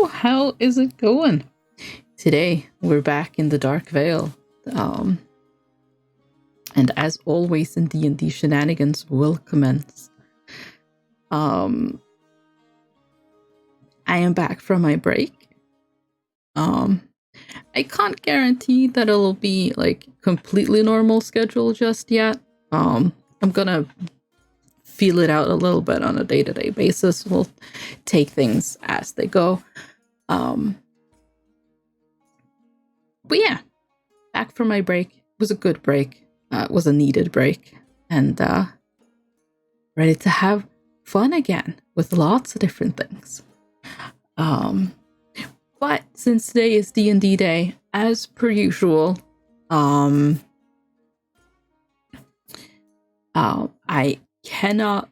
So, how is it going? Today, we're back in the Dark Vale. And as always in D&D, shenanigans will commence. I am back from my break. I can't guarantee that it'll be like completely normal schedule just yet. I'm gonna feel it out a little bit on a day-to-day basis. We'll take things as they go. But yeah, back from my break. It was a good break. It was a needed break. And ready to have fun again with lots of different things. But since today is D&D day, as per usual, I cannot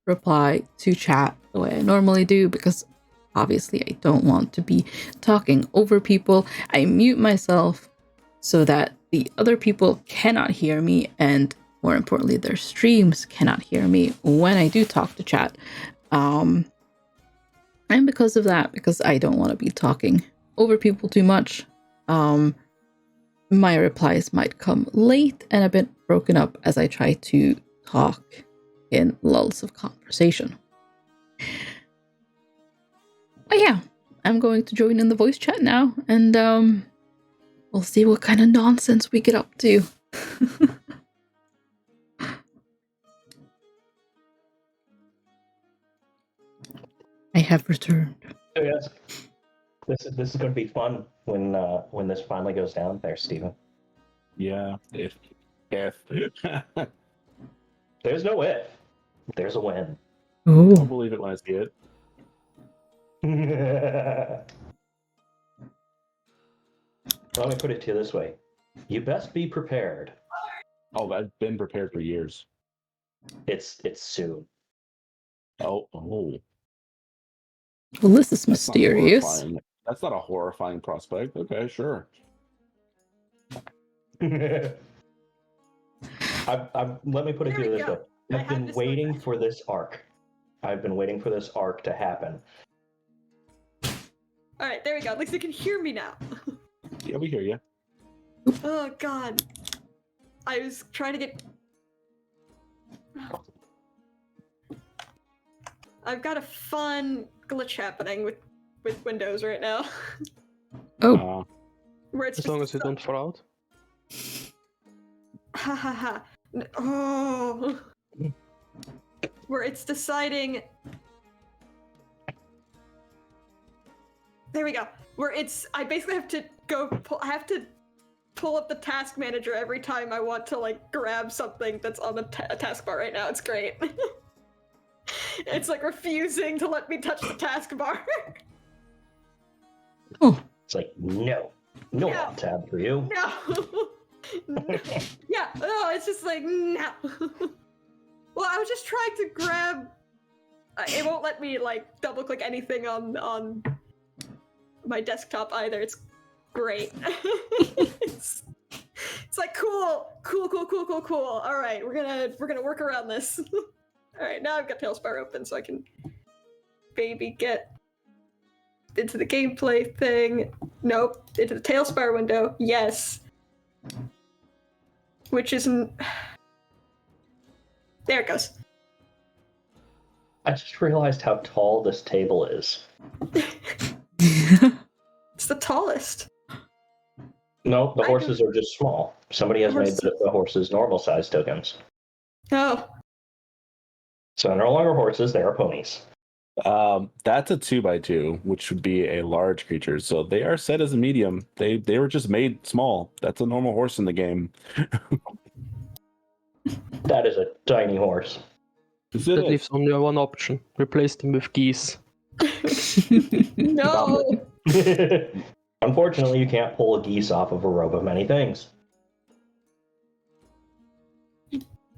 reply to chat the way I normally do because obviously I don't want to be talking over people. I mute myself so that the other people cannot hear me, and more importantly, their streams cannot hear me when I do talk to chat. And because of that, because I don't want to be talking over people too much, my replies might come late and a bit broken up as I try to talk in lulls of conversation. But yeah, I'm going to join in the voice chat now, and we'll see what kind of nonsense we get up to. I have returned. So yes, this is going to be fun when this finally goes down there, Stephen. Yeah, if There's no if. There's a win. Oh, I'll believe it when I see it. Let me put it to you this way: you best be prepared. Oh, I've been prepared for years. It's soon. Oh. well, this is That's not mysterious. horrifying. That's not a horrifying prospect. Okay, sure. Let me put it to you this way: I've been waiting for this arc. I've been waiting for this arc to happen. All right, there we go. At least you can hear me now. Yeah, we hear you. Oh God, I was trying to get. I've got a fun glitch happening with Windows right now. Oh, Where it's As long as you don't fall out. Ha ha ha. Oh. Where it's deciding. There we go. Where it's, I basically have to I have to pull up the task manager every time I want to like grab something that's on the taskbar right now. It's great. It's like refusing to let me touch the taskbar. oh, It's like no alt tab for you. No. Yeah. No, it's just like no. Well, I was just trying to grab. It won't let me like double click anything on my desktop either. It's great. it's like cool. All right, we're gonna work around this. All right, now I've got Tailspire open, so I can maybe get into the gameplay thing. Nope, into the Tailspire window. Yes, which isn't. There it goes. I just realized how tall this table is. It's the tallest. No, the horses are just small. Somebody has made the horses normal size tokens. Oh. So they're no longer horses, they are ponies. That's a 2x2, which would be a large creature. So they are set as a medium. They were just made small. That's a normal horse in the game. That is a tiny horse. That leaves only one option. Replace them with geese. No. Unfortunately, you can't pull a geese off of a robe of many things.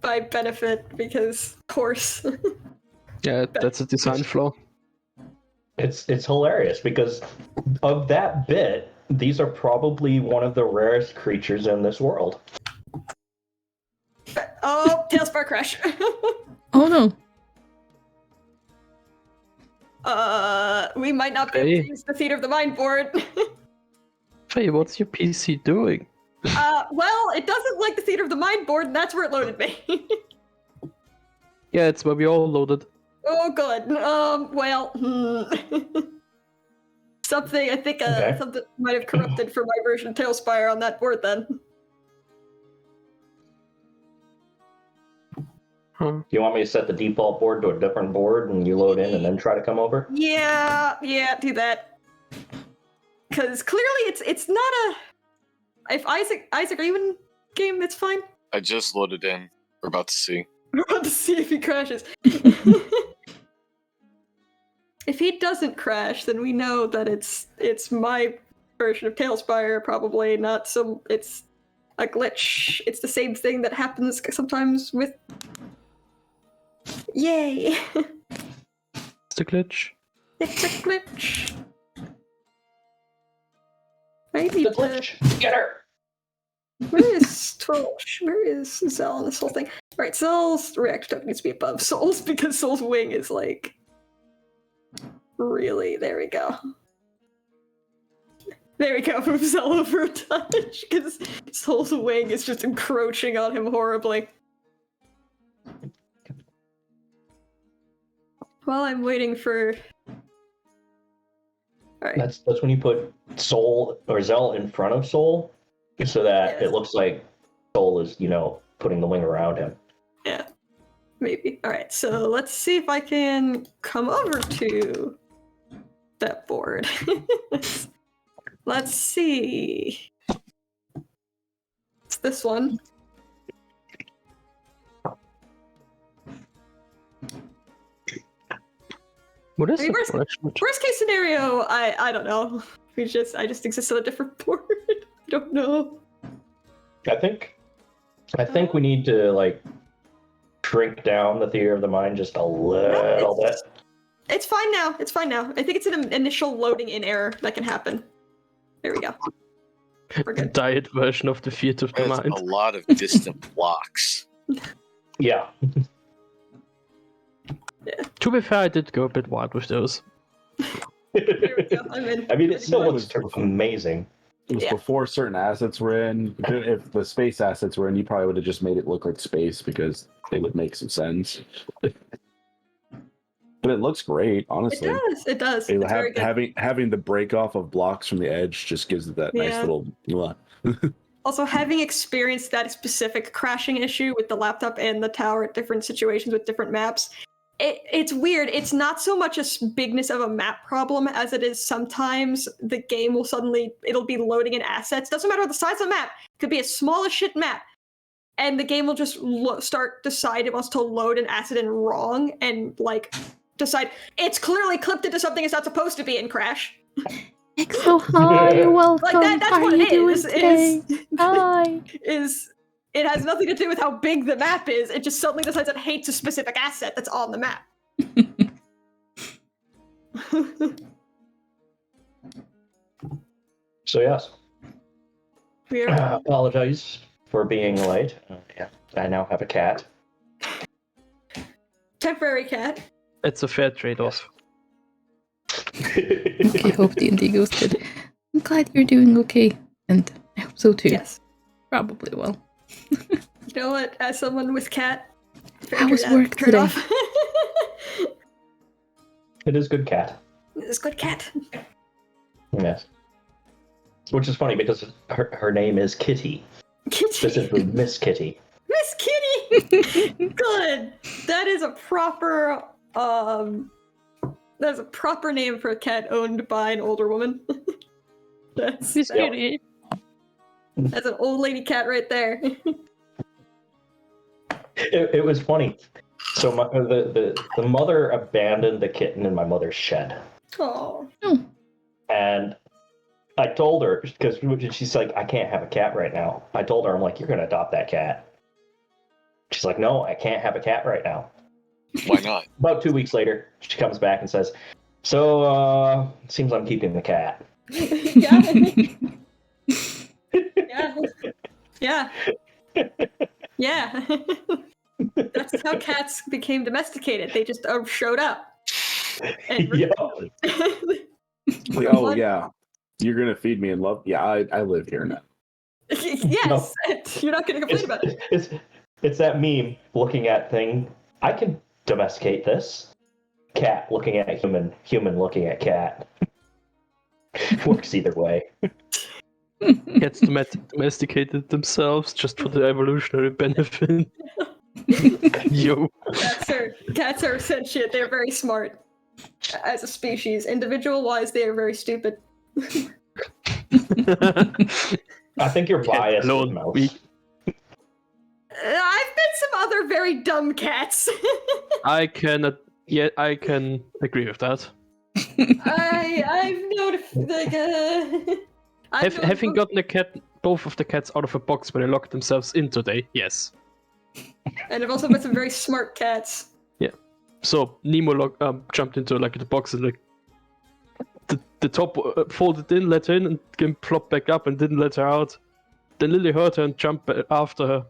By benefit, because horse. Yeah, that's a design flaw. It's hilarious because of that bit, these are probably one of the rarest creatures in this world. Oh, Tailspire crash. oh no. We might not be able Hey. to use the Theater of the Mind board. Hey, what's your PC doing? Well, it doesn't like the Theater of the Mind board, and that's where it loaded me. Yeah, it's where we all loaded. Oh, good. Something, I think, Okay. something might have corrupted for my version of Tailspire on that board then. Huh. Do you want me to set the default board to a different board and you load in and then try to come over? Yeah, do that. Because clearly it's not a... If Isaac, are you in game? It's fine. I just loaded in. We're about to see. We're about to see if he crashes. If he doesn't crash, then we know that it's my version of Tailspire, probably not some. It's a glitch. It's the same thing that happens sometimes with. Yay! It's a glitch. It's a glitch. Maybe The glitch. Get her. Where is Torch? Where is Zell in this whole thing? Alright, Zell's reactor token needs to be above Soul's because Soul's wing is like really, there we go. There we go, move Zell over a touch because Soul's wing is just encroaching on him horribly. While I'm waiting for alright. That's when you put Soul or Zell in front of Soul, so that Yes. it looks like Soul is, putting the wing around him. Yeah, maybe. Alright, so let's see if I can come over to that board. Let's see. It's this one. What is I mean, it? worst- for actually? Worst case scenario, I don't know. I just exist on a different board. I don't know. I think we need to shrink down the theater of the mind just a little bit. It's fine now. It's fine now. I think it's an initial loading in error that can happen. There we go. We're The good. diet version of the Theater of the There's Mind. a lot of distant blocks. Yeah. To be fair, I did go a bit wild with those. There we go. I'm in. I mean, it still It looks was- amazing. It was Yeah. before certain assets were in. If the space assets were in, you probably would have just made it look like space because they would make some sense. But it looks great, It honestly. does. It does. It's very good. Having the break off of blocks from the edge just gives it that nice Yeah. little. Also, having experienced that specific crashing issue with the laptop and the tower at different situations with different maps, it's weird. It's not so much a bigness of a map problem as it is sometimes the game will it'll be loading in assets. Doesn't matter the size of the map. It could be a small as shit map. And the game will just decide it wants to load an asset in wrong and decide it's clearly clipped into something it's not supposed to be and crash. Exo, hi, welcome. that's How what are you it doing is. today? Hi. It has nothing to do with how big the map is. It just suddenly decides it hates a specific asset that's on the map. So yes, We are apologize for being late. Yeah, I now have a cat. temporary cat. It's a fair trade-off. I hope D&D goes good. I'm glad you're doing okay, and I hope so too. Yes. Probably will. You know what? As someone with cat, How was figured work turn today? off. It is good cat. It's good cat. Yes. Which is funny because her name is Kitty. Kitty. Specifically Miss Kitty. Miss Kitty. Good. That is a proper that's a proper name for a cat owned by an older woman. That's an old lady cat right there. It was funny. So the mother abandoned the kitten in my mother's shed. Oh. And I told her, because she's like, I can't have a cat right now. I told her, I'm like, you're going to adopt that cat. She's like, no, I can't have a cat right now. Why not? About 2 weeks later, she comes back and says, so, it seems I'm keeping the cat. Yeah. Yeah. Yeah. That's how cats became domesticated. They just showed up. And Yeah. Like, oh yeah, you're gonna feed me and love. Yeah, I live here now. yes, you're not going to complain about it. It's that meme looking at thing. I can domesticate this. Cat looking at human, human looking at cat. Works either way. Cats domesticated themselves just for the evolutionary benefit. Yo. Cats are sentient. They're very smart as a species. Individual-wise, they are very stupid. I think you're biased with alone, mouse. weak. I've met some other very dumb cats. I can agree with that. I've known Having gotten both of the cats out of a box when they locked themselves in today, yes. And I've also met some very smart cats. Yeah. So Nemo jumped into the box and the top folded in, let her in, and then plopped back up and didn't let her out. Then Lily heard her and jumped after her.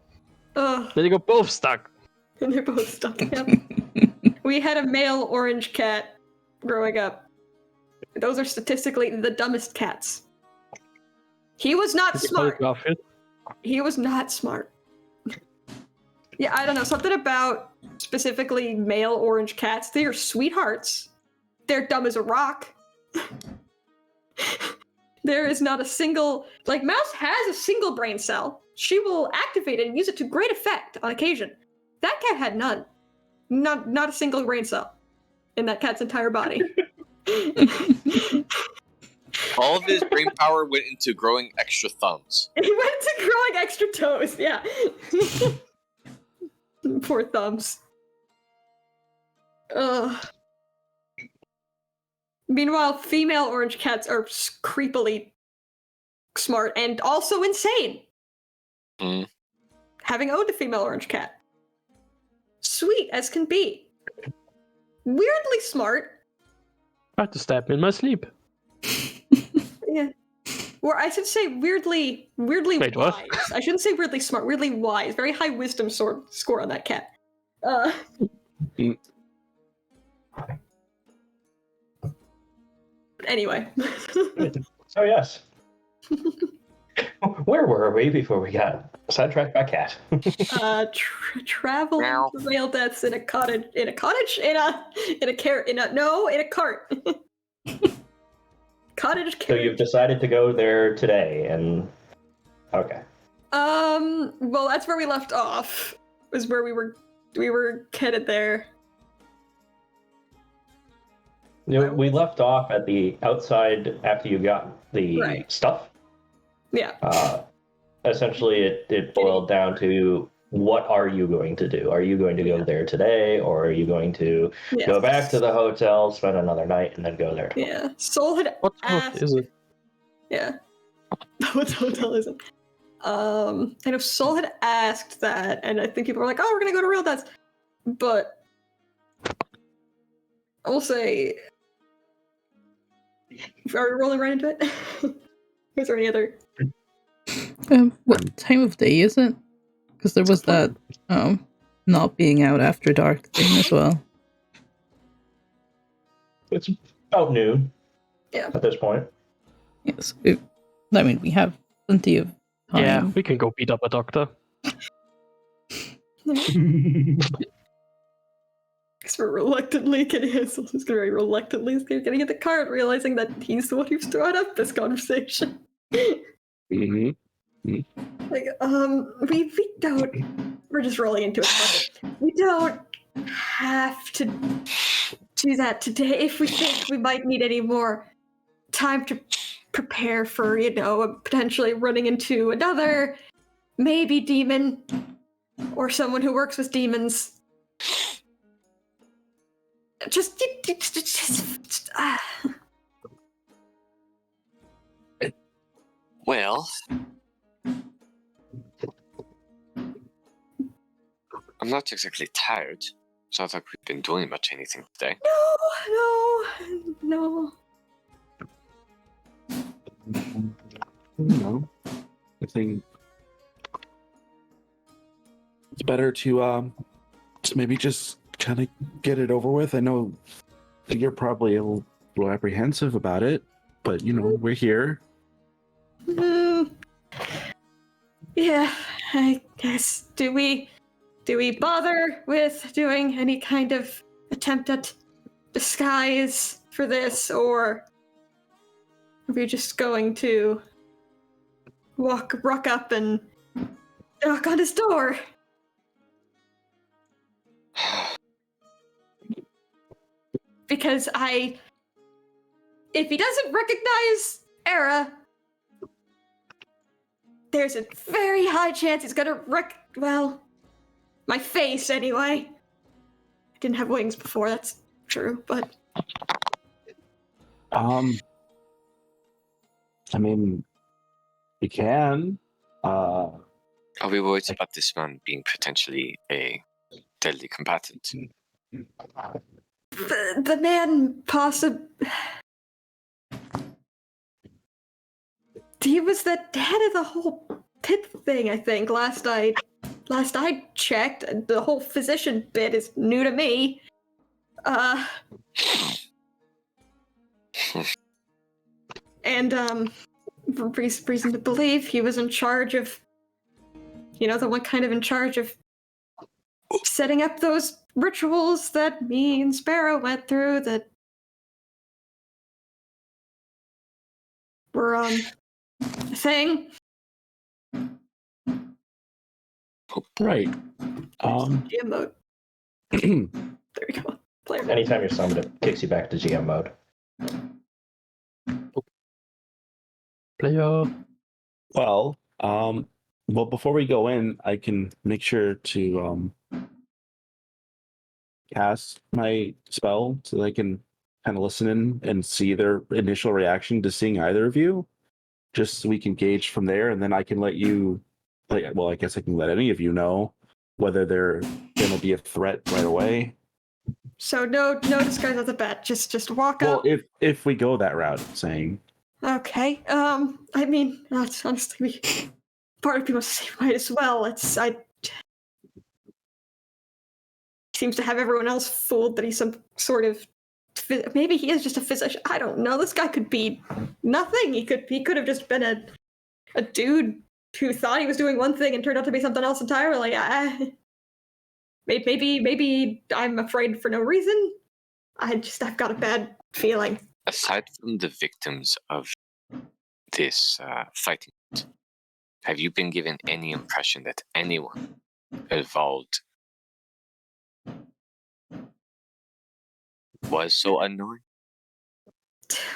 Then they got both stuck. And they're both stuck. Yep. We had a male orange cat growing up. Those are statistically the dumbest cats. He was not smart. He was not smart. Yeah, I don't know. Something about specifically male orange cats. They are sweethearts. They're dumb as a rock. There is not a single... Mouse has a single brain cell. She will activate it and use it to great effect on occasion. That cat had none. Not a single brain cell in that cat's entire body. All of his brain power went into growing extra thumbs. He went to growing extra toes, yeah. Poor thumbs. Ugh. Meanwhile, female orange cats are creepily smart and also insane. Mm. Having owned a female orange cat. Sweet as can be. Weirdly smart. Tried to stab me in my sleep. Yeah. Or I should say weirdly Wait, wise. what? I shouldn't say weirdly smart, weirdly wise. Very high wisdom score on that cat. Anyway. So yes. Where were we before we got sidetracked by cat? Travel rail deaths in a cart. Cottage carriage. So you've decided to go there today, and okay. Well, that's where we left off. Was where we were headed there. We left off at the outside after you got the stuff. Yeah. Essentially, it boiled down to what are you going to do? Are you going to go there today, or are you going to go back to the hotel, spend another night, and then go there? Yeah. Soul had What asked. is it? Yeah. What hotel is it? I know Soul had asked that, and I think people were like, "Oh, we're gonna go to Real Dads," but I will say, are we rolling right into it? Is there any other? What time of day is it? Because there was that not being out after dark thing as well. It's about noon. Yeah. At this point. Yes. We have plenty of time. Yeah, we can go beat up a doctor. Because we're reluctantly getting in the cart, realizing that he's the one who's thrown up this conversation. Mm-hmm. Like, we don't. We're just rolling into it. We don't have to do that today. If we think we might need any more time to prepare for, potentially running into another, maybe demon, or someone who works with demons. Well, I'm not exactly tired. It's not like we've been doing much anything today. No. I think it's better to maybe just kind of get it over with. I know you're probably a little apprehensive about it, but we're here. Yeah, I guess. Do we bother with doing any kind of attempt at disguise for this, or are we just going to rock up and knock on his door? Because if he doesn't recognize Era, there's a very high chance he's gonna my face anyway. I didn't have wings before, that's true, but... I mean, we can. Are we worried about this man being potentially a deadly combatant? The man he was the head of the whole pit thing, I think, last I checked. The whole physician bit is new to me. And reason to believe he was in charge of, the one kind of in charge of setting up those rituals that me and Sparrow went through that were a thing. Right. GM mode. There we go. Player. Anytime you're summoned, it kicks you back to GM mode. Player. Well, before we go in, I can make sure to cast my spell so that I can kind of listen in and see their initial reaction to seeing either of you, just so we can gauge from there, and then I can let you, I guess I can let any of you know whether they're going to be a threat right away. So no disguise at the bat. Just walk up. Well, if we go that route, saying. Okay. I mean, that's honestly part of me must say might as well. Seems to have everyone else fooled that he's some sort of maybe he is just a physician. I don't know. This guy could be nothing. He could have just been a dude who thought he was doing one thing and turned out to be something else entirely. Maybe I'm afraid for no reason. I've got a bad feeling. Aside from the victims of this fighting, have you been given any impression that anyone involved was so annoying?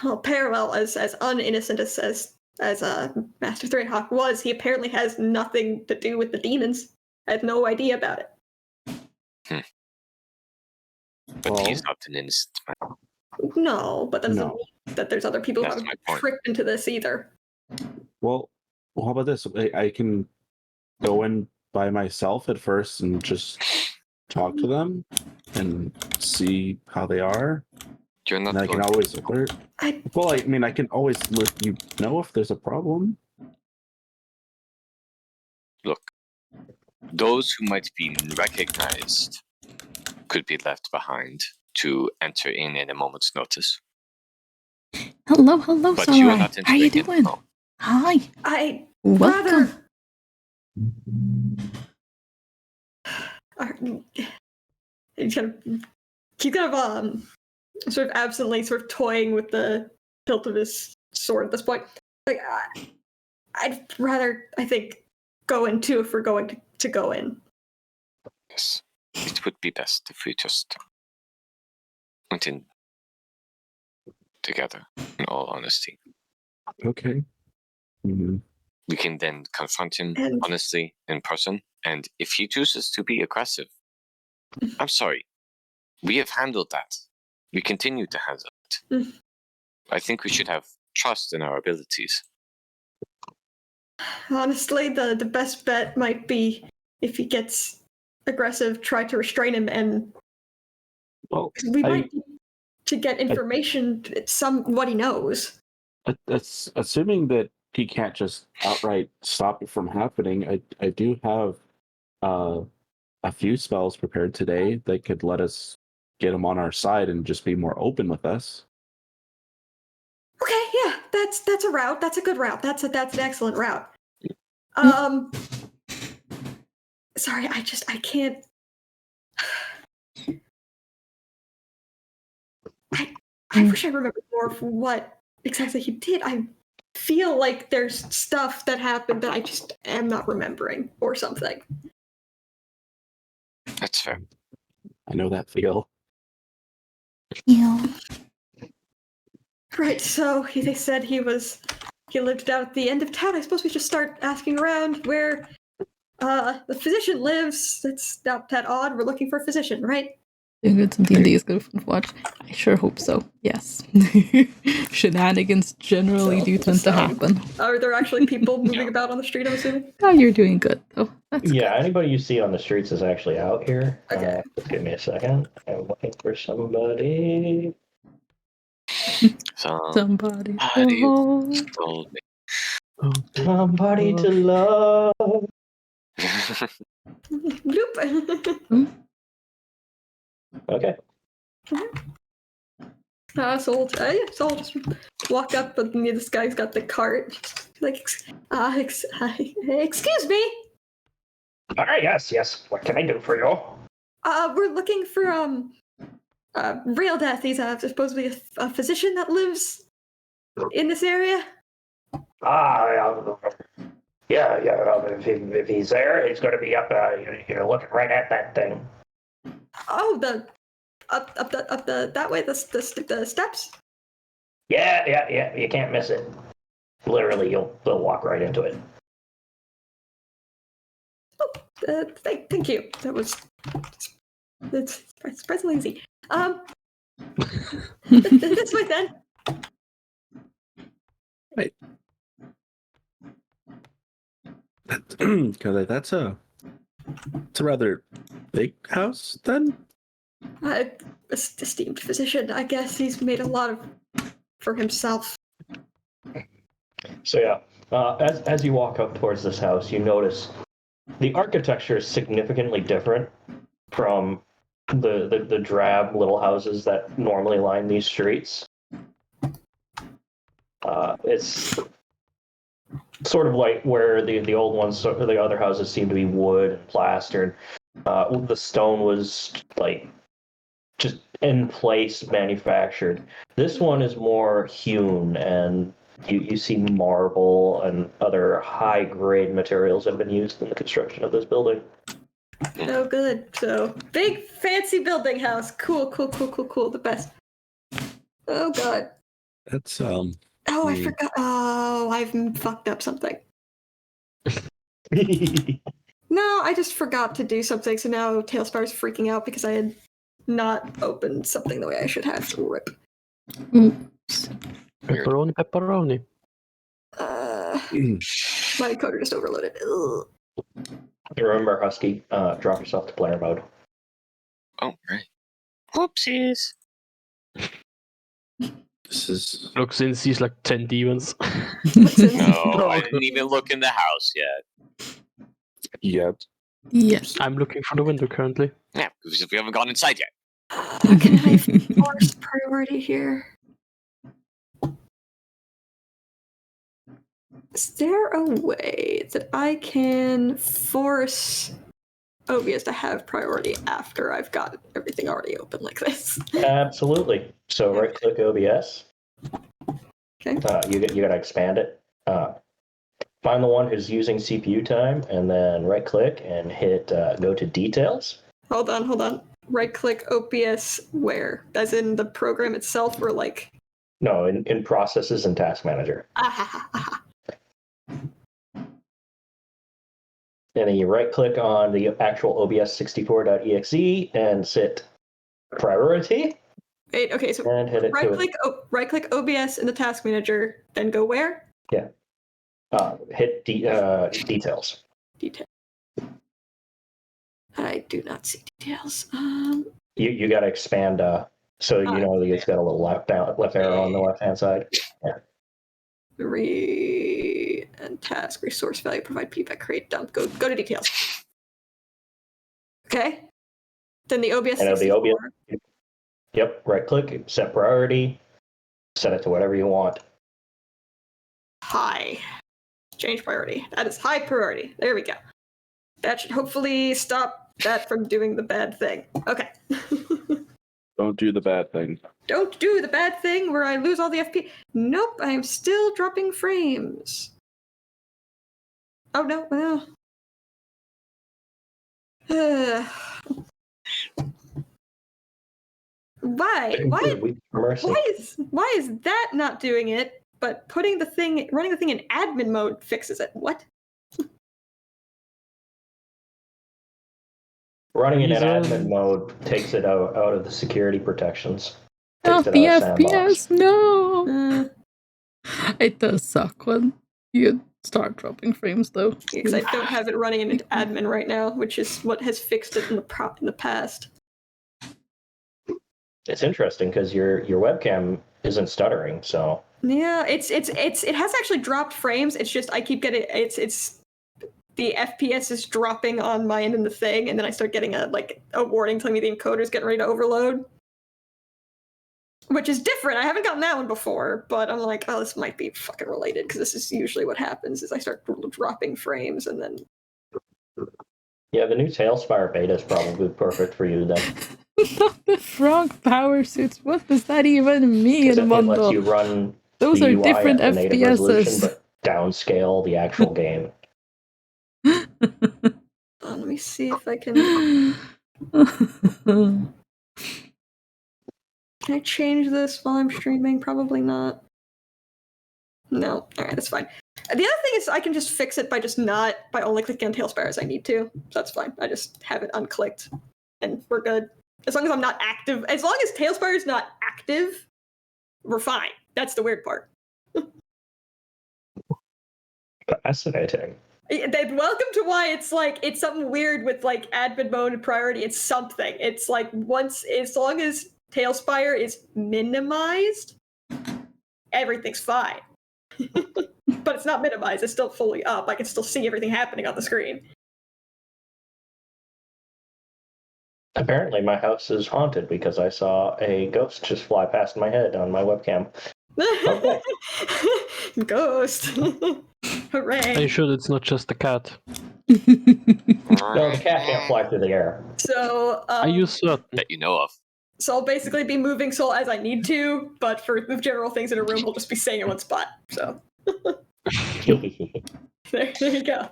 Well, Parallel, as uninnocent as Master Threadhawk was, he apparently has nothing to do with the demons. I had no idea about it. But he's not an innocent man. No, but that doesn't mean that there's other people who have tricked into this either. Well, how about this? I can go in by myself at first and just talk to them and see how they are. You're not. And I can always alert. Well, I mean, I can always let you know if there's a problem. Look, those who might be recognized could be left behind to enter in at a moment's notice. Hello, But you are Sarai. not How you entering in. doing? No. Hi. Welcome. He's kind of sort of absently sort of toying with the hilt of his sword at this point. Like, I'd rather, I think, go in too if we're going to go in. Yes, it would be best if we just went in together, in all honesty. Okay. Mm-hmm. We can then confront him honestly in person, and if he chooses to be aggressive, I'm sorry. We have handled that. We continue to handle it. I think we should have trust in our abilities. Honestly, the best bet might be if he gets aggressive, try to restrain him, and we might need to get information, what he knows. That's assuming that he can't just outright stop it from happening. I do have a few spells prepared today that could let us get them on our side and just be more open with us. Okay, yeah, that's a route. That's a good route. That's an excellent route. Sorry, I can't. I wish I remembered more of what exactly he did. I feel like there's stuff that happened that I just am not remembering or something. That's fair. I know that feel. Yeah. Right, so they said he lived down at the end of town. I suppose we just start asking around where the physician lives. It's not that odd. We're looking for a physician, right? Doing good. Some D&D is good fun to watch. I sure hope so. Yes. Shenanigans generally do tend to happen. Are there actually people moving about on the street, I'm assuming? Oh, you're doing good, though. That's Yeah, good. anybody you see on the streets is actually out here. Okay. Just give me a second. I'm looking for somebody. Somebody. How do you Oh. told me? Somebody to love. Bloop. Okay. So I'll just walk up, and this guy's got the cart. Like, excuse me. All right. Yes. What can I do for you? We're looking for Real Death. He's supposedly a physician that lives in this area. Yeah. If he's there, he's going to be up. You're looking right at that thing. Oh, up the that way, the steps. Yeah. You can't miss it. Literally, they'll walk right into it. Oh, thank you. It's surprisingly easy. This way then. Right. That's a rather big house then. Esteemed physician. I guess he's made a lot for himself. So yeah, as you walk up towards this house, you notice the architecture is significantly different from the drab little houses that normally line these streets. It's sort of like where the old ones, or the other houses, seem to be wood and plastered. The stone was like just in place, manufactured. This one is more hewn, and you see marble and other high-grade materials have been used in the construction of this building. Oh, good. So, big, fancy building house. Cool. The best. Oh, God. That's Oh, I forgot. Oh, I've fucked up something. No, I just forgot to do something, so now Tailspar's freaking out because I had not opened something the way I should have. Rip. Oops. Pepperoni. My encoder just overloaded. Ugh. Remember, Husky, drop yourself to player mode. Oh, right. Whoopsies. This is Looks in, sees like 10 demons. No, I didn't even look in the house yet. yep. Yes. I'm looking for the window currently. Yeah, because we haven't gone inside yet. Can I force priority here? Is there a way that I can force OBS to have priority after I've got everything already open like this? Absolutely. So right-click OBS. Okay. You gotta expand it. Find the one who's using CPU time, and then right-click and hit go to details. Hold on. Right-click OBS where? As in the program itself, or like? No, in processes and task manager. And then you right-click on the actual OBS64.exe and set priority. Wait, okay, so and hit it right-click OBS in the task manager, then go where? Yeah. Hit details. Detail. I do not see details. You got to expand. So you know that it's got a little left arrow on the left-hand side. Yeah. And task resource value provide feedback create dump go to details. Okay. Then the OBS 64. Yep, right click, set priority, set it to whatever you want. High. Change priority. That is high priority. There we go. That should hopefully stop that from doing the bad thing. Okay. Don't do the bad thing. Don't do the bad thing where I lose all the FP. Nope, I'm still dropping frames. Oh, no, no. Why? Why is that not doing it, but running the thing in admin mode fixes it? What? Running in admin mode takes it out of the security protections. Not the FPS, no! It does suck when you start dropping frames, though. Because I don't have it running in admin right now, which is what has fixed it in the past. It's interesting because your webcam isn't stuttering, so yeah, it has actually dropped frames. It's just I keep getting it's the FPS is dropping on my end in the thing, and then I start getting a warning telling me the encoder's getting ready to overload, which is different. I haven't gotten that one before, but I'm like, oh, this might be fucking related because this is usually what happens: is I start dropping frames, and then. Yeah, the new Tailspire beta is probably perfect for you then. Not the frog power suits. What does that even mean, It lets you run those the are UI different at the native resolution, FPSs. but downscale the actual game. Let me see if I can. Can I change this while I'm streaming? Probably not. No. All right, that's fine. The other thing is I can just fix it by only clicking on Tailspire as I need to. So that's fine. I just have it unclicked, and we're good. As long as I'm not active, as long as Tailspire is not active, we're fine. That's the weird part. Fascinating. Welcome to why it's something weird with admin mode and priority. It's something. It's as long as Tailspire is minimized, everything's fine. But it's not minimized. It's still fully up. I can still see everything happening on the screen. Apparently, my house is haunted because I saw a ghost just fly past my head on my webcam. Okay. Ghost. Hooray. Are you sure it's not just a cat? No, the cat can't fly through the air. So, Are you certain? That you know of. So I'll basically be moving Soul as I need to, but for the general things in a room, we'll just be staying in one spot. So there you go.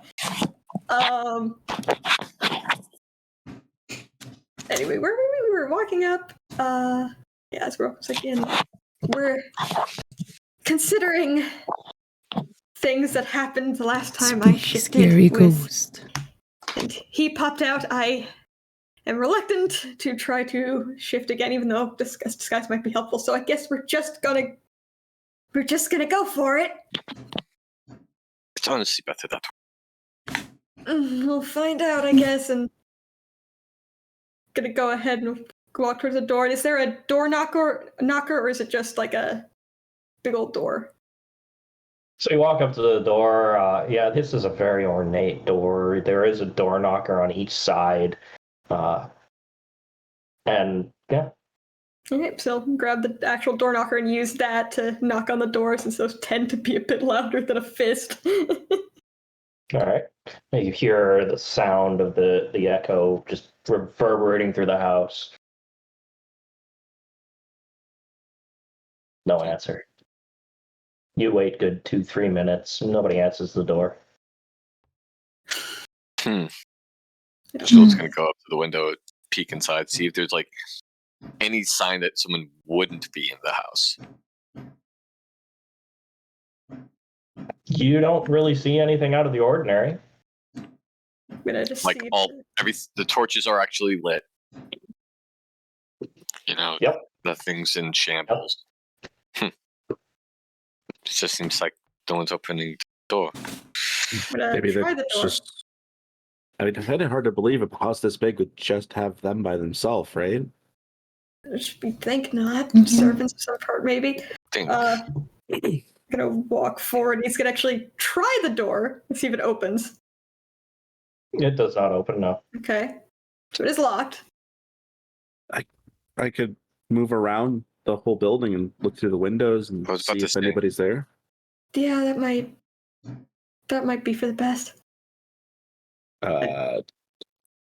Anyway, where were we? We were walking up. Yeah, as we're we're considering things that happened the last time I shifted. Scary ghost. And he popped out. I am reluctant to try to shift again, even though disguise might be helpful. So I guess we're just gonna go for it. It's honestly better that way. We'll find out, I guess, and gonna go ahead and walk towards the door. Is there a door knocker, or is it just like a big old door? So you walk up to the door. Yeah, this is a very ornate door. There is a door knocker on each side. And yeah. Okay, so grab the actual door knocker and use that to knock on the door, since those tend to be a bit louder than a fist. All right. You hear the sound of the echo just reverberating through the house. No answer. You wait good 2-3 minutes. Nobody answers the door. Jill's gonna go up to the window, peek inside, see if there's any sign that someone wouldn't be in the house. You don't really see anything out of the ordinary. I'm gonna just the torches are actually lit. Yep. Nothing's in shambles. Yep. It just seems like no one's opening the door. Maybe that's just. I mean, I find it hard to believe a house this big would just have them by themselves, right? We think not. Servants of some part, maybe. Gonna walk forward. He's gonna actually try the door and see if it opens. It does not open, no. Okay. So it is locked. I could move around the whole building and look through the windows and I was about see to if say. anybody's there? Yeah, that might be for the best.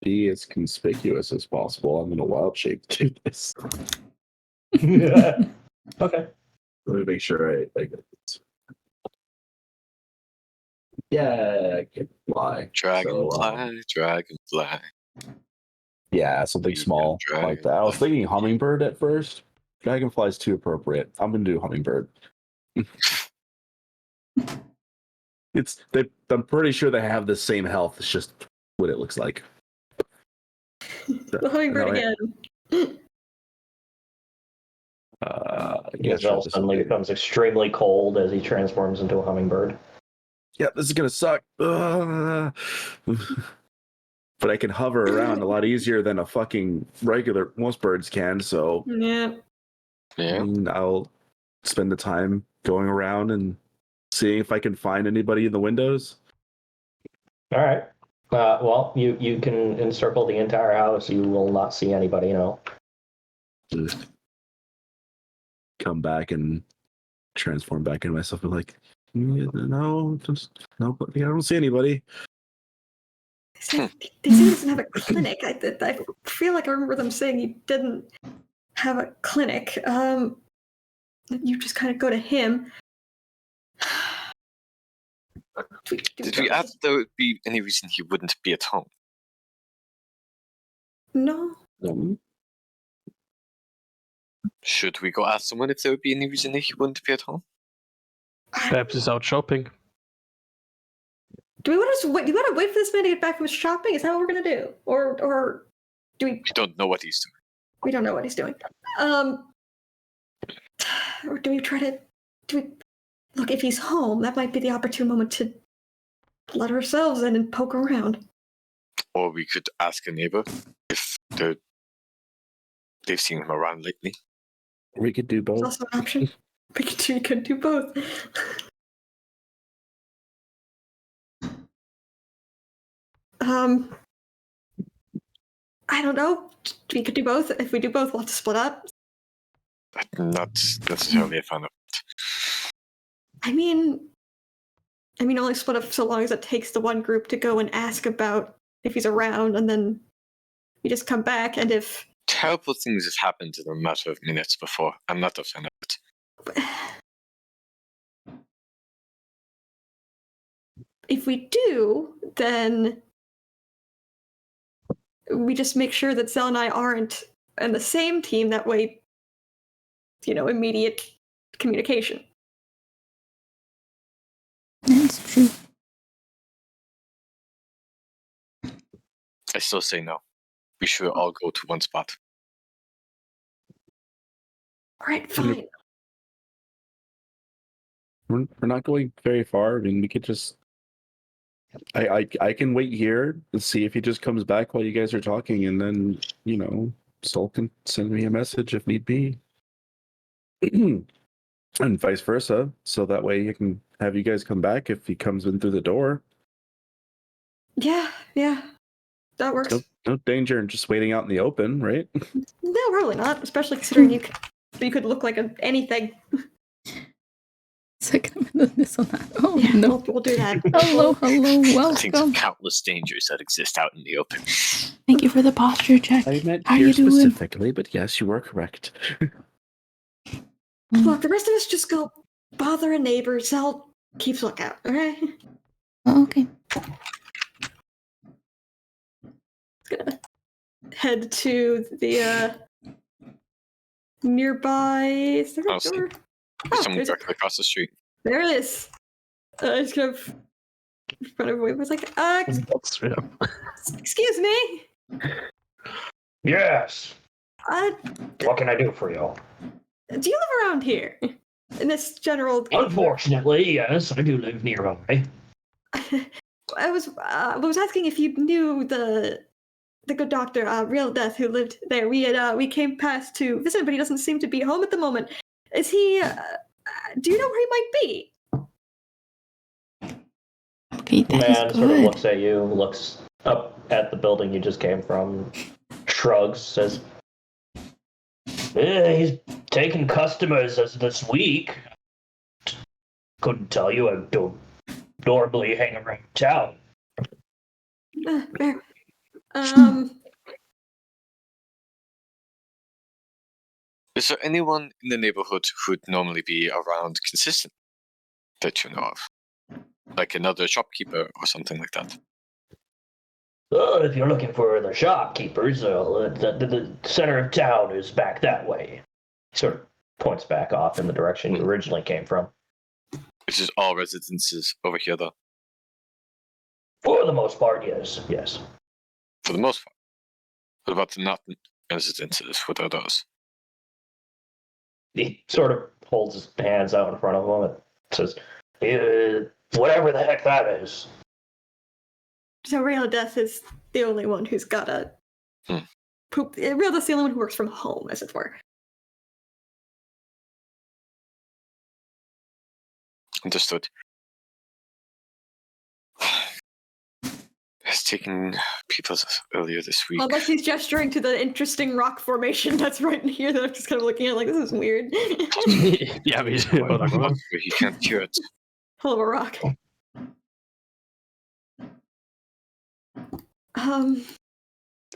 Be as conspicuous as possible. I'm gonna wild shape to do this. Okay. Let me make sure I get it. Yeah, I can fly. Dragonfly, dragonfly. Yeah, something We small can like that. I was thinking hummingbird at first. Dragonfly's too appropriate. I'm gonna do hummingbird. I'm pretty sure they have the same health. It's just what it looks like. The hummingbird again. Gazelle suddenly becomes extremely cold as he transforms into a hummingbird. Yeah, this is gonna suck. But I can hover around a lot easier than a fucking regular most birds can. So Yeah. I'll spend the time going around and seeing if I can find anybody in the windows. All right. Well, you can encircle the entire house. You will not see anybody. Just come back and transform back into myself. And like, no, nobody. I don't see anybody. They say he doesn't have a clinic. I feel like I remember them saying he didn't have a clinic. You just kind of go to him. Did we ask there would be any reason he wouldn't be at home? No. Should we go ask someone if there would be any reason he wouldn't be at home? Perhaps he's out shopping. Do we want to wait? Do you want to wait for this man to get back from shopping? Is that what we're gonna do, or do we? We don't know what he's doing. We don't know what he's doing. Or do we try to? Do we look if he's home? That might be the opportune moment to let ourselves in and poke around. Or we could ask a neighbor if they've seen him around lately. We could do both. It's also an option. We could do both. I don't know. We could do both. If we do both, we'll have to split up. I'm not necessarily a fan of it. I mean, only split up so long as it takes the one group to go and ask about if he's around, and then we just come back. And if terrible things have happened in a matter of minutes before, I'm not a fan of it. If we do, then we just make sure that Zell and I aren't in the same team. That way, immediate communication. That's true. I still say no. We should all go to one spot. All right, fine. We're not going very far. I mean, we could just. I can wait here and see if he just comes back while you guys are talking, and then Sol can send me a message if need be, and vice versa. So that way you can have you guys come back if he comes in through the door. Yeah, that works. No danger in just waiting out in the open, right? No, probably not. Especially considering you could look like anything. Second this on that. Oh Yeah, no. we'll do that. Hello, Think of welcome. countless dangers that exist out in the open. Thank you for the posture check. I meant How here you doing? specifically, but yes, you are correct. Look, the rest of us just go bother a neighbor. Zell keeps lookout. All right. Okay. Gonna head to the nearby. Is there a I'll see. door? Someone directly across the street. There it is. Just kind of run away. Was like, excuse me. Yes. What can I do for you? Do you live around here? In this general. Unfortunately, yes, I do live nearby. I was asking if you knew the good doctor, Real Death, who lived there. We came past to visit, but he doesn't seem to be home at the moment. Is he? Do you know where he might be? Okay, that Man is sort of good. looks at you, looks up at the building you just came from, shrugs, says, He's taking customers as this week. Couldn't tell you. I don't normally hang around town. Fair. Is there anyone in the neighborhood who'd normally be around consistent that you know of? Like another shopkeeper or something like that? If you're looking for the shopkeepers, the center of town is back that way. Sort of points back off in the direction you originally came from. Which is all residences over here, though. For the most part, yes. Yes. For the most part. What about the not residences? What are those? He sort of holds his hands out in front of him and says, whatever the heck that is. So Real Death is the only one who's got a poop. Real Death's the only one who works from home, as it were. Understood. Has taken people earlier this week. Unless he's gesturing to the interesting rock formation that's right in here that I'm just kind of looking at like, this is weird. Yeah, but He can't cure it. Hell of a rock.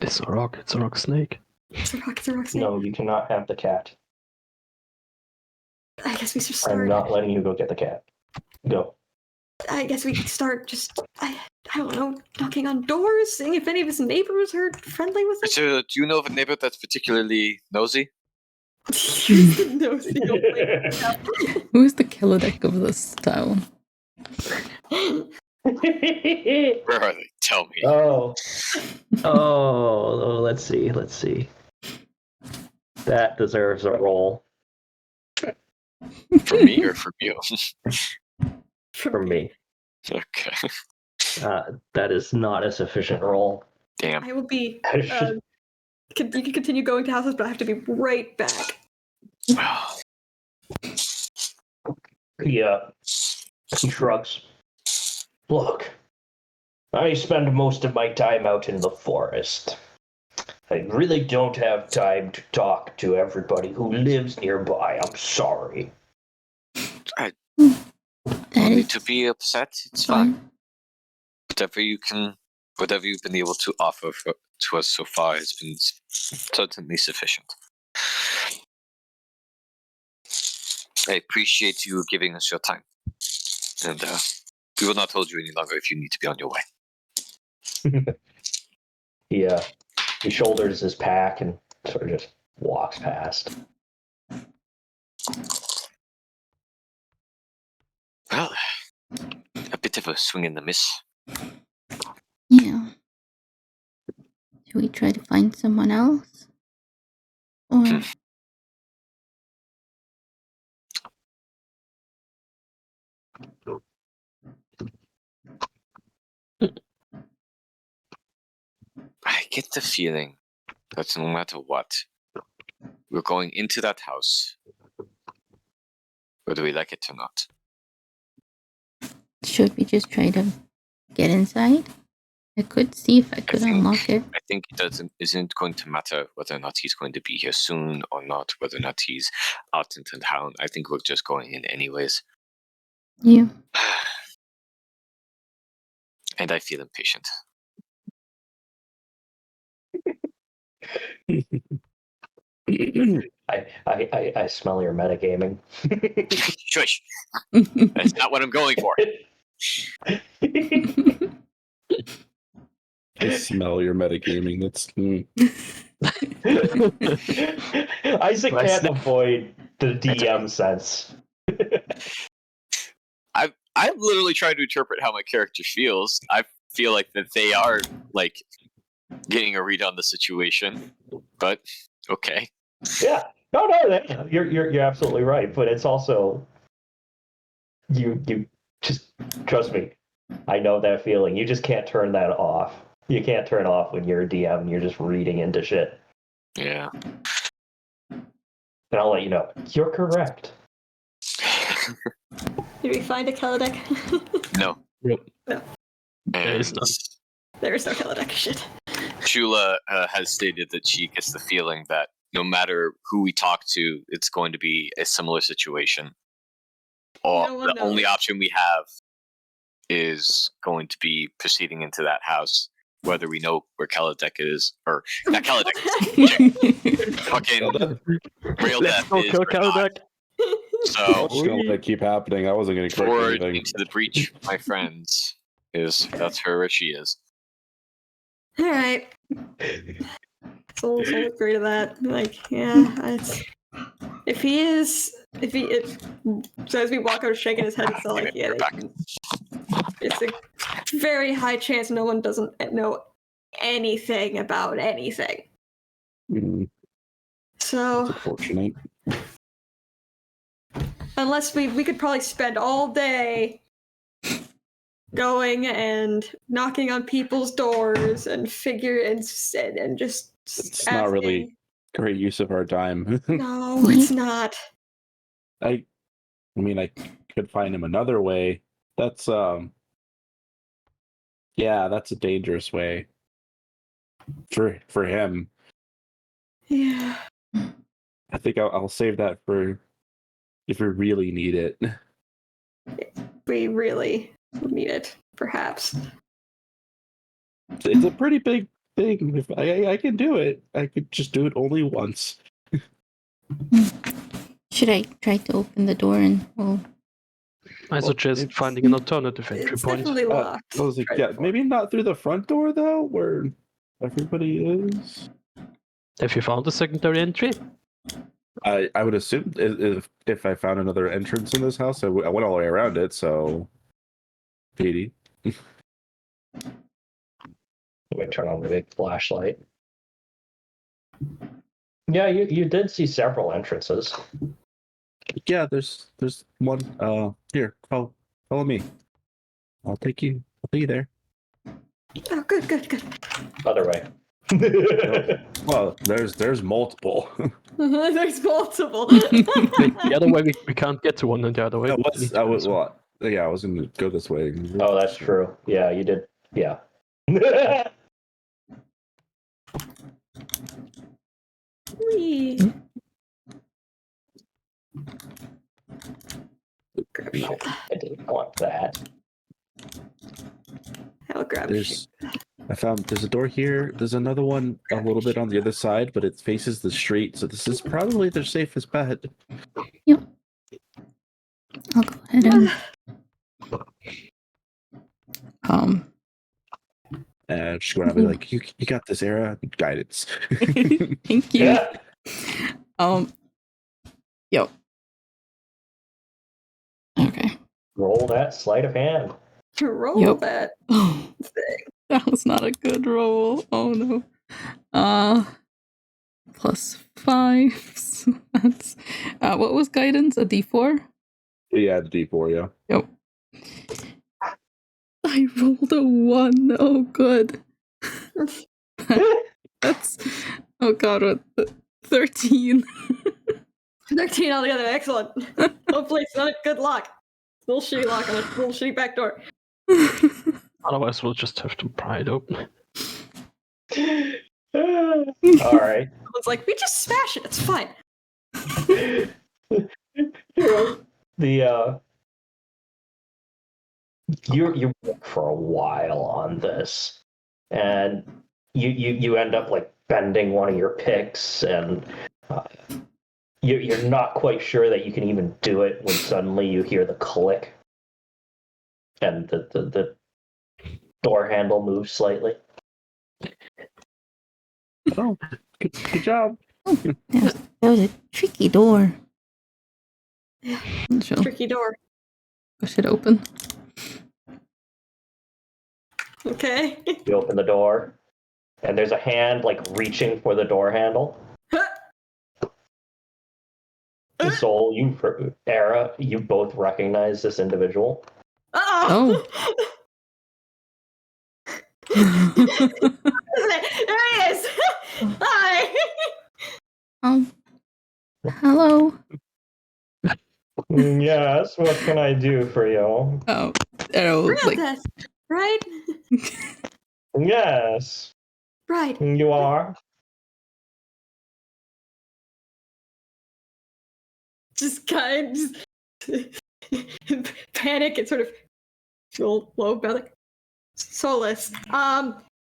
It's a rock. It's a rock snake. It's a rock snake. No, you cannot have the cat. I guess we should I'm start. not letting you go get the cat. Go. I guess we could start just, I don't know, knocking on doors, seeing if any of his neighbors are friendly with him. So, do you know of a neighbor that's particularly nosy? Who's the nosy old lady? Who's the killer deck of this town? Where are they? Tell me. Oh, let's see. That deserves a roll For me or for you? from me. Okay. That is not a sufficient roll. Damn. I will be, you can continue going to houses, but I have to be right back. Yeah. He shrugs. Look, I spend most of my time out in the forest. I really don't have time to talk to everybody who lives nearby. I'm sorry. No need to be upset. It's fine. Whatever you've been able to offer to us so far has been certainly sufficient. I appreciate you giving us your time. And we will not hold you any longer if you need to be on your way. He shoulders his pack and sort of just walks past. Well, a bit of a swing and a miss. Yeah. Should we try to find someone else? Or I get the feeling that no matter what, we're going into that house, whether we like it or not. should we just try to get inside? I could see if I could unlock it. I think it isn't going to matter whether or not he's going to be here soon or not, whether or not he's out into town. I think we're just going in anyways. Yeah. And I feel impatient. I smell your metagaming. Shush! That's not what I'm going for. I smell your metagaming. That's. Isaac can't avoid the DM sense. I'm literally trying to interpret how my character feels. I feel like that they are like getting a read on the situation, but okay. Yeah, no, you're absolutely right. But it's also you just trust me. I know that feeling. You just can't turn that off. You can't turn off when you're a DM and you're just reading into shit. Yeah. And I'll let you know. You're correct. Did we find a Kelodek? No. Yep. No. There is none. There is no Kelodek. Shit. Shula has stated that she gets the feeling that no matter who we talk to, it's going to be a similar situation. Or No one the only knows. option we have is going to be proceeding into that house, whether we know where Kaladek is, or not Kaladek, fucking real Let's death go is kill or not. Kaladek. So, Just gonna let that keep happening. I wasn't gonna correct forward anything. into the breach, my friends. That's her where she is. All right. So we'll agree to that. Like, yeah, so as we walk out, shaking his head, it's all like, yeah, it's a very high chance no one doesn't know anything about anything. That's So unfortunate. unless we could probably spend all day going and knocking on people's doors and and just It's asking. not really great use of our time. No, it's not. I mean, I could find him another way. That's yeah, that's a dangerous way for him. Yeah. I think I'll save that for if we really need it. We really need it, perhaps. It's a pretty big thing. If I can do it, I could just do it only once. Should I try to open the door and I suggest it's- finding an alternative entry It's point. definitely locked. I was like, Tried yeah, before. maybe not through the front door though, where everybody is. Have you found a secondary entry? I would assume if I found another entrance in this house, I went all the way around it. So, Petey. We turn on the big flashlight. Yeah, you did see several entrances. Yeah, there's one. Here, follow me. I'll take you there. Oh, good. Other way. Well, there's multiple. There's multiple. The other way we can't get to one, and the other way. I we need to go this way. yeah, I was gonna go this way. Oh, that's true. Yeah, you did. Yeah. Whee. Grab No, shield. I didn't want that. I'll grab shield. There's a door here. There's another one a little bit on the other side, but it faces the street, so this is probably their safest bet. I'll go ahead and Just going to be like, you got this, Era. Guidance. thank you. Yeah. Yo. Okay. Roll that sleight of hand. Roll Yep. that Oh, thing. that was not a good roll. Oh no. +5. So that's what was guidance? A D4? Yeah, the D4, yeah. Yep. I rolled a 1. Oh, good. That's oh god, what 13. 13 altogether, excellent. Hopefully it's not a good lock. It's a little shitty lock on a little shitty back door. Otherwise, we'll just have to pry it open. All right. Someone's like, we just smash it, it's fine. You work for a while on this, and you end up like bending one of your picks, and you're not quite sure that you can even do it when suddenly you hear the click, and the door handle moves slightly. Oh, good job. That was a tricky door. She'll Tricky door. push it open. Okay. You open the door, and there's a hand like reaching for the door handle. Soul, Era, you both recognize this individual. Oh! There he is! Hi! Hello. Yes, what can I do for you? Oh, like Princess, right? Yes, Right. you are. just kind of panic and sort of feel low about it. Solus,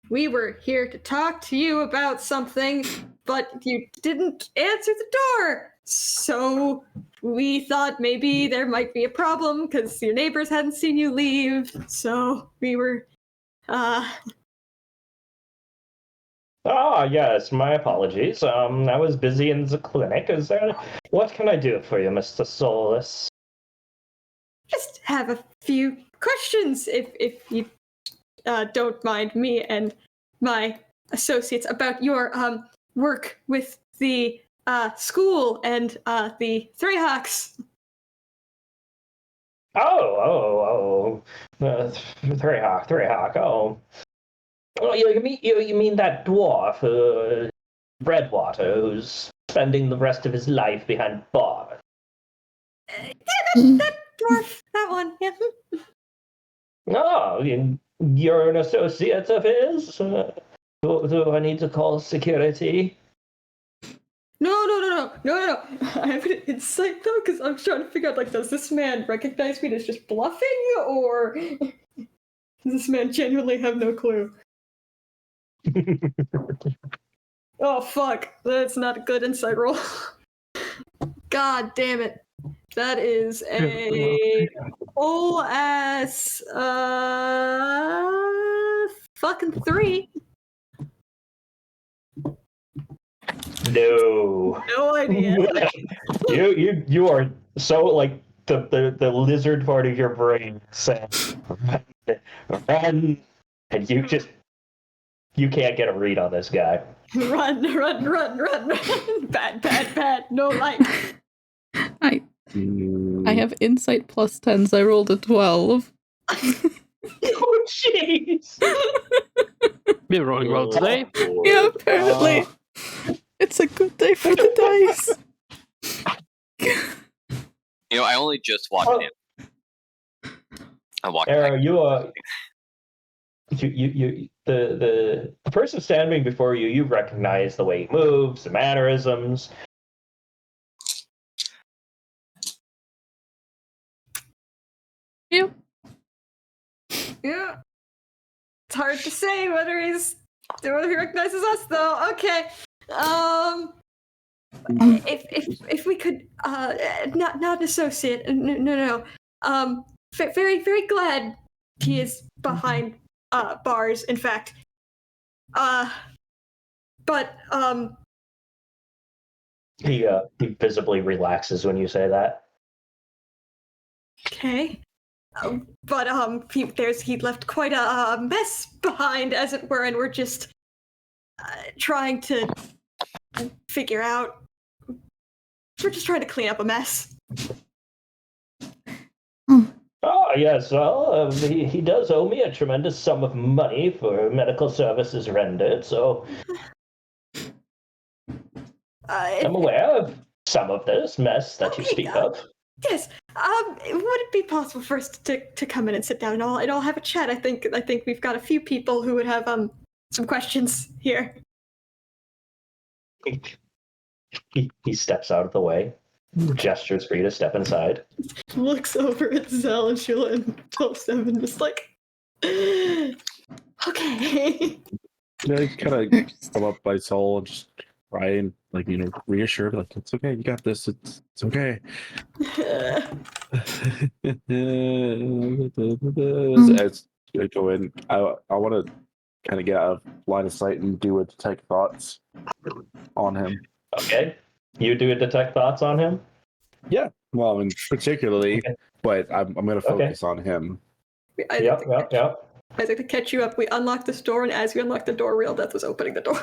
we were here to talk to you about something, but you didn't answer the door. So we thought maybe there might be a problem because your neighbors hadn't seen you leave. So we were, Yes, my apologies. I was busy in the clinic. What can I do for you, Mr. Solus? just have a few questions if you don't mind me and my associates about your work with the school and the Threyhawks. Threyhawk. Oh, you mean that dwarf, Redwater, who's spending the rest of his life behind bars? That dwarf, that one, yeah. Oh, you're an associate of his? Do I need to call security? No. I have an insight though, because I'm trying to figure out, like, does this man recognize me as just bluffing, or does this man genuinely have no clue? Oh, fuck. That's not a good insight roll. God damn it. That is a whole ass fucking 3. No. No idea. You are so like the lizard part of your brain saying run, and you can't get a read on this guy. Run. Bad. No light. I have insight plus 10, so I rolled a 12. Oh jeez. We're rolling well today. Yeah, apparently. It's a good day for the dice. You know, I only just walked in. I walked back. The person standing before you, you recognize the way he moves, the mannerisms. Yep. Yeah. It's hard to say whether he recognizes us though. Okay. If we could not an associate. No. Very, very glad he is behind bars, in fact. But He visibly relaxes when you say that. okay. But he left quite a mess behind, as it were, and we're just trying to figure out. We're just trying to clean up a mess. Oh, yes, well, he does owe me a tremendous sum of money for medical services rendered, so I'm aware of some of this mess that you speak of. Yes. Would it be possible for us to come in and sit down and all have a chat? I think we've got a few people who would have some questions here. He steps out of the way, gestures for you to step inside. Looks over at Zell and Sheila and 12-7, just like, okay. Yeah, you kind of come up by Soul and just try and, like, you know, reassure, like, it's okay, you got this, it's okay. As I go in, I want to kind of get out of line of sight and do a detect thoughts on him. Okay. You do a detect thoughts on him? Yeah. Well, I mean, particularly, Okay. but I'm going to focus on him. Yep. I think to catch you up, we unlocked this door, and as we unlocked the door, Real Death was opening the door.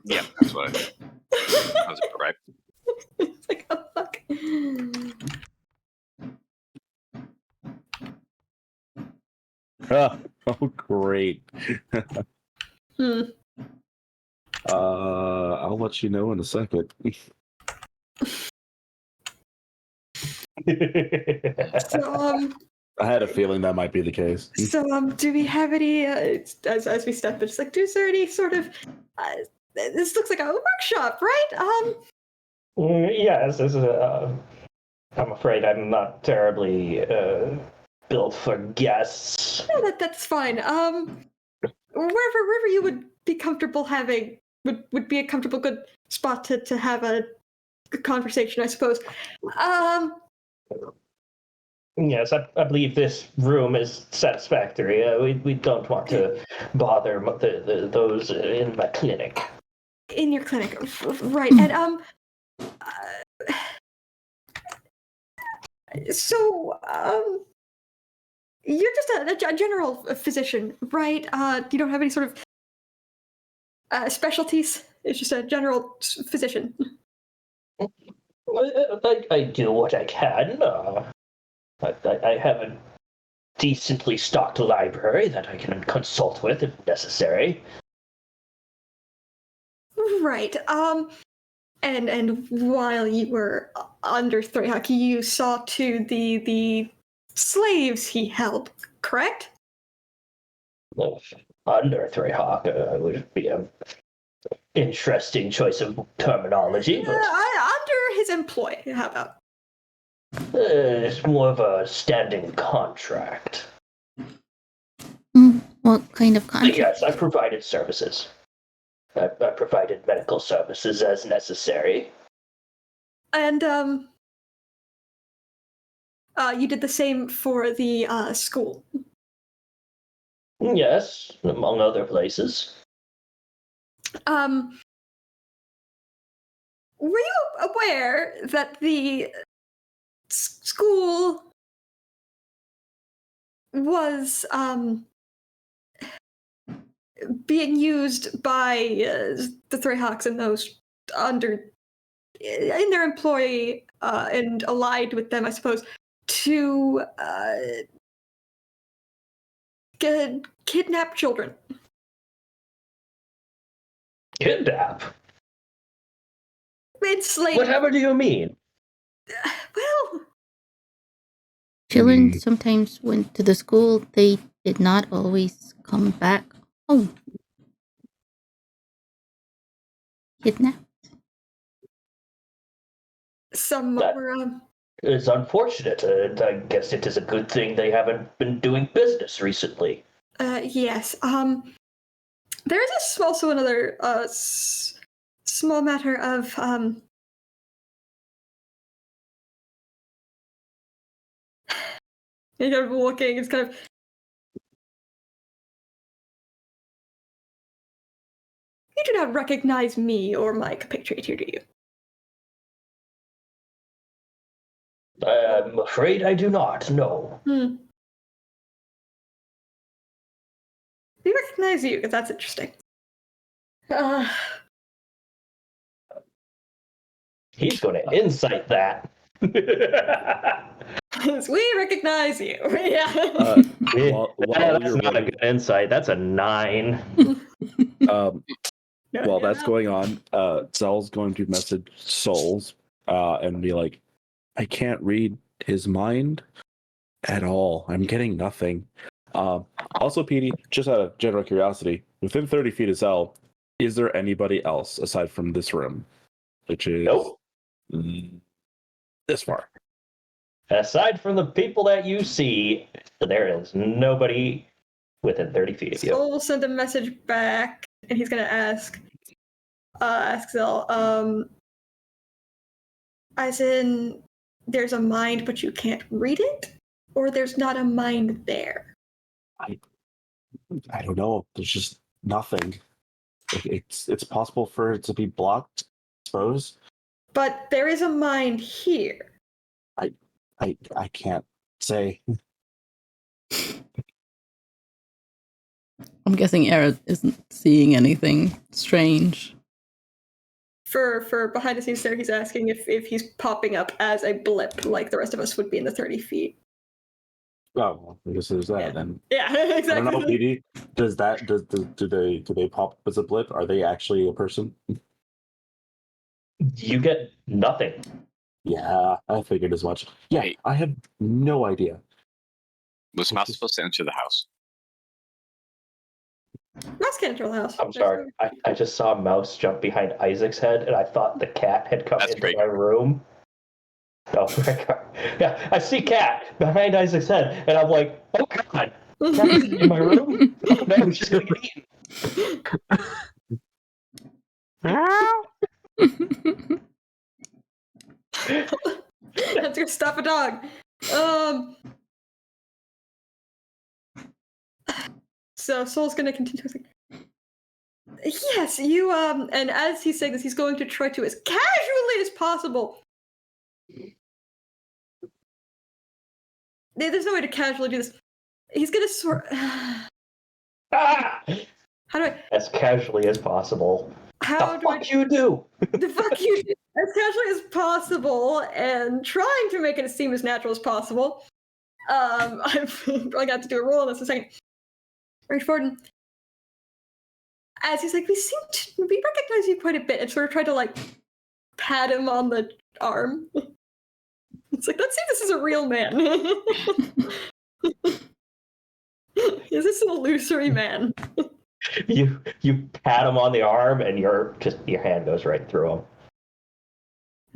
Yeah, that's what I was right. It's like, oh fuck. Oh, great. I'll let you know in a second. So, I had a feeling that might be the case. So, do we have any, as we step in, it's like, is there any sort of, this looks like a workshop, right? Yes, this is I'm afraid I'm not terribly built for guests. No, that's fine. Wherever you would be comfortable having would be a comfortable good spot to have a conversation, I suppose. Yes, I believe this room is satisfactory. We don't want to bother those in my clinic. In your clinic, right? And so you're just a general physician, right? You don't have any sort of specialties. It's just a general physician. I do what I can. I have a decently stocked library that I can consult with if necessary. Right. And while you were under Threyhawk, you saw to the slaves he held, correct? Under Threyhawk would be an interesting choice of terminology, but Under his employ, how about? it's more of a standing contract. What kind of contract? Yes, I provided services. I provided medical services as necessary. And you did the same for the school. Yes, among other places. Were you aware that the school was being used by the Threyhawks and those under in their employ and allied with them, I suppose, to kidnap children? Kidnap? Enslave. Whatever do you mean? Well, Children sometimes went to the school. They did not always come back home. Kidnapped. some That- were. It's unfortunate. I guess it is a good thing they haven't been doing business recently. Yes. There is also another small matter of kind of looking. It's kind of. You do not recognize me or my compatriot here, do you? I'm afraid I do not, no. We recognize you, because that's interesting. He's going to insight that. We recognize you. Yeah. While that's you're not a waiting, good insight. That's a 9. while that's going on, Zell's going to message Souls and be like, I can't read his mind at all. I'm getting nothing. Also, Petey, just out of general curiosity, within 30 feet of Zell, is there anybody else aside from this room? Which is Nope. This far. Aside from the people that you see, there is nobody within 30 feet of you. Soul will send a message back, and he's gonna ask Zell, as in, there's a mind, but you can't read it? Or there's not a mind there? I don't know. There's just nothing. It's possible for it to be blocked, I suppose. But there is a mind here. I can't say. I'm guessing Era isn't seeing anything strange. For behind the scenes there, he's asking if he's popping up as a blip like the rest of us would be in the 30 feet. Oh, well, I guess there's that then. Yeah, exactly. I don't know, PD. Do they pop up as a blip? Are they actually a person? You get nothing. Yeah, I figured as much. Yeah, Hey. I have no idea. Was Mouse supposed to enter the house? Mouse can't enter the house. I'm sorry. I just saw a mouse jump behind Isaac's head, and I thought the cat had come That's into great. my room. Oh, yeah, I see Cat behind Isaac's head, and I'm like, oh god, Cat's in my room? Oh no, she's gonna get eaten. That's gonna stop a dog. So Soul's gonna continue. Yes, you and as he's saying this, he's going to try to as casually as possible. There's no way to casually do this. He's gonna sort. Ah! How do I? As casually as possible. How The do I? fuck you do? The fuck you as casually as possible and trying to make it seem as natural as possible. I'm probably gonna have to do a roll on this in a second. Right, Forden. As he's like, we recognize you quite a bit, and sort of tried to like pat him on the arm. It's like, let's see if this is a real man. Is this an illusory man? You pat him on the arm, and your hand goes right through him.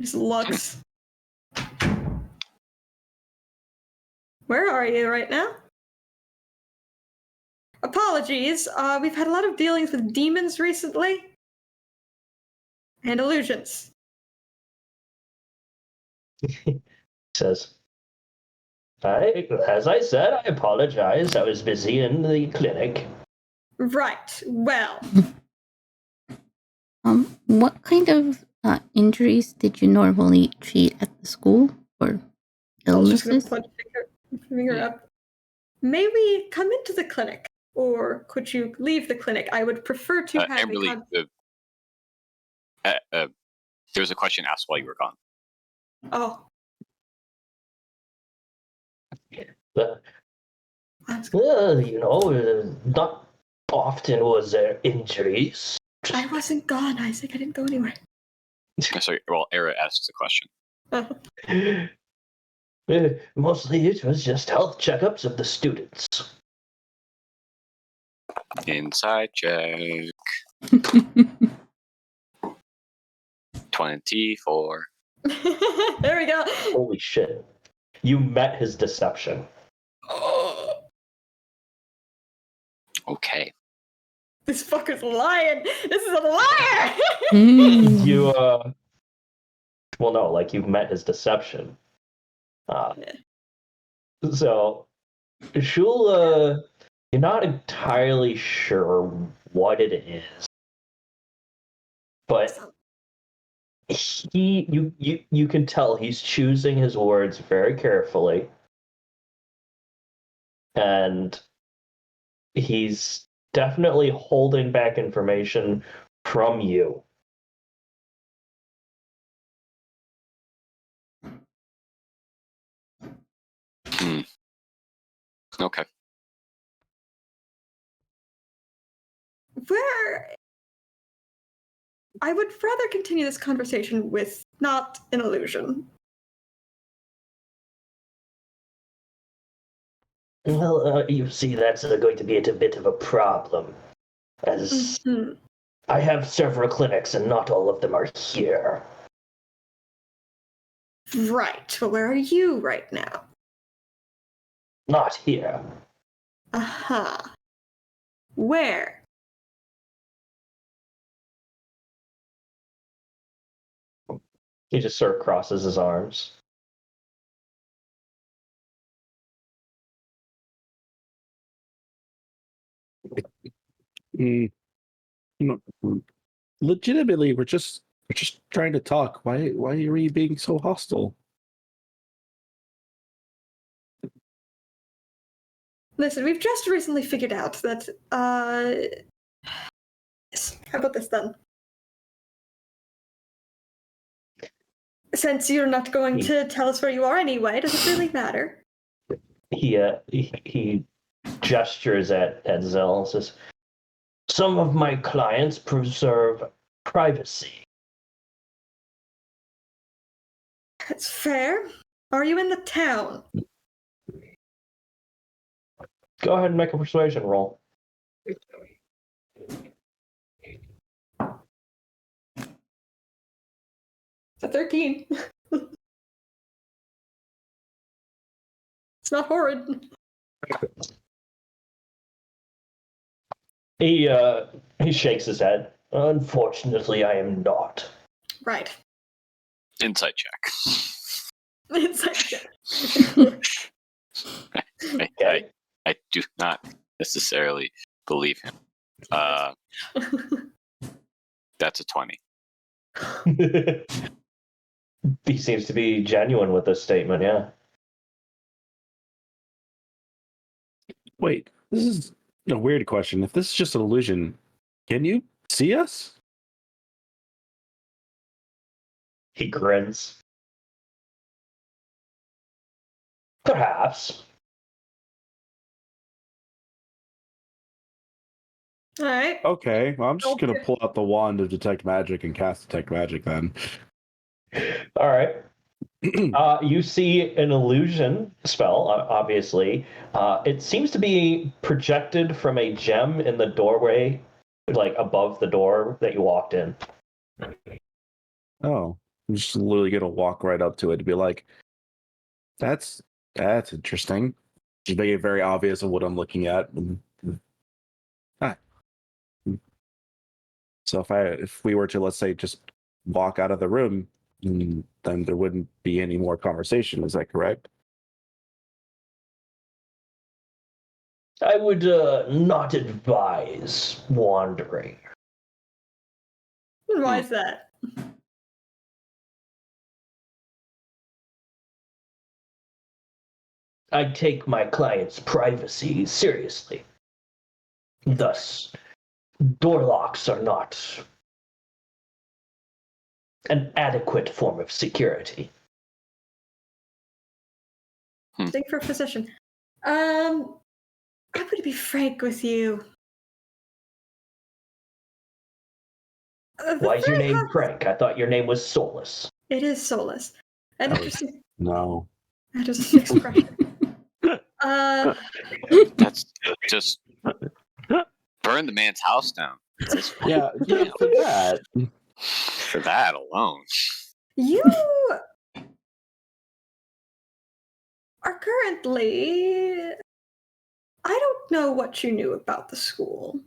Just looks. Where are you right now? Apologies. We've had a lot of dealings with demons recently. And illusions. Says, as I said, I apologize. I was busy in the clinic. Right. Well. What kind of injuries did you normally treat at the school or I was just illnesses? gonna put finger up. May we come into the clinic, or could you leave the clinic? I would prefer to have Amberly, there was a question asked while you were gone. Oh. Not often was there injuries. I wasn't gone, Isaac. I didn't go anywhere. Sorry, well, Era asks the question. Mostly it was just health checkups of the students. Inside check. 24. There we go. Holy shit. You met his deception. Okay. This fucker's lying. This is a liar. You, well, no, like you've met his deception. So, Shula, you're not entirely sure what it is, but you can tell he's choosing his words very carefully, and he's definitely holding back information from you. Okay. Where I would rather continue this conversation with not an illusion. Well, you see, that's going to be a bit of a problem, as I have several clinics and not all of them are here. Right. But where are you right now? Not here. Uh-huh. Where? He just sort of crosses his arms. No, legitimately, we're just trying to talk. Why are you being so hostile? Listen, we've just recently figured out that, yes, how about this then? Since you're not going to tell us where you are anyway, does it really matter? He gestures at Zell and says, some of my clients preserve privacy. That's fair. Are you in the town? Go ahead and make a persuasion roll. It's a 13. It's not horrid. He shakes his head. Unfortunately, I am not. Right. Insight check. It's like I do not necessarily believe him. That's a 20. He seems to be genuine with this statement, yeah. Wait, this is a weird question. If this is just an illusion, can you see us? He grins. Perhaps. all right. Okay, well, I'm just Okay. gonna pull out the wand of detect magic and cast detect magic then. All right. You see an illusion spell, obviously. It seems to be projected from a gem in the doorway, like above the door that you walked in. Oh, I'm just literally gonna walk right up to it to be like, that's interesting. Just make it very obvious of what I'm looking at. Ah. So if we were to, let's say, just walk out of the room, then there wouldn't be any more conversation. Is that correct? I would not advise wandering. Why is that? I take my client's privacy seriously. Thus, door locks are not an adequate form of security. Think for a physician. I would be frank with you. Why is your name Frank? I thought your name was Solus. It is Solus. And interesting. No. That is an expression. That's just burn the man's house down. Yeah, for that. For that alone. You are currently. I don't know what you knew about the school.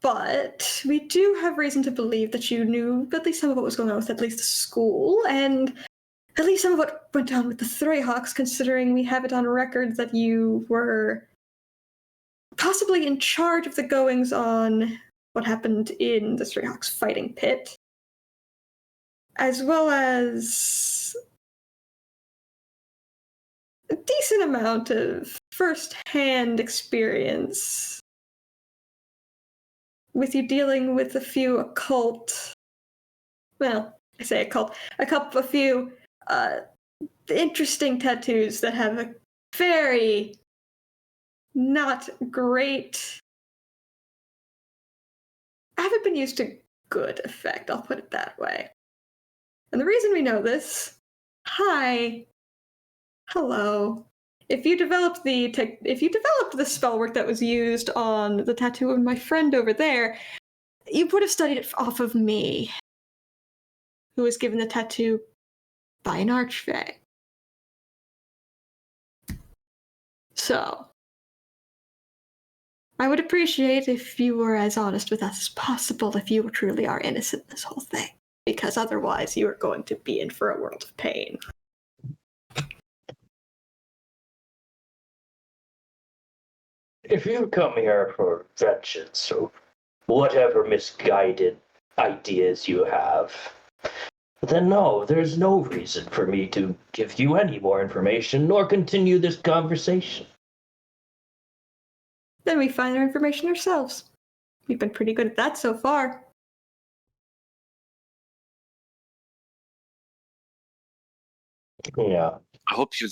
But we do have reason to believe that you knew at least some of what was going on with at least the school, and at least some of what went on with the Threehawks, considering we have it on record that you were possibly in charge of the goings on what happened in the Threehawks fighting pit, as well as a decent amount of first-hand experience with you dealing with a few occult, well, I say occult, a few interesting tattoos that have a very not great, haven't been used to good effect, I'll put it that way. And the reason we know this, hello. If you developed the spell work that was used on the tattoo of my friend over there, you would have studied it off of me, who was given the tattoo by an archfey. So, I would appreciate if you were as honest with us as possible if you truly are innocent in this whole thing, because otherwise you are going to be in for a world of pain. If you come here for vengeance or whatever misguided ideas you have, then no, there's no reason for me to give you any more information nor continue this conversation. Then we find our information ourselves. We've been pretty good at that so far. Yeah. I hope you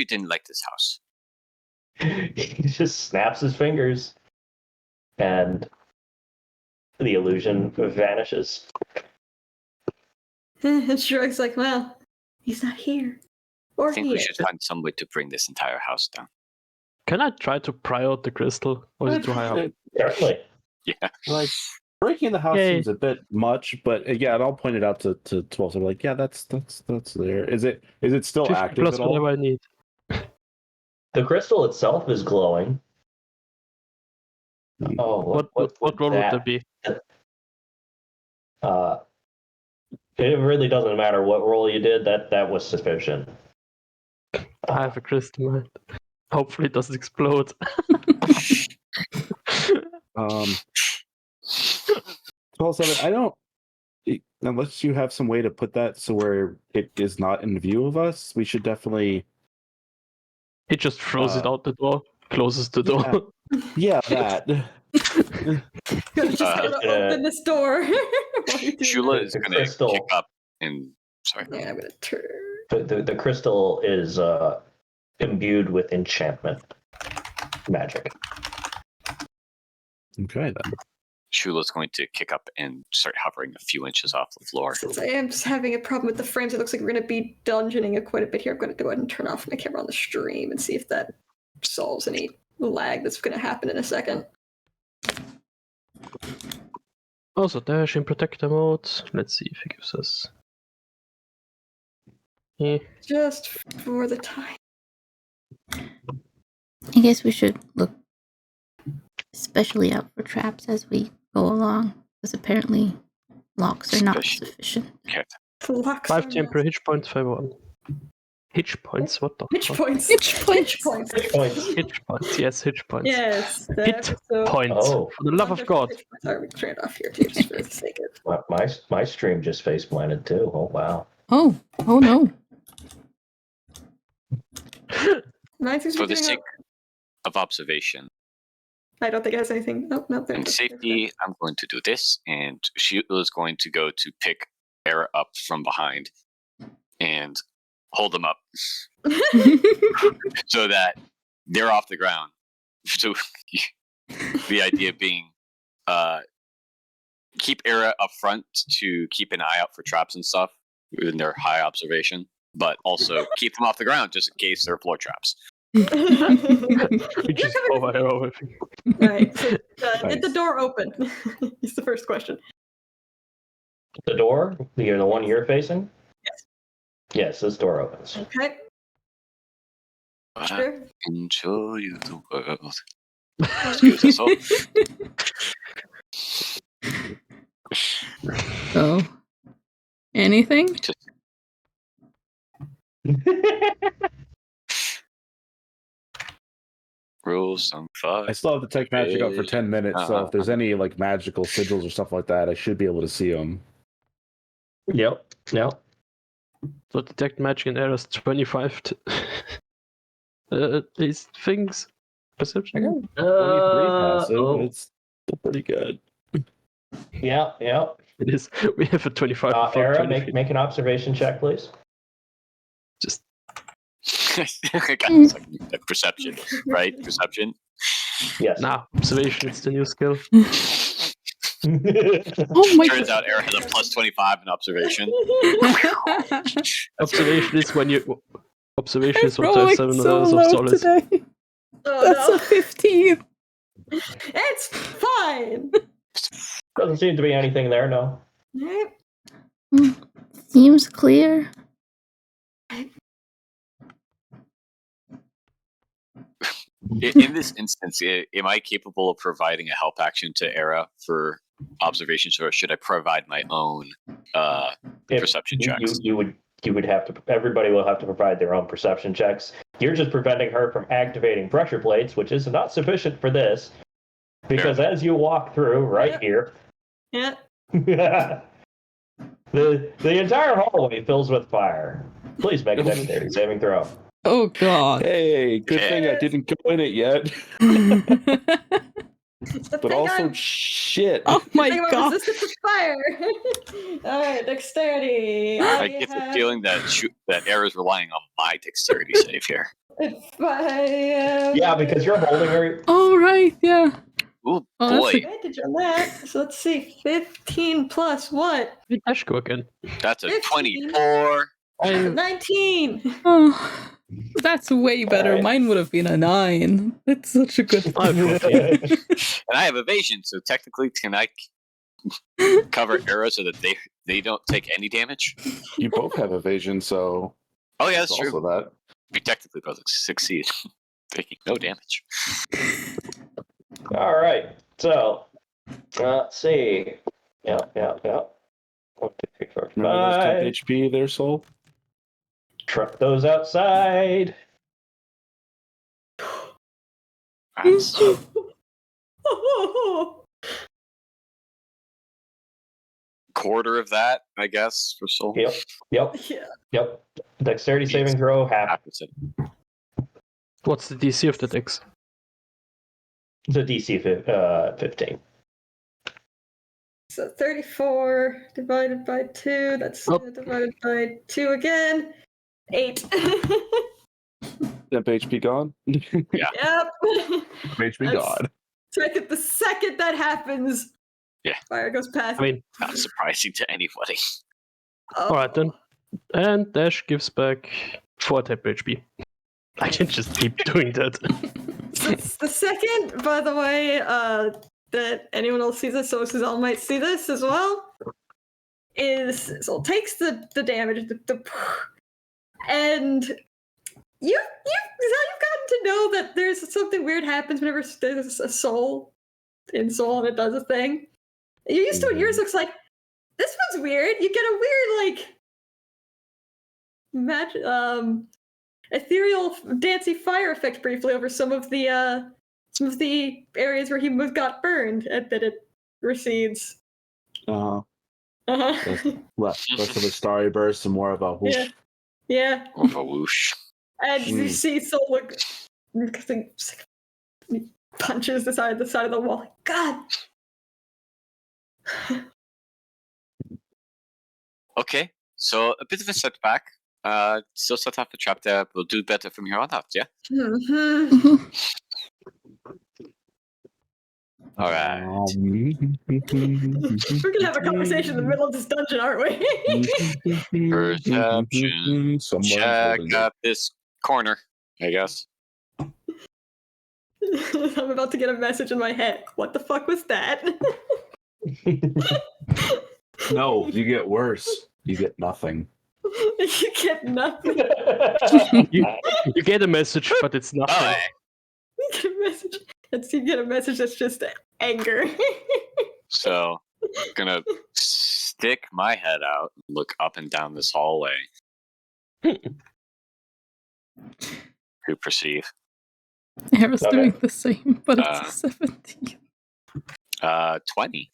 didn't like this house. He just snaps his fingers and the illusion vanishes. And Shrug's like, well, he's not here. Or I think he we is. should find some way to bring this entire house down. Can I try to pry out the crystal? Or is it too high up? Certainly. Yeah. Like, Breaking the house Yay. seems a bit much, but yeah, and I'll point it out to 12. So I'm like, yeah, that's there. Is it still 50 active plus at all? whatever I need. The crystal itself is glowing. Oh, What what role would that? that be? It really doesn't matter what roll you did. That was sufficient. I have a crystal mind. Hopefully it doesn't explode. Um, 12-7. I don't. Unless you have some way to put that so where it is not in view of us, we should definitely. He just throws it out the door, closes the door. Yeah, that. Gonna just gonna open this door. While you're doing Shula that. is The going to crystal. kick up and sorry. Yeah, I'm gonna turn. The crystal is imbued with enchantment magic. Okay then. Shula's going to kick up and start hovering a few inches off the floor. Since I am just having a problem with the frames, it looks like we're gonna be dungeoning it quite a bit here. I'm gonna go ahead and turn off my camera on the stream and see if that solves any lag that's gonna happen in a second. Also, dash in protector mode. Let's see if it gives us. Yeah. Just for the time. I guess we should look especially out for traps as we go along, because apparently locks are not sufficient. Okay. The locks 5 are temporary hitch points, 5-1. Hitch points? What the Hitch fuck? points. Hitch points. Hitch points. Hitch points. Hitch points, yes, hitch points. Yes. Hit So points. Oh. For the love of God. Sorry, we turn it off here too, just for the sake of. My stream just face planted too. Oh wow. Oh no. Mine seems to For be the doing sake of observation I don't think it has anything. Nope, nope. and safety, I'm going to do this, and Shula's going to go to pick Era up from behind and hold them up so that they're off the ground. So the idea being keep Era up front to keep an eye out for traps and stuff in their high observation, but also keep them off the ground just in case they're floor traps. We just over here over. Right. So, Nice. did the door open? It's the first question. The door, the one you're facing. Yes. Yes, this door opens. Okay. But I Sure. can show you the world. Excuse us all. So, anything? Rules some fun. I still have the tech magic up for 10 minutes, so if there's any like magical sigils or stuff like that, I should be able to see them. Yep. So detect magic and errors 25. These things. Perception. 23 passive, oh. it's still pretty good. Yeah. It is. We have a 25. before Era, 20. make an observation check, please. Just Perception, right? Perception. Yes. nah. Observation is the new skill. Oh my Turns out Era has a plus 25 in observation. Observation is when you. Observation is what rolling there's 7 so levels of low solace. today. Oh, That's no. a 15. It's fine. Doesn't seem to be anything there, no. Yep. Seems clear. In this instance, am I capable of providing a help action to Era for observations, or should I provide my own perception checks? You would have to. Everybody will have to provide their own perception checks. You're just preventing her from activating pressure plates, which is not sufficient for this, because as you walk through right here, Yeah. the entire hallway fills with fire. Please make a dexterity saving throw. Oh god. Hey, good thing I didn't go in it yet. But also, shit. Oh my god. Resistance to fire. All right, dexterity. I get the feeling that that Era's relying on my dexterity save here. Yeah, because you're holding her. Oh right, yeah. Oh Oh, that's boy, Advantage on that. So let's see, 15 plus what? Did Ash go again? that's a 15. 24. 19. Oh, that's way better. Alright. Mine would have been a 9. That's such a good. I've got And I have evasion, so technically, can I cover arrows so that they don't take any damage. You both have evasion, so Oh yeah, that's it's true. also that. We technically both succeed, taking no damage. All right. So, let's see. Yeah. 1, 2, 3, 4, Remember those 5. 10 HP there, Soul? Truck those outside. That's quarter of that, I guess, for soul. Yep. Yeah. Dexterity saving throw, half. Happens it. What's the DC of the dex? The DC 15. So 34 divided by 2. That's divided by 2 again. 8. Temp HP gone? Yeah. Yep. HP gone. The second that happens, Yeah. fire goes past. I mean, Not surprising to anybody. alright then. And Dash gives back 4 temp HP. I can just keep doing that. The second, by the way, that anyone else sees this, so Suzelle might see this as well, is so takes the damage, and you've gotten to know that there's something weird happens whenever there's a soul in Soul and it does a thing. You're used to what yours looks like. This one's weird. You get a weird ethereal dancey fire effect briefly over some of the areas where he got burned, and then it recedes. Less of a starry burst and more of a whoosh. Yeah. Of a whoosh. And you see Soul look, he punches the side of the wall. God. Okay, so a bit of a setback. Still set up a trap there. We'll do better from here on out, yeah? Alright. We're gonna have a conversation in the middle of this dungeon, aren't we? Perception. Someone's Check holding out this corner, I guess. I'm about to get a message in my head. What the fuck was that? No, you get worse. You get nothing. You get nothing. You get a message, but it's nothing. Alright. You get a message that's just anger. So, gonna stick my head out and look up and down this hallway to perceive. I was doing the same, but it's a 17. 20.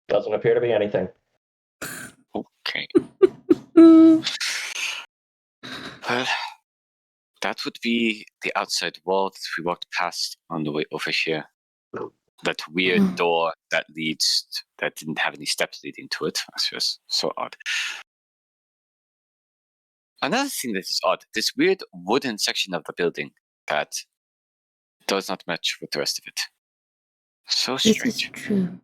Doesn't appear to be anything. Okay. Well, that would be the outside wall that we walked past on the way over here. That weird door that didn't have any steps leading to it. That's just so odd. Another thing that is odd, this weird wooden section of the building that does not match with the rest of it. So strange. This is true.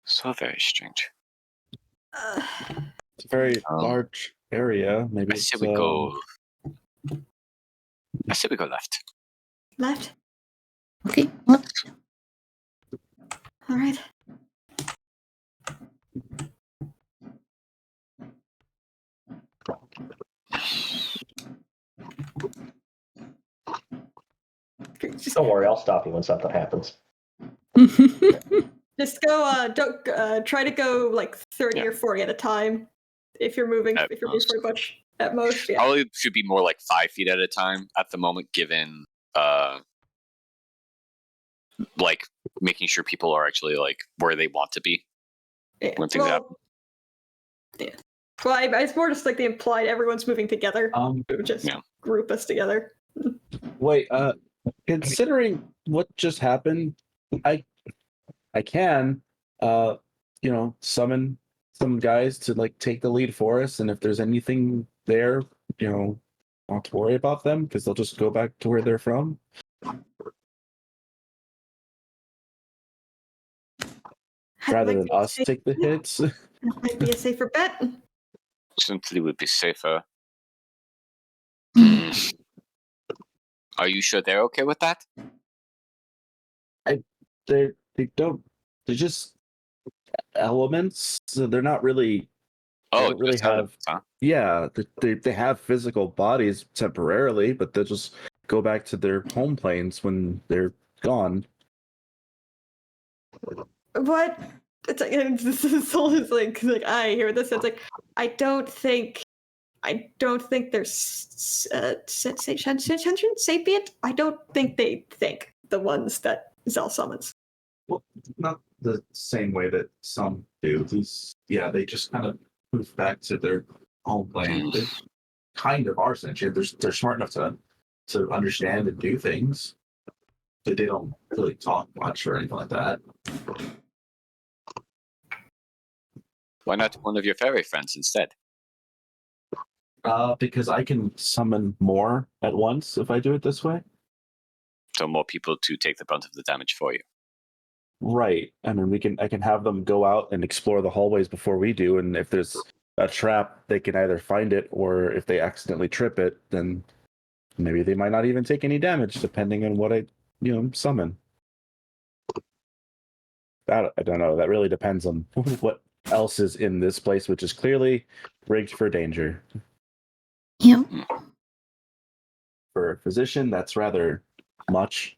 So very strange. It's a very large area. Maybe I say we go left. Left? Okay, what? Alright. Don't worry, I'll stop you when something happens. Just go, don't, try to go like 30 or 40 at a time. If you're moving, if you're moving pretty much at most, yeah. Probably should be more like 5 feet at a time at the moment, given like making sure people are actually like where they want to be when things happen. Yeah. Well, it's more just like the implied everyone's moving together. Just group us together. Wait, considering what just happened, I can, summon some guys to like take the lead for us, and if there's anything there, not to worry about them because they'll just go back to where they're from. Rather than us take the hits. That might be a safer bet. Simply would be safer. Are you sure they're okay with that? They don't. They're just elements. So they're not really. They Oh, don't really just have. elements, huh? Yeah, they have physical bodies temporarily, but they'll just go back to their home planes when they're gone. What? It's like, and this soul is like I hear this. It's like I don't think they're sentient, sapient. I don't think they think, the ones that Zell summons. Well, not the same way that some do. They just kind of move back to their home plane. They kind of are sentient. They're smart enough to understand and do things, but they don't really talk much or anything like that. Why not one of your fairy friends instead? Because I can summon more at once if I do it this way. So more people to take the brunt of the damage for you. Right. I mean, I can have them go out and explore the hallways before we do, and if there's a trap, they can either find it, or if they accidentally trip it, then maybe they might not even take any damage, depending on what I summon. I don't know. That really depends on what else is in this place, which is clearly rigged for danger. Yep. For a physician, that's rather much.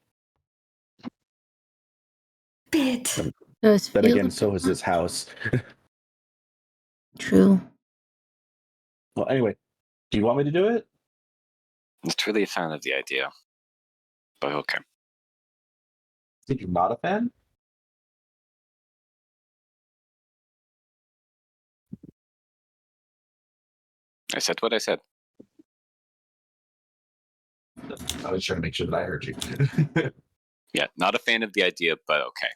Bit. Does Then feel again, a so bit is this house. true. Well, anyway, do you want me to do it? Not really a fan of the idea, but okay. Think you're not a fan? I said what I said. I was trying to make sure that I heard you. Yeah, not a fan of the idea, but okay.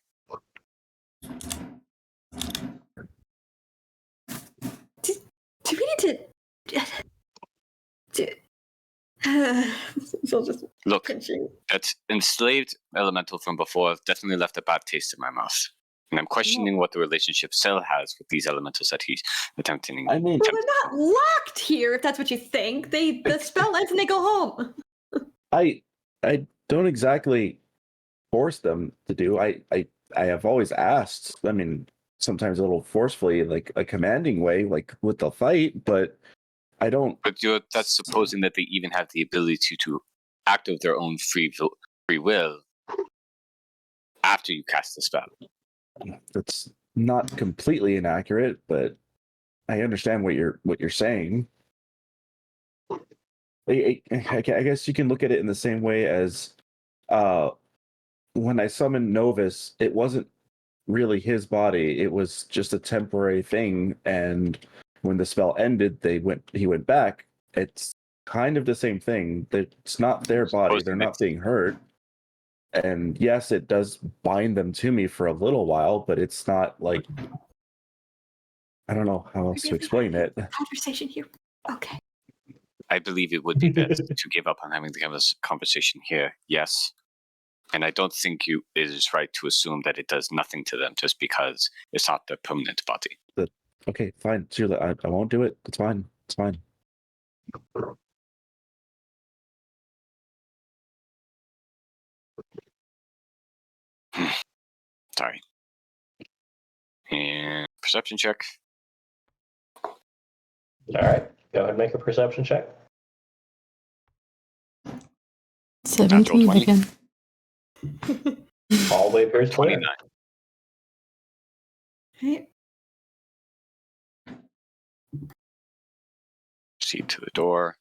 Do we need to? So just Look, pinching. that enslaved elemental from before definitely left a bad taste in my mouth. And I'm questioning what the relationship Cell has with these elementals that he's attempting. I mean, Well, they're not locked here, if that's what you think. The spell ends and they go home. I don't exactly force them to do. I have always asked. I mean, sometimes a little forcefully, like a commanding way, like with the fight, but I don't. But that's supposing that they even have the ability to act of their own free will after you cast the spell. That's not completely inaccurate, but I understand what you're saying. I guess you can look at it in the same way as when I summoned Novus, it wasn't really his body. It was just a temporary thing, and when the spell ended, he went back. It's kind of the same thing. It's not their body. They're not being hurt. And yes, it does bind them to me for a little while, but it's not like, I don't know how else to explain it. Conversation here. Okay. I believe it would be best to give up on having to have this conversation here. Yes. And I don't think it is right to assume that it does nothing to them just because it's not their permanent body. Okay, fine. Sheila, I won't do it. It's fine. It's fine. Sorry. And perception check. All right, go ahead and make a perception check. 17 again. Hallway appears clear. 29. Right. Proceed to the door.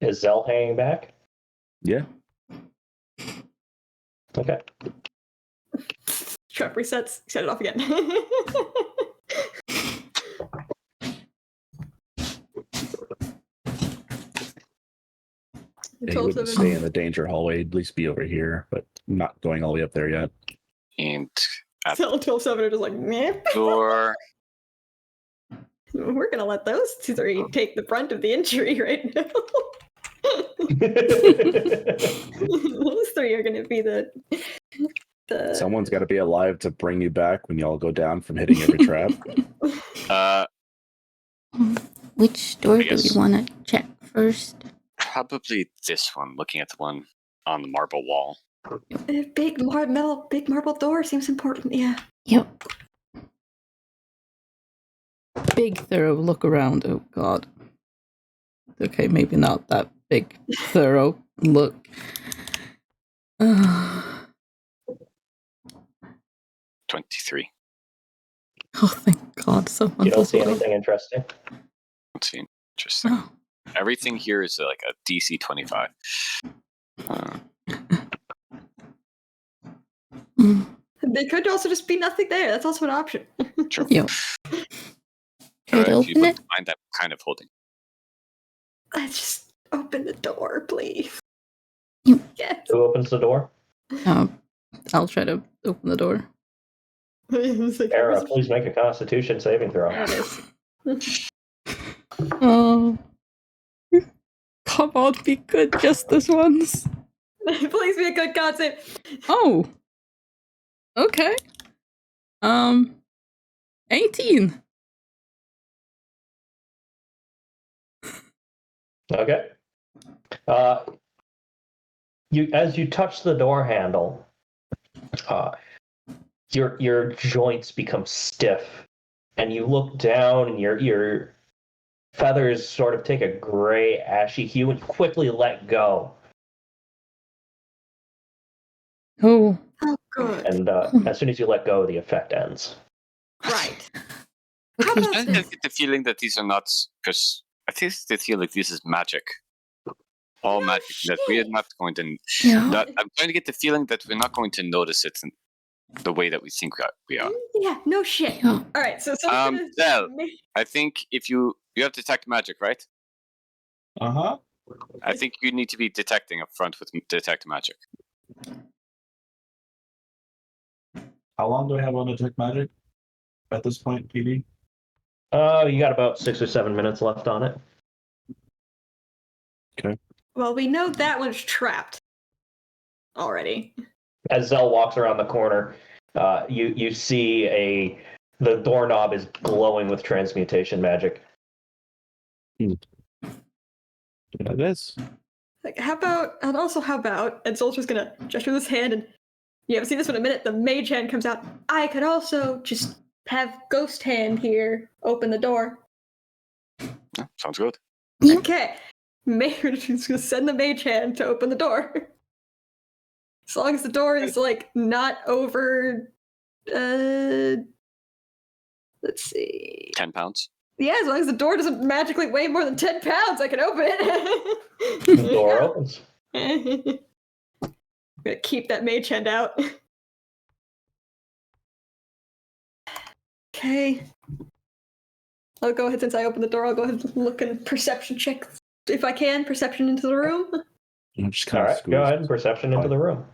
Is Zell hanging back? Yeah. Okay. Trap resets. Set it off again. You wouldn't stay in the danger hallway. At least be over here, but I'm not going all the way up there yet. And at Cell 12-7 are just like, meh. the door. We're gonna let those three take the brunt of the injury right now. Those three are gonna be the Someone's got to be alive to bring you back when y'all go down from hitting every trap. Which door do we want to check first? Probably this one, looking at the one on the marble wall. A big marble door seems important. Yeah. Yep. Big thorough look around. Oh god. Okay, maybe not that big thorough look. 23. Oh, thank God, someone You don't does see well. anything interesting. Let's see. Interesting. Oh. Everything here is like a DC 25. They could also just be nothing there. That's also an option. True. Yep. Okay, If you open wouldn't it. mind, I'm kind of holding. Let's just open the door, please. Yep. Yes. Who opens the door? I'll try to open the door. It's like, Era, please make a Constitution saving throw. there it is. Oh. Come on, be good just this once. Please be a good concept. Oh. Okay. 18. Okay. As you touch the door handle, your joints become stiff, and you look down, and your feathers sort of take a gray, ashy hue, and you quickly let go. Oh. Oh, good. And as soon as you let go, the effect ends. Right. Okay. How I about this? get the feeling that these are not, because I think they feel like this is magic. All No magic that we are shit. not going to. Yeah. That, I'm trying to get the feeling that we're not going to notice it in the way that we think we are. Yeah, no shit. Yeah. All right, so someone's Del, gonna I think if you have detect magic, right? Uh-huh. I think you need to be detecting up front with detect magic. How long do I have on detect magic at this point, PD? You got about 6 or 7 minutes left on it. Well, we know that one's trapped already. As Zell walks around the corner, you see the doorknob is glowing with transmutation magic. Yeah, it is. Like, how about, and Soldier's gonna gesture with his hand, and you haven't seen this one in a minute, the mage hand comes out. I could also just have Ghost Hand here open the door. Yeah, sounds good. Okay. We're just gonna send the mage hand to open the door. As long as the door is, like, not over, let's see. 10 pounds. Yeah, as long as the door doesn't magically weigh more than 10 pounds, I can open it. The door opens. I'm gonna keep that mage hand out. Okay. I'll go ahead, since I opened the door, I'll go ahead and look and perception check, if I can, perception into the room. I'm just All kind of right, go ahead and perception into the room.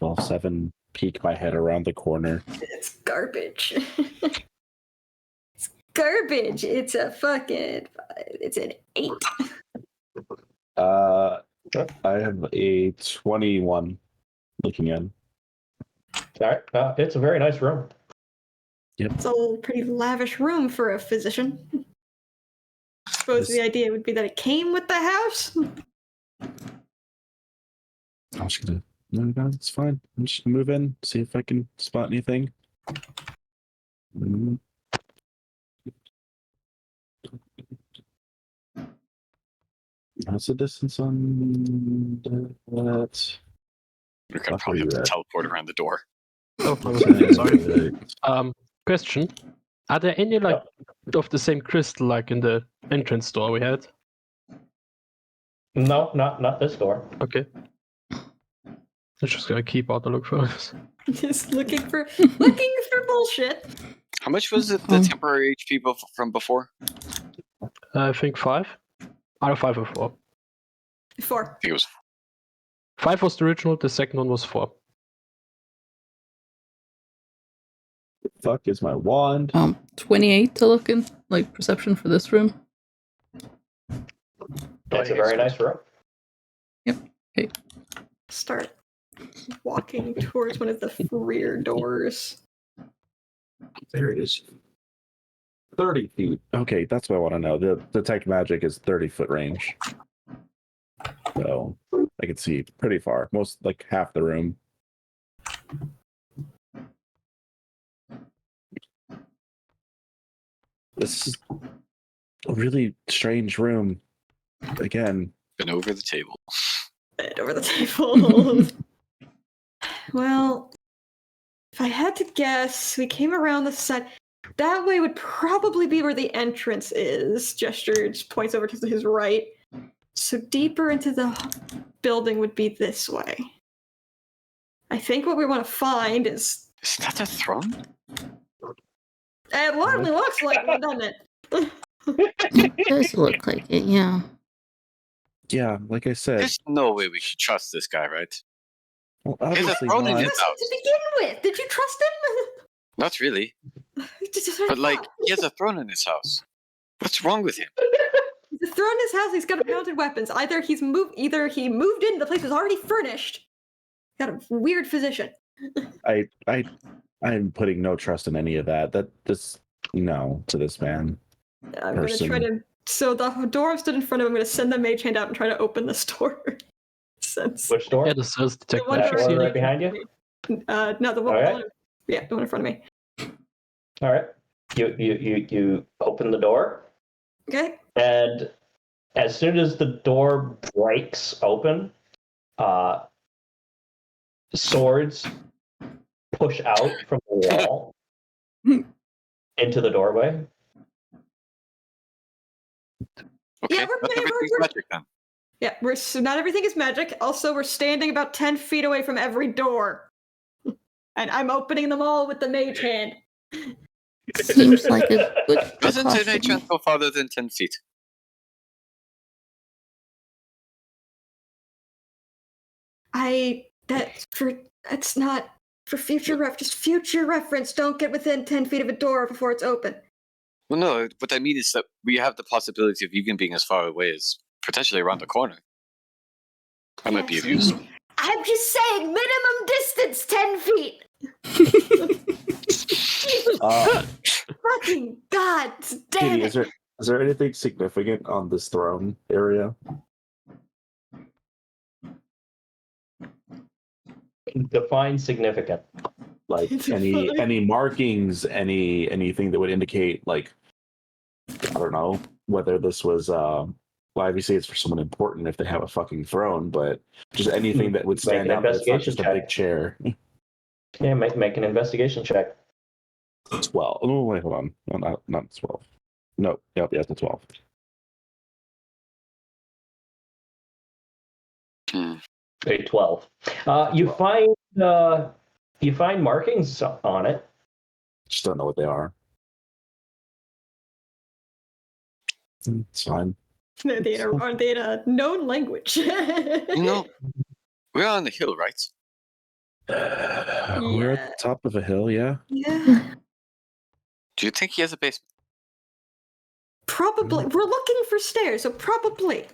12-7, peek my head around the corner. It's garbage. It's garbage. It's a fucking, it's an 8. I have a 21 looking in. All right, it's a very nice room. It's a pretty lavish room for a physician. I suppose the idea would be that it came with the house. I'm just gonna, no, it's fine. I'm just gonna move in, see if I can spot anything. How's the distance on that? You're gonna probably have to teleport around the door. Oh, I was sorry. Question: are there any of the same crystal like in the entrance door we had? No, not this door. Okay. I'm just gonna keep out the look for us. Just looking for bullshit. How much was it the temporary HP from before? I think 5. Either 5 or 4. 4. I think it was 5 was the original. The second one was 4. Fuck is my wand? 28 to look in, like, perception for this room. It's a very nice room. Yep. Okay. Start walking towards one of the rear doors. There it is. 30 feet. Okay, that's what I want to know. The detect magic is 30-foot range. So I can see pretty far. Most, like half the room. This is a really strange room. Again. Been over the table. Bend over the table. Well, if I had to guess, we came around the side. That way would probably be where the entrance is. Gesture just points over to his right. So deeper into the building would be this way. I think what we want to find is... Is that a throne? It hardly looks like one, doesn't it? It does look like it, yeah. Yeah, like I said. There's no way we should trust this guy, right? Well, He has a obviously throne in not. his house. To begin with, did you trust him? Not really. But like, he has a throne in his house. What's wrong with him? He's a throne in his house. He's got mounted weapons. Either he moved in. The place was already furnished. Got a weird physician. I'm putting no trust in any of that. That just no to this man. I'm going to try to. So the door I'm stood in front of. I'm going to send the mage hand out and try to open this door. Which door? Yeah, the cells detect one magic. door See, right behind you? No, the one. All right. Yeah, the one in front of me. All right. You open the door. Okay. And as soon as the door breaks open, swords push out from the wall into the doorway. Okay, Yeah, not everything's magic then. Yeah, not everything is magic. Also, we're standing about 10 feet away from every door. And I'm opening them all with the mage hand. Seems like a good Doesn't an precaution. agent go farther than 10 feet? That's not for just future reference. Don't get within 10 feet of a door before it's open. Well, no, what I mean is that we have the possibility of Yugen being as far away as potentially around the corner. That might be of use. I'm just saying, minimum distance 10 feet. Fucking God damn Kitty, it. is there anything significant on this throne area? Define significant. Like any markings, anything that would indicate, like, I don't know, whether this was well, obviously it's for someone important if they have a fucking throne, but just anything that would stand out that it's not just a big chair. Yeah, make an investigation check. 12. Oh wait, hold on. No, not 12. No, yep, yeah, it's a 12. A 12. You find markings on it. Just don't know what they are. It's fine. Aren't they in a known language? You know, we're on the hill, right? We're at the top of a hill, yeah. Yeah. Do you think he has a basement? Probably. We're looking for stairs, so probably.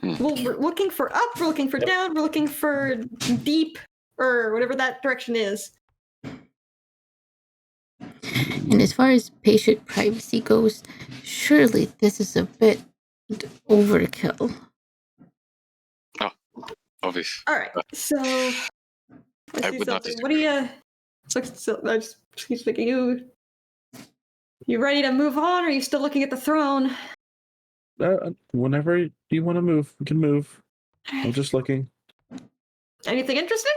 Well, we're looking for up, we're looking for down, we're looking for deep, or whatever that direction is. And as far as patient privacy goes, surely this is a bit overkill. Oh, obvious. All right, so I would not what do you? I just keep thinking, you ready to move on, or are you still looking at the throne? Whenever you want to move, we can move. I'm just looking. Anything interesting?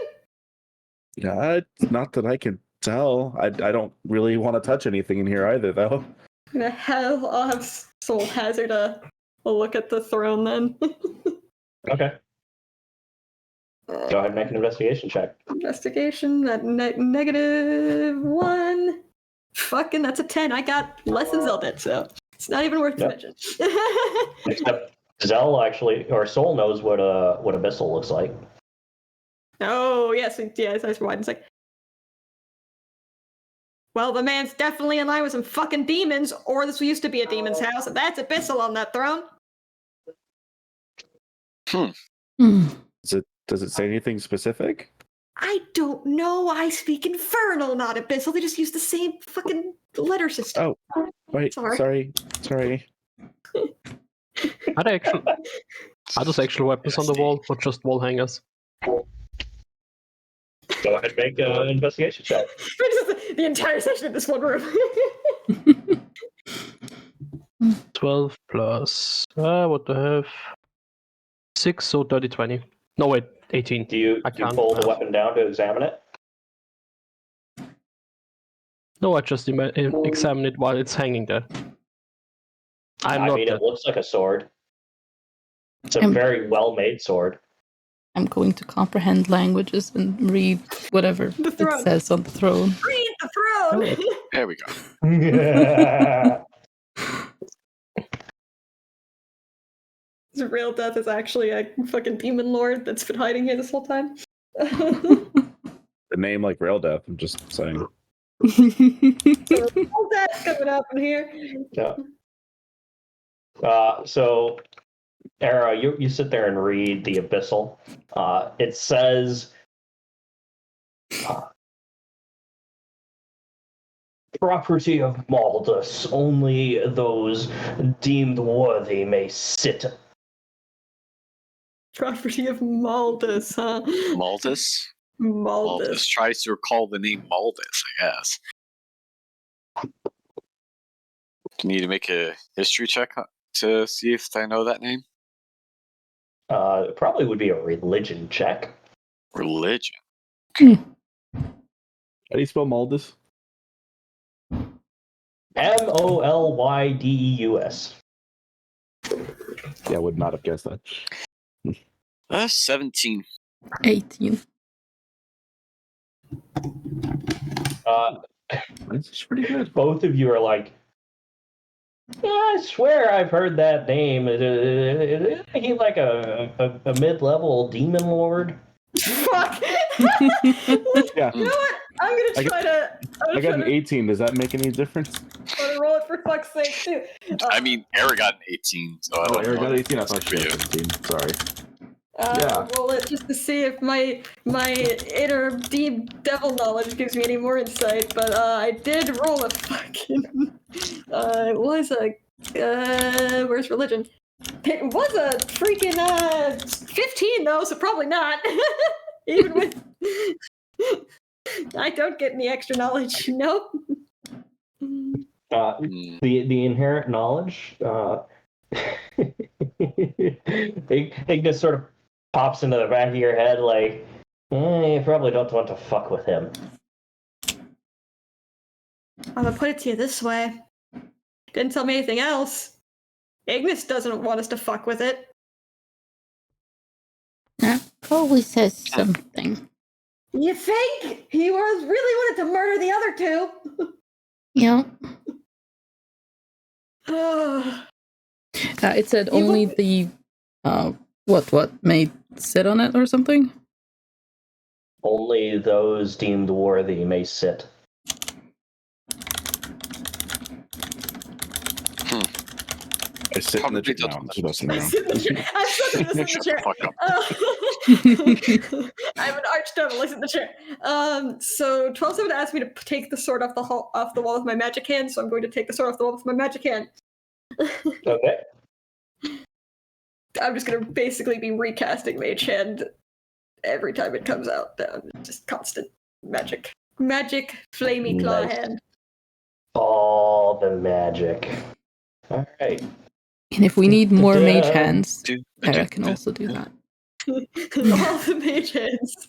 Yeah, not that I can tell. I don't really want to touch anything in here either, though. I'll have Soul Hazard a look at the throne then. Okay. Go ahead and make an investigation check. Investigation at -1. Fucking, that's a 10. I got less than Zeldit, so it's not even worth to mention. Except Zell actually, or Soul knows what Abyssal looks like. Oh, yes, I wide and like, well, the man's definitely in line with some fucking demons, or this used to be a demon's house, and that's Abyssal on that throne. Does it say anything specific? I don't know. I speak Infernal, not Abyssal. They just use the same fucking letter system. Oh, wait, sorry. Are those actual weapons on the wall, or just wall hangers? Go ahead and make an investigation check. The entire session in this one room. 12 plus. What do I have? 6, so 30, 20. No, wait, 18. Do you I do you can't pull the math. weapon down to examine it? No, I just examine it while it's hanging there. I mean, it looks like a sword. It's a very well-made sword. I'm going to comprehend languages and read whatever The it throne. says on the throne. Read the throne. There we go. His real death is actually a fucking demon lord that's been hiding here this whole time. The name like Rail Death, I'm just saying. So real death coming up in here. Yeah. So, Era, you sit there and read the Abyssal. It says, property of Maldus, only those deemed worthy may sit. Property of Maldus, huh? Maldus? Maldus. Maldus tries to recall the name Maldus, I guess. You need to make a history check to see if I know that name. It probably would be a religion check. Religion. How do you spell Maldus? Mollydeus. Yeah, I would not have guessed that. 17. 18. That's pretty good. Both of you are like, yeah, I swear I've heard that name. Is he like a mid-level demon lord? Fuck! Yeah. You know what? I'm gonna try to. I got an 18. Does that make any difference? Try to roll it for fuck's sake too. I mean, Era got an 18, so I Oh, don't Eric know. got 18. I thought she got 17. Sorry. Yeah. Roll it just to see if my inner deep devil knowledge gives me any more insight. But I did roll a fucking. It was a. Where's religion? It was a freaking 15 though, so probably not. Even with. I don't get any extra knowledge. Nope. The inherent knowledge. It just sort of pops into the back of your head, like you probably don't want to fuck with him. I'm gonna put it to you this way. Didn't tell me anything else. Ignis doesn't want us to fuck with it. That probably says something. You think? He was really wanted to murder the other two. Yeah. Oh, It said only the what may sit on it or something. Only those deemed worthy may sit. I sit in the chair. Probably No, doesn't. I'm messing around. I'm stuck in this in the chair. Fuck up. I'm an arch devil. I sit in the chair. So 12-7 asked me to take the sword off the wall with my magic hand, so I'm going to take the sword off the wall with my magic hand. Okay. I'm just gonna basically be recasting Mage Hand every time it comes out. Just constant magic, flamey claw Nice. hand. All the magic. All right. And if we need more mage Yeah. hands, Hera can also do that. All the Mage Hands,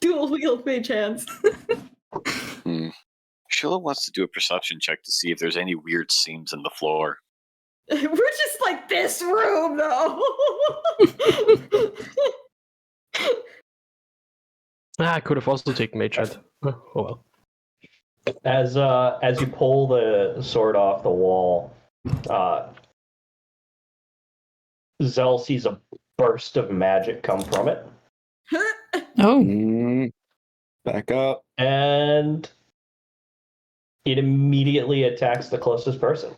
dual wield Mage Hands. Sheila wants to do a perception check to see if there's any weird seams in the floor. We're just like this room, though. I could have also taken Mage Hand. Oh well. As you pull the sword off the wall, Zell sees a burst of magic come from it, Oh, Back up. and it immediately attacks the closest person.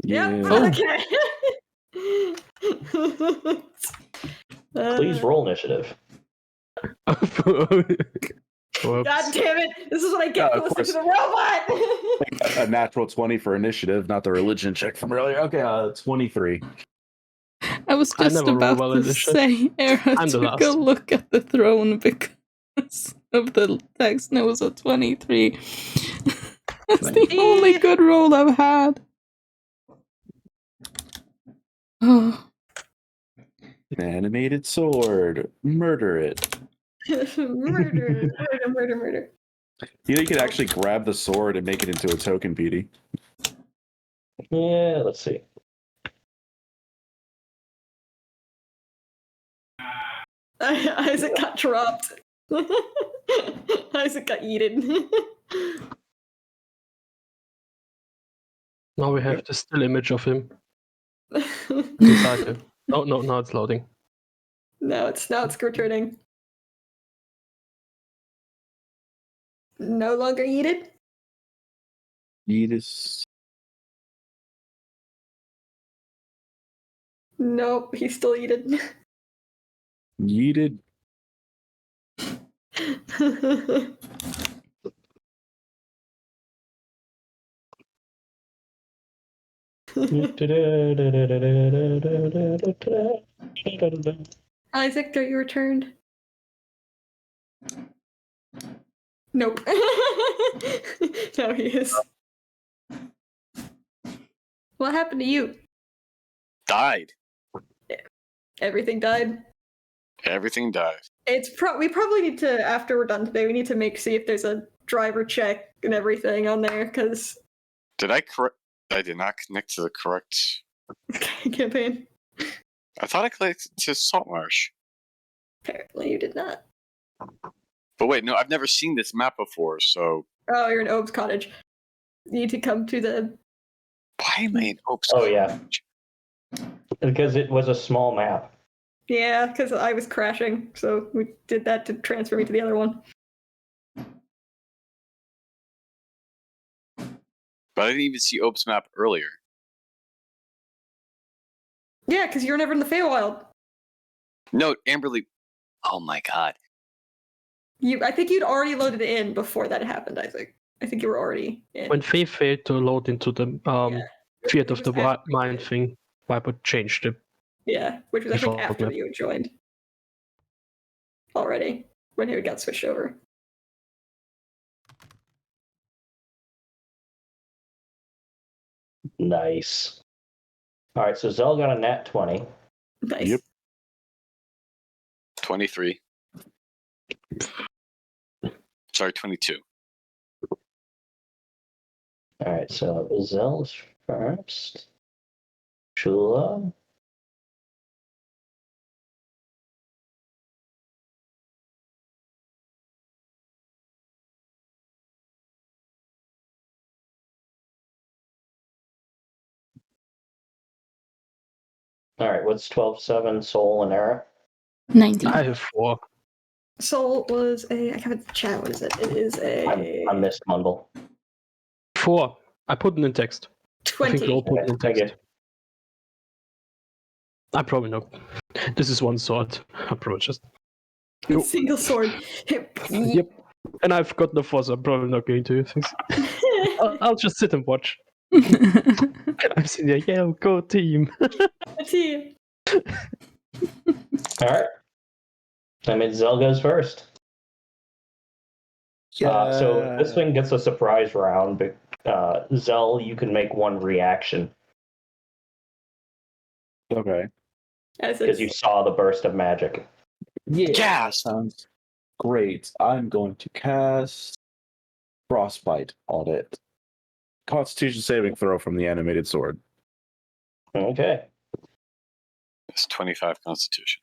Yep. Yeah. Okay. Please roll initiative. God damn it! This is what I get Yeah, for of listening to the robot. A natural 20 for initiative, not the religion check from earlier. Okay, 23. I was I just never roll about well to in this shit. say, Hera I'm the took a last. look at the throne because of the text, and it was a 23. That's the only good roll I've had. Oh. Animated sword. Murder it. murder. You know, you could actually grab the sword and make it into a token, Petey. Yeah, let's see. Isaac got dropped. Isaac got yeeted. Now we have the still image of him inside him. Oh no, now it's loading. Now it's returning. No longer yeeted? Yeetus. Nope, he's still yeeted. Yeeted. Isaac, are you returned? Nope. No, he is. What happened to you? Died. Everything died? Everything died. We probably need to, after we're done today, we need to see if there's a driver check and everything on there, because... I did not connect to the correct campaign. I thought I connected to Saltmarsh. Apparently you did not. But wait, no, I've never seen this map before, so... Oh, you're in Obe's Cottage. You need to come to the... Why am I in Obe's Cottage? Yeah. Because it was a small map. Yeah, because I was crashing, so we did that to transfer me to the other one. But I didn't even see Obe's map earlier. Yeah, because you're never in the Feywild. No, Amberly... Oh my god. I think you'd already loaded it in before that happened, Isaac. I think you were already in. When Faye failed to load into the Fiat of the Mind thing, Viper changed it. Yeah, which was I think after you had joined. Already, when he got switched over. Nice. All right, so Zell got a nat 20. Nice. Yep. 23. Sorry, 22. All right, so Zell's first. Shula. All right, what's 12-7 Soul and Era? 19. I have 4. Soul was a... I haven't chat. What is it? It is a... I missed Mundle. 4. I put it in text. 20. I think we all put it in text. I probably not. This is one sword. I probably just... Single sword. Yep. And I've got no force. I'm probably not going to use things. I'll just sit and watch. I'm sitting there, yeah, go team. Team. All right. I mean, Zell goes first. Yeah. So this thing gets a surprise round, but Zell, you can make one reaction. Okay. Because you saw the burst of magic. Yeah. Sounds great. I'm going to cast Frostbite on it. Constitution saving throw from the animated sword. Okay. It's 25 Constitution.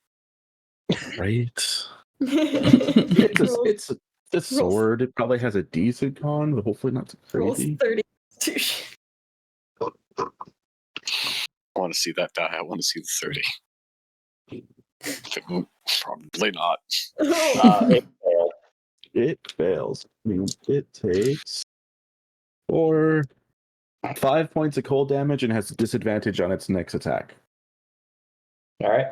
Right. it's a sword. It probably has a decent con, but hopefully not too crazy. 30. I want to see that die. I want to see the 30. Probably not. It failed. It fails. I mean, it takes 5 points of cold damage and has disadvantage on its next attack. All right.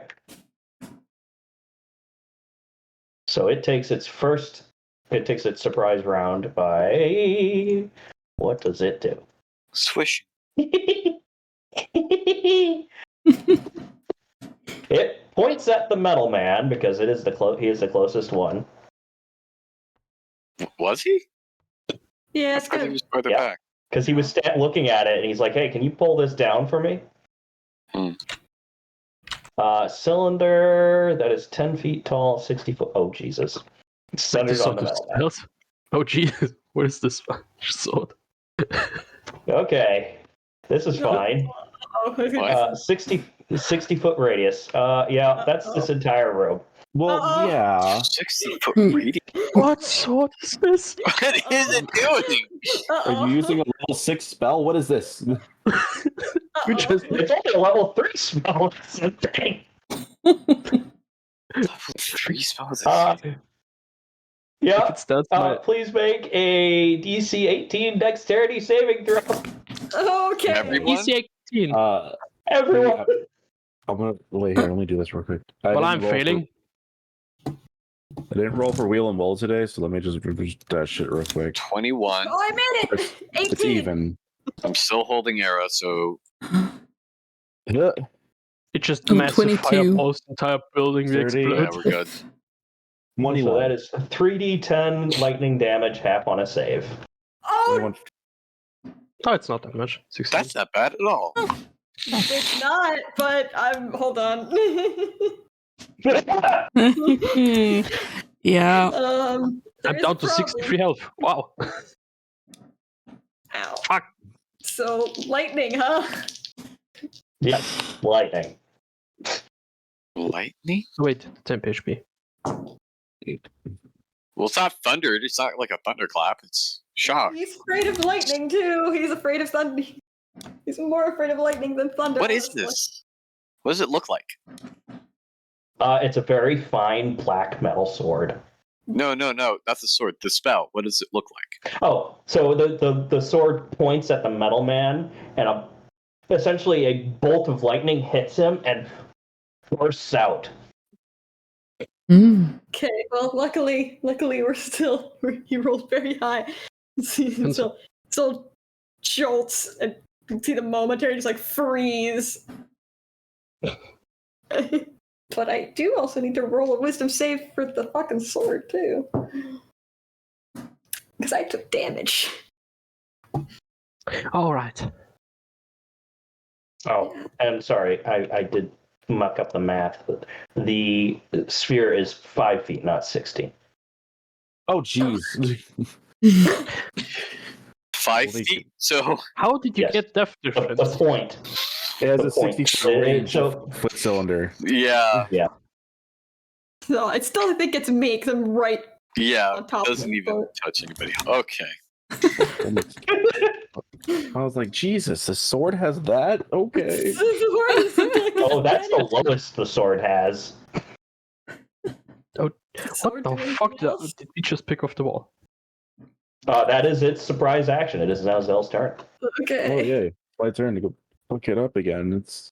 So it takes its surprise round by... What does it do? Swish. It points at the metal man because he is the closest one. Was he? Yeah, I it's thought he good. was farther Yeah. back. Because he was looking at it, and he's like, "Hey, can you pull this down for me?" Hmm. Cylinder that is 10 feet tall, 60 foot. Oh Jesus! Centered This on sort the of metal. spells. Oh Jesus, what is this sword? Okay, this is fine. Oh, I was gonna What? 60 foot radius. Yeah, that's this entire room. Well, Uh-oh. yeah. 60-foot Hmm. radius. What sword is this? What is it doing? Are you using a level 6 spell? What is this? You just It's only a level 3 spell. That's the thing. Level 3 spells. Yeah. if it's that my Please make a DC 18 Dexterity saving throw. Okay. Everyone? DC 18. Everyone. I'm gonna wait here. Let me do this real quick. Well, I'm failing. I didn't roll for wheel and wool today, so let me just that shit real quick. 21. Oh, I made it. 18. It's even. I'm still holding arrow, so Yeah. It's just Oh, massive 22. fireballs, the entire building 30. yeah, explodes. we're good. 21. So that is 3d10 lightning damage, half on a save. Oh, 21. Oh, it's not that much. 16. That's not bad at all. it's not. But I'm. Hold on. Yeah. I'm there's down a to problem. 63 health. Wow. Ow. Fuck. So lightning, huh? Yes, lightning. Lightning? Wait, 10 HP. Well, it's not thunder. It's not like a thunderclap. It's shock. He's afraid of lightning too. He's afraid of thunder. He's more afraid of lightning than thunder. What is honestly. this? What does it look like? It's a very fine black metal sword. No. That's the sword. The spell. What does it look like? Oh, so the sword points at the metal man, and essentially a bolt of lightning hits him and bursts out. Mm. Okay, well, luckily he rolled very high. So jolts, and you can see the momentary just like freeze. But I do also need to roll a wisdom save for the fucking sword too, because I took damage. All right. Oh, and sorry, I did muck up the math. But the sphere is 5 feet, not 60. Oh, jeez. 5 Holy feet. So How did you Yes. get depth The difference? point. It has The a point. 60 range So- foot cylinder. yeah, So I still think it's me because I'm right yeah. on top. Doesn't of even touch anybody. Okay. I was like, Jesus, the sword has that? Okay. Oh, that's the lowest the sword has. What the fuck did we just pick off the wall? That is its surprise action. It is now Zell's turn. Okay. Oh, yay. My turn to go pick it up again. It's.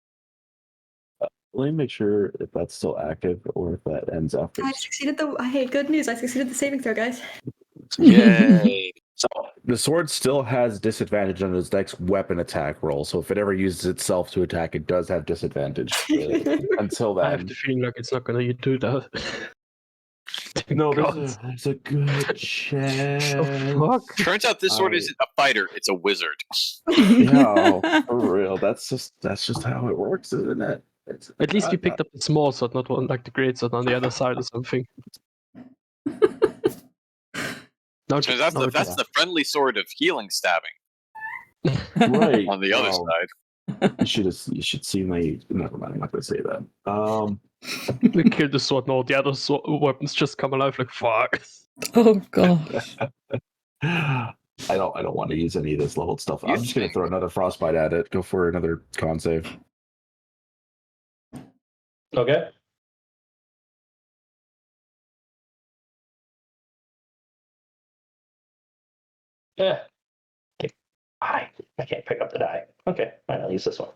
Let me make sure if that's still active or if that ends after. I succeeded the. Hey, good news! I succeeded the saving throw, guys. Yay. So the sword still has disadvantage on its next weapon attack roll. So if it ever uses itself to attack, it does have disadvantage until I have then. the feeling like it's not gonna do that. No, God. there's a good chance. Oh, fuck. Turns out this sword isn't a fighter, it's a wizard. Yeah, for real. That's just how it works, isn't it? At least you picked up the small sword, not one like the great sword on the other side or something. Now, Turns out that's the friendly sword of healing stabbing right on the other Oh, side. You should see my. Never mind. I'm not gonna say that. they killed the sword. No, the other weapons just come alive. Like fuck. Oh gosh. I don't want to use any of this leveled stuff. I'm just gonna throw another frostbite at it. Go for another con save. Okay. Yeah. Okay. I can't pick up the die. Okay, fine, I'll use this one.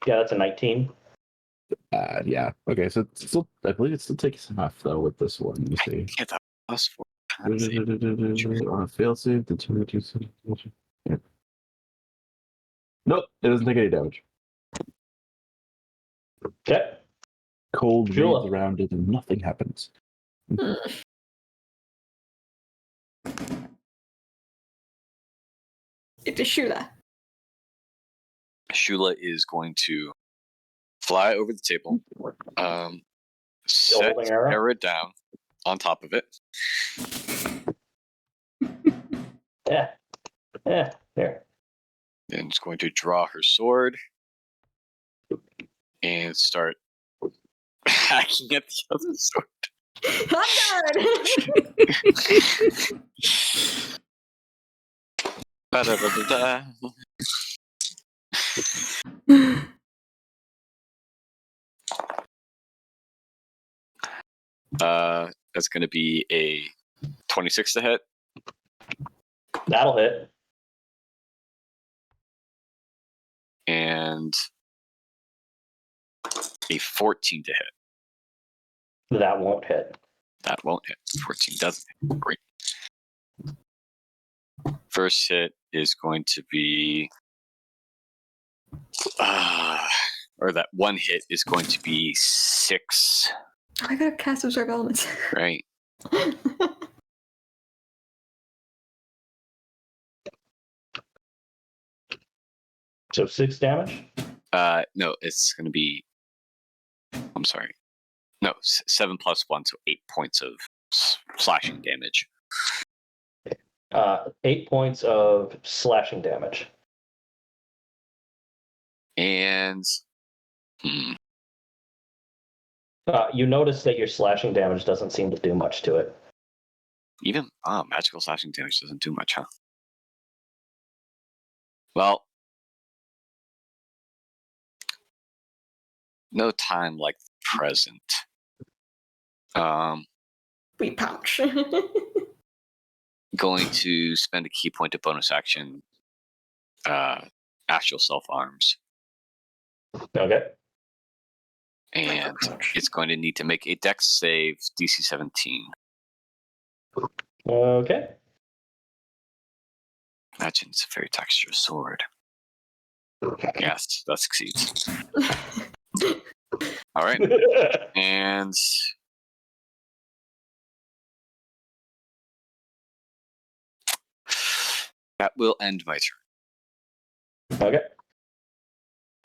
Yeah, that's a 19. Yeah. Okay. So it's still, I believe it still takes half though with this one. You see. Get that +4. On a fail save, the 2 yeah. Nope, it doesn't take any damage. Okay. Cold Jula. waves around it and nothing happens. It is Shula. Shula is going to fly over the table, set holding arrow? Era down on top of it. Yeah. There. And is going to draw her sword and start hacking at the other sword. I'm That's going to be a 26 to hit. That'll hit. And a 14 to hit. That won't hit. That won't hit. 14 doesn't hit. Great. First hit is going to be... or that one hit is going to be 6. I gotta cast Absorb Elements. Right. So 6 damage? No, it's going to be... I'm sorry. No, 7 plus 1, so 8 points of slashing damage. 8 points of slashing damage. And... You notice that your slashing damage doesn't seem to do much to it. Even magical slashing damage doesn't do much, huh? Well, no time like the present. We pouch. Going to spend a key point of bonus action. Astral Self Arms. Okay. And it's going to need to make a Dex save, DC 17. Okay. Imagine it's a very textured sword. Yes, that succeeds. All right. And that will end my turn. Okay.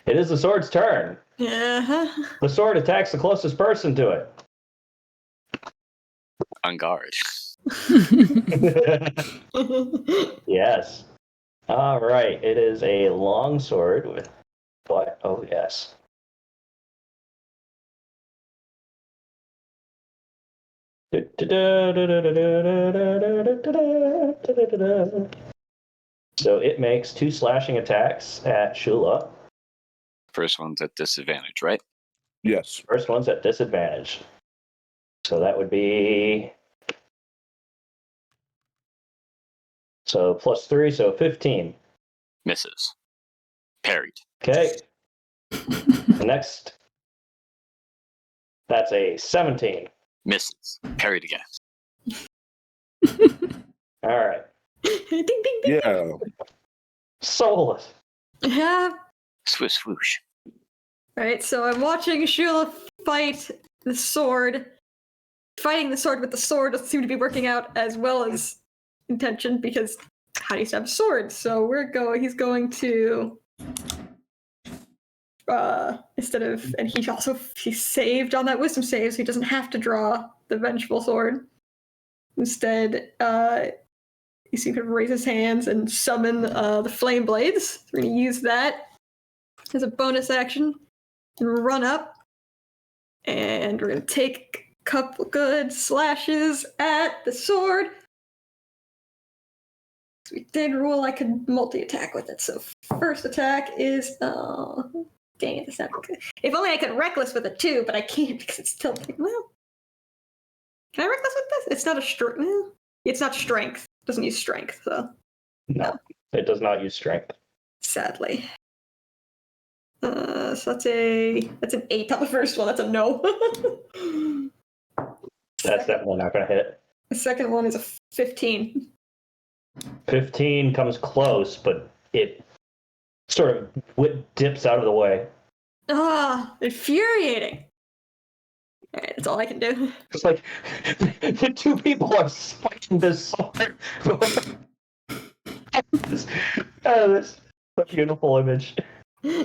It is the sword's turn. Yeah. The sword attacks the closest person to it. On guard. Yes. All right. It is a long sword with what? Oh, yes. So it makes 2 slashing attacks at Shula. First one's at disadvantage, right? Yes. First one's at disadvantage. So that would be... So +3, so 15. Misses. Parried. Okay. The next... That's a 17. Misses. Parried again. All right. Ding, ding, ding. Yeah. Soulless. Yeah. Swish swoosh. Right, so I'm watching Shula fight the sword. Fighting the sword with the sword doesn't seem to be working out as well as intention, because how do you stab a sword? So he's going to instead of, and he's saved on that wisdom save, so he doesn't have to draw the vengeful sword. Instead, he's going to raise his hands and summon the flame blades. We're going to use that as a bonus action and run up, and we're going to take a couple good slashes at the sword. So we did rule I could multi-attack with it. So first attack is dang it, that's not good. If only I could reckless with it too, but I can't because it's tilting. Well, can I reckless with this? It's not a strength. Well, it's not strength. It doesn't use strength, so No, it does not use strength. sadly. So that's an 8 on the first one. That's a no. That's definitely not going to hit. The second one is a 15. 15 comes close, but it sort of dips out of the way. Infuriating. All right, that's all I can do. It's like the 2 people are fighting this sword. Oh, that's a beautiful image.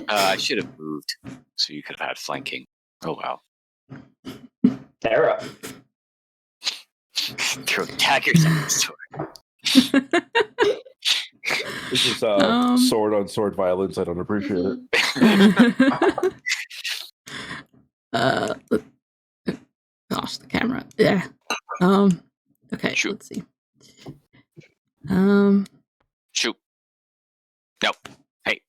I should have moved so you could have had flanking. Oh well. Era. Throw daggers at the sword. This is sword on sword violence. I don't appreciate it. Gosh, the camera. Yeah. Okay, Shoot. let's see. Shoot. No. Hey.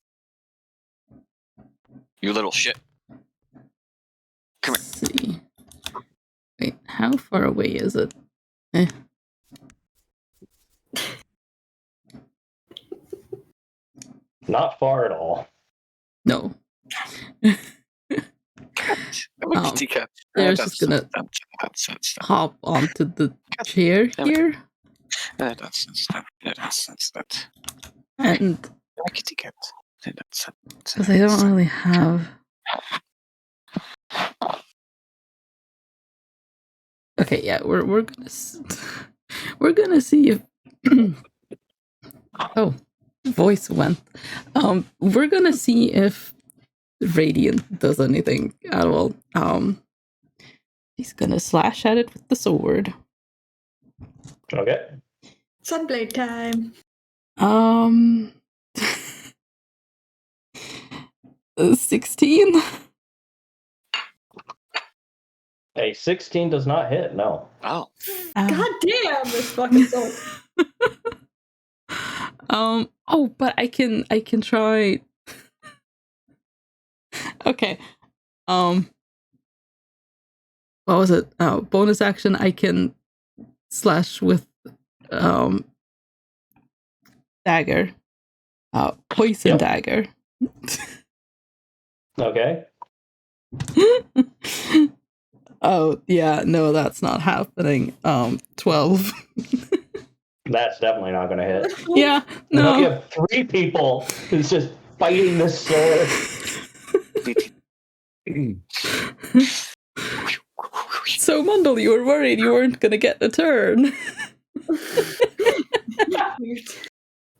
You little shit. Come here. Let's see. Wait, how far away is it? Not far at all. No. They're just gonna hop onto the chair here. And because I don't really have. Okay, yeah, we're gonna see if. Oh, voice went. We're gonna see if Radiant does anything at all. He's gonna slash at it with the sword. Okay. Sunblade time. 16. A 16 does not hit, no. Oh. God damn, this fucking sword. Oh, but I can try. Okay. What was it? Bonus action, I can slash with dagger. Poison dagger. Okay. Oh, yeah, no, that's not happening. 12. That's definitely not going to hit. Yeah, No. You no. have 3 people who's just fighting this sword. So, Mundle, you were worried you weren't gonna get the turn.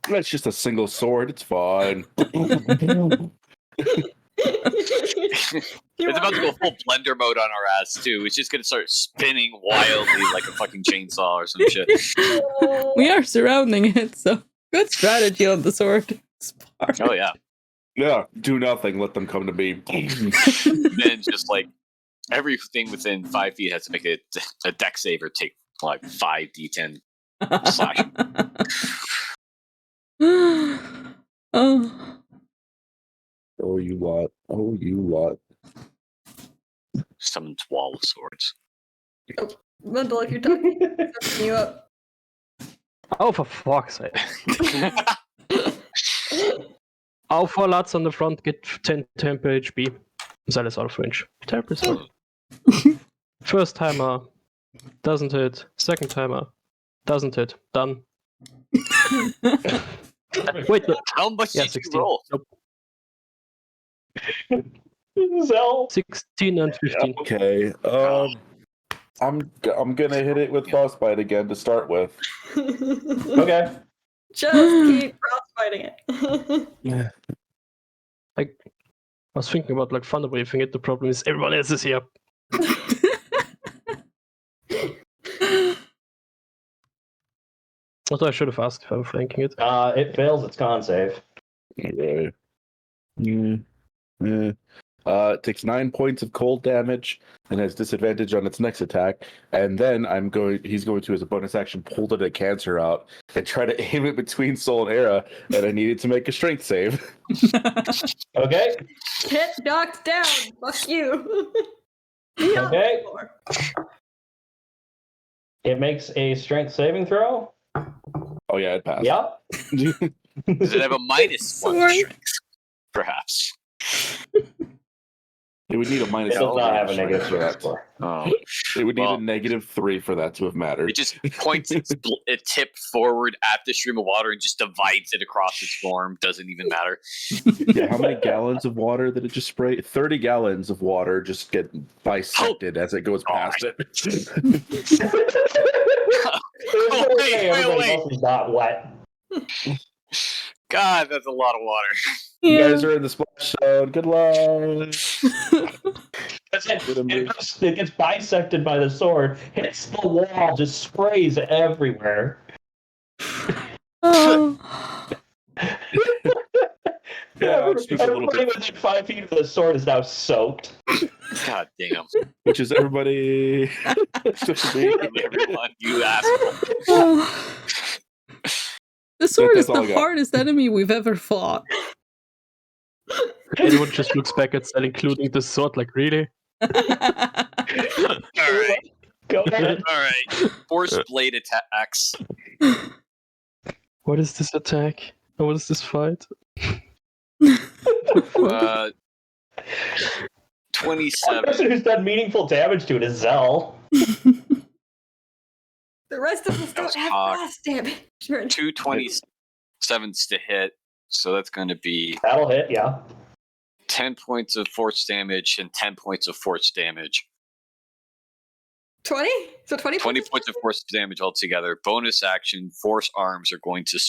That's just a single sword. It's fine. It's about to go full blender mode on our ass too. It's just gonna start spinning wildly like a fucking chainsaw or some shit. We are surrounding it, so good strategy on the sword. Smart. Oh yeah. Yeah, do nothing. Let them come to me. Then just like everything within 5 feet has to make a deck save or take like 5d10 slash. Oh. Oh, you lot. Oh, you lot. Summons wall of swords. Mundle, if you're talking, I'm setting you up. Oh, for fuck's sake. All 4 lads on the front get 10 temper HP. That is out of range. 10%. First timer doesn't hit. Second timer doesn't hit. Done. Wait, look. How much Yeah, did 16. you roll? Nope. Zell. 16 and 15. Okay. I'm gonna hit it with frostbite again to start with. Okay. Just keep frostbiting it. Yeah. I was thinking about like thunder waving it. The problem is everyone else is here. What I should have asked if I'm flanking it. It fails its con save. Okay. It takes 9 points of cold damage and has disadvantage on its next attack. And then he's going to, as a bonus action, pull the cancer out and try to aim it between Soul and Era. And I needed to make a strength save. Okay. Hit knocked down. Fuck you. Be on Okay. the floor. It makes a strength saving throw. Oh, yeah, it passed. Yep. Does it have a minus 1 Sorry. strength? Perhaps. It would need a minus It does not have a strength negative for strength that. score. Oh. It would need Well, a -3 for that to have mattered. It just points a tip forward at the stream of water and just divides it across its form. Doesn't even matter. Yeah, how many gallons of water did it just spray? 30 gallons of water just get bisected as it goes past it. There's no way everybody wait. else is not wet. God, that's a lot of water. You guys are in the splash zone. Good luck. It gets bisected by the sword, hits the wall, just sprays everywhere. Oh. Yeah, I'll just move a little Everybody bit. within 5 feet of the sword is now soaked. God damn. Which is everybody. Except for me. Everyone, you asshole. The sword is That's all I the got. hardest enemy we've ever fought. Everyone just looks back at Sal, including the sword, like, really? Alright. Go ahead. Alright. Force blade attacks. What is this attack? And what is this fight? 27. The person who's done meaningful damage to it is Zell. The rest of us That was don't have cocked. blast damage. Sure. 227s to hit, so that's going to be That'll hit, yeah. 10 points of force damage and 10 points of force damage. 20? So 20 20 points of force damage altogether. Bonus action, force arms are going to...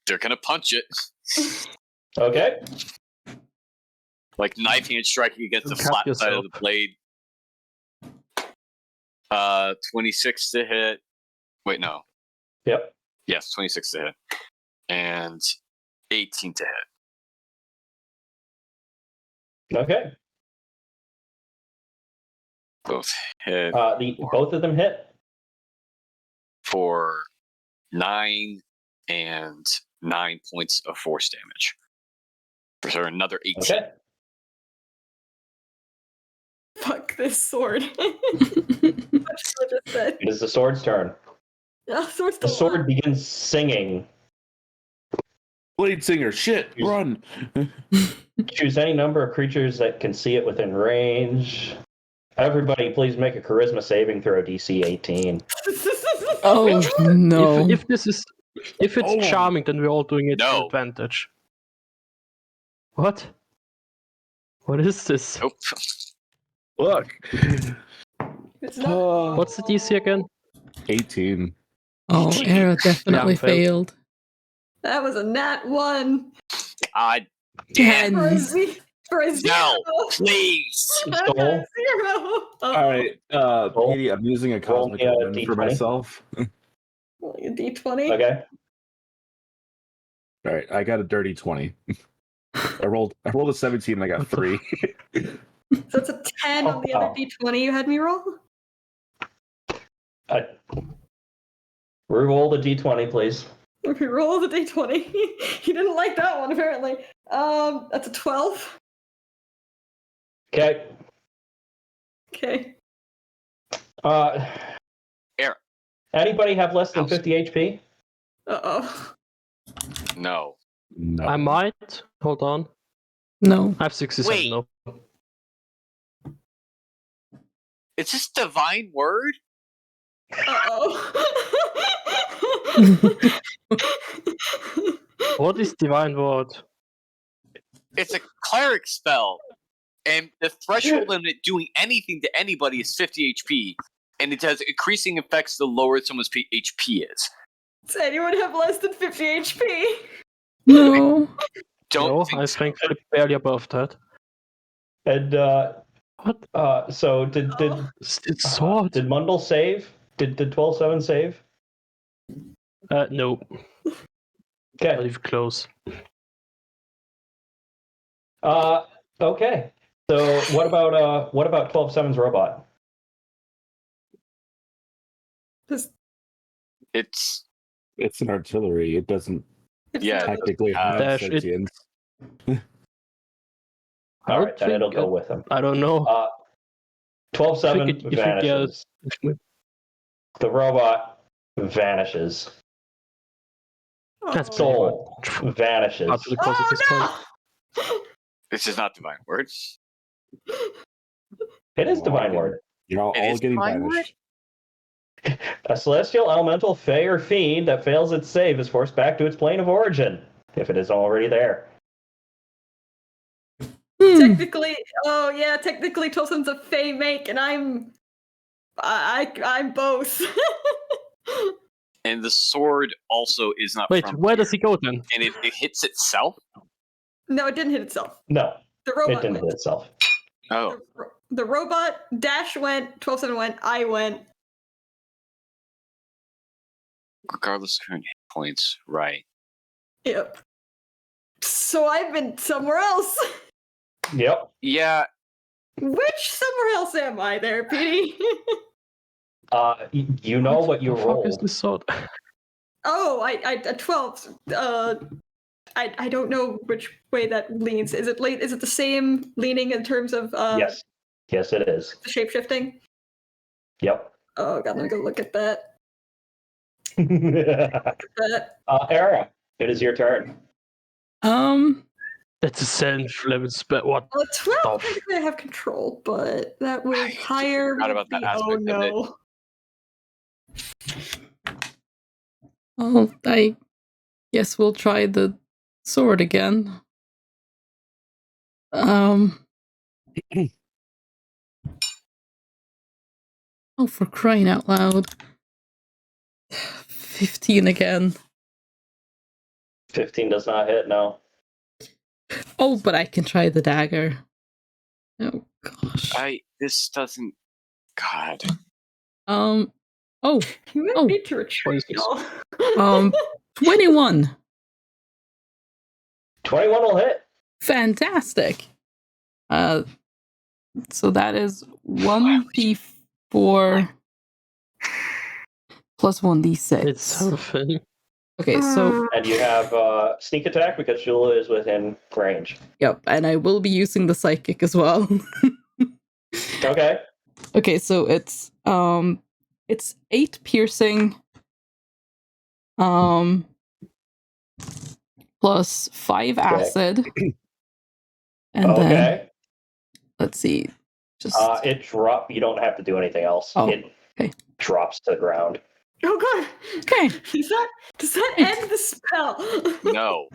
they're going to punch it. Okay. Like knife hand striking against the Cut flat side of yourself. the blade. 26 to hit. Wait, no. Yep. Yes, 26 to hit. And 18 to hit. Okay. Both hit Both of them hit. for 9 and 9 points of force damage. So another 18. Okay. Fuck this sword. That's what I just said. It is the sword's turn. Oh, sword's The still sword begins singing. Blade singer, shit, run. Choose any number of creatures that can see it within range. Everybody, please make a charisma saving throw DC 18. Oh no. If it's Oh. charming, then we're all doing it No. with advantage. What? What is this? Nope. Look. It's not. What's the DC again? 18. Oh, Era definitely Yeah, failed. failed. That was a nat 1. God damn. For a, Tens. for a 0. No, please. For a Skull. 0. All right, Petey, I'm using a Roll cosmic me a win for D20. myself. Rolling a d20. Okay. All right, I got a dirty 20. I rolled a 17 and I got What the 3. So it's a 10 on the other d20 you had me roll? Reroll the D20, please. Okay, roll the d20. He didn't like that one, apparently. That's a 12. Okay. Okay. Eric. Anybody have less than House. 50 HP? Uh-oh. No. No. I might. Hold on. No. I have 67 Wait. now. Is this divine word? Uh-oh. What is Divine Word? It's a cleric spell. And the threshold limit doing anything to anybody is 50 HP. And it has increasing effects the lower someone's HP is. Does anyone have less than 50 HP? No. Don't No, think I'm so. thankfully barely above that. And What? so did It's sword. did Mundle save? Did 12-7 save? No. Not Okay. even close. Okay. So what about 12-7's robot? It's It's an artillery. It doesn't Yeah. technically have Dash it. sentience. I All don't right, then think it'll go with him. I don't know. 12-7 You think, vanishes. The robot vanishes. That's Oh, pretty Soul vanishes. Hard to the cause of this point. no! this is not divine word. It is divine word. You're all It is getting divine banished. A celestial elemental, fey, or fiend that fails its save is forced back to its plane of origin, if it is already there. Technically, technically Tolson's a fey make, and I'm both. And the sword also is not Wait, from where here. does he go then? And it hits itself? No, it didn't hit itself. No, The it robot didn't went. hit itself. Oh. The robot, Dash went, 12-7 went, I went. Regardless of current hit points, right. Yep. So I've been somewhere else. Yep. Yeah, Which somewhere else am I there, Petey? You know what you the fuck is rolled. this sword? Oh, I 12. I don't know which way that leans. Is it the same leaning in terms of Yes. Yes, it is. the shape shifting? Yep. Oh god, let me go look at that. Era, it is your turn. That's a 7th level spell. What? 12 technically I have control, but that would I higher. forgot about that aspect of it. Oh, I guess we'll try the sword again. Oh, for crying out loud. 15 again. 15 does not hit, no. Oh, but I can try the dagger. Oh, gosh. This doesn't. God. Oh. You might Oh. need to retreat, y'all. 21. 21 will hit. Fantastic. So that is 1d4 plus 1d6. It's something. Okay, so And you have sneak attack because Shula is within range. yep, and I will be using the psychic as well. Okay. Okay, so it's 8 piercing plus 5 acid. And then let's see. Just it drop. You don't have to do anything else. Oh, It drops to the ground. Oh god. Okay. Does that end the spell? No.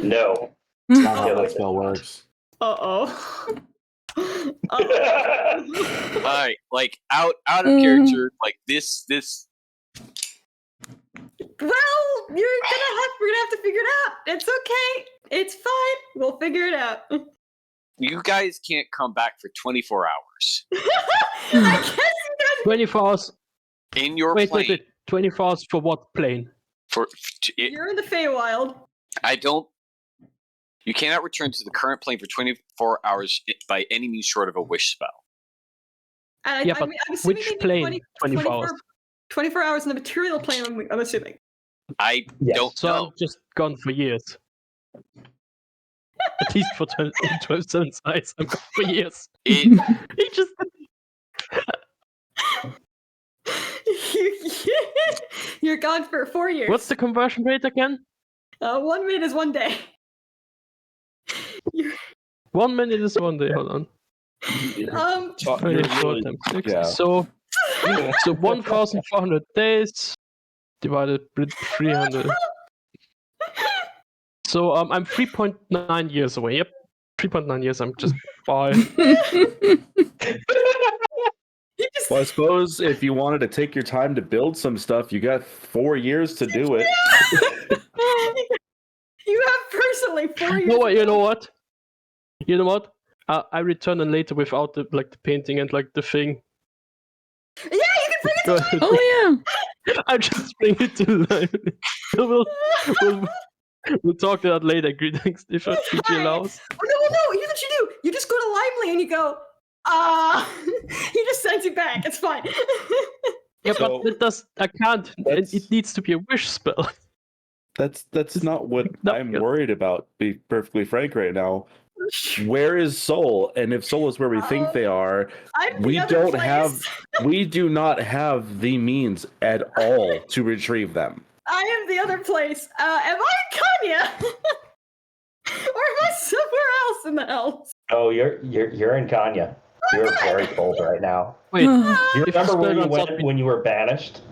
No. That's not how No, that it spell does not. works. Uh-oh. Alright, like out of character, like this Well, we're gonna have to figure it out. It's okay. It's fine. We'll figure it out. you guys can't come back for 24 hours. I guess you guys 24 hours. In your Wait. plane. 24 hours for what plane? you're in the Feywild. You cannot return to the current plane for 24 hours by any means short of a wish spell. And Yeah, but I'm assuming which they need plane? 24 hours. 24 hours in the material plane, I'm assuming. I Yes. don't So know. I'm just gone for years. At least for 12/7 size, I'm gone for years. He just You're gone for 4 years. What's the conversion rate again? 1 minute is 1 day. 1 minute is 1 day. Hold on. Um, 24 times 6. yeah. So 1,400 days divided with 300. So I'm 3.9 years away. Yep, 3.9 years. I'm just fine. Well, I suppose if you wanted to take your time to build some stuff, you got 4 years to do it. You have personally 4 years. You know what? I return it later without the painting and the thing. Yeah, you can bring it to life. Oh yeah. I just bring it to life. We'll talk to that later. Greetings, if PG allows. Oh, no, here's what you do. You just go to Limely and you go, he just sends you back. It's fine. Yeah, So, but it does. I can't. It needs to be a wish spell. That's not what No, I'm yeah. worried about, to be perfectly frank right now. Where is Soul? And if Soul is where we think they are, I'm the we other don't place. have we do not have the means at all to retrieve them. I am the other place. Am I in Kanya? Or am I somewhere else in the elves? Oh, you're in Kanya. You're very cold right now. Wait, You If remember the where spell you runs out went when you were banished?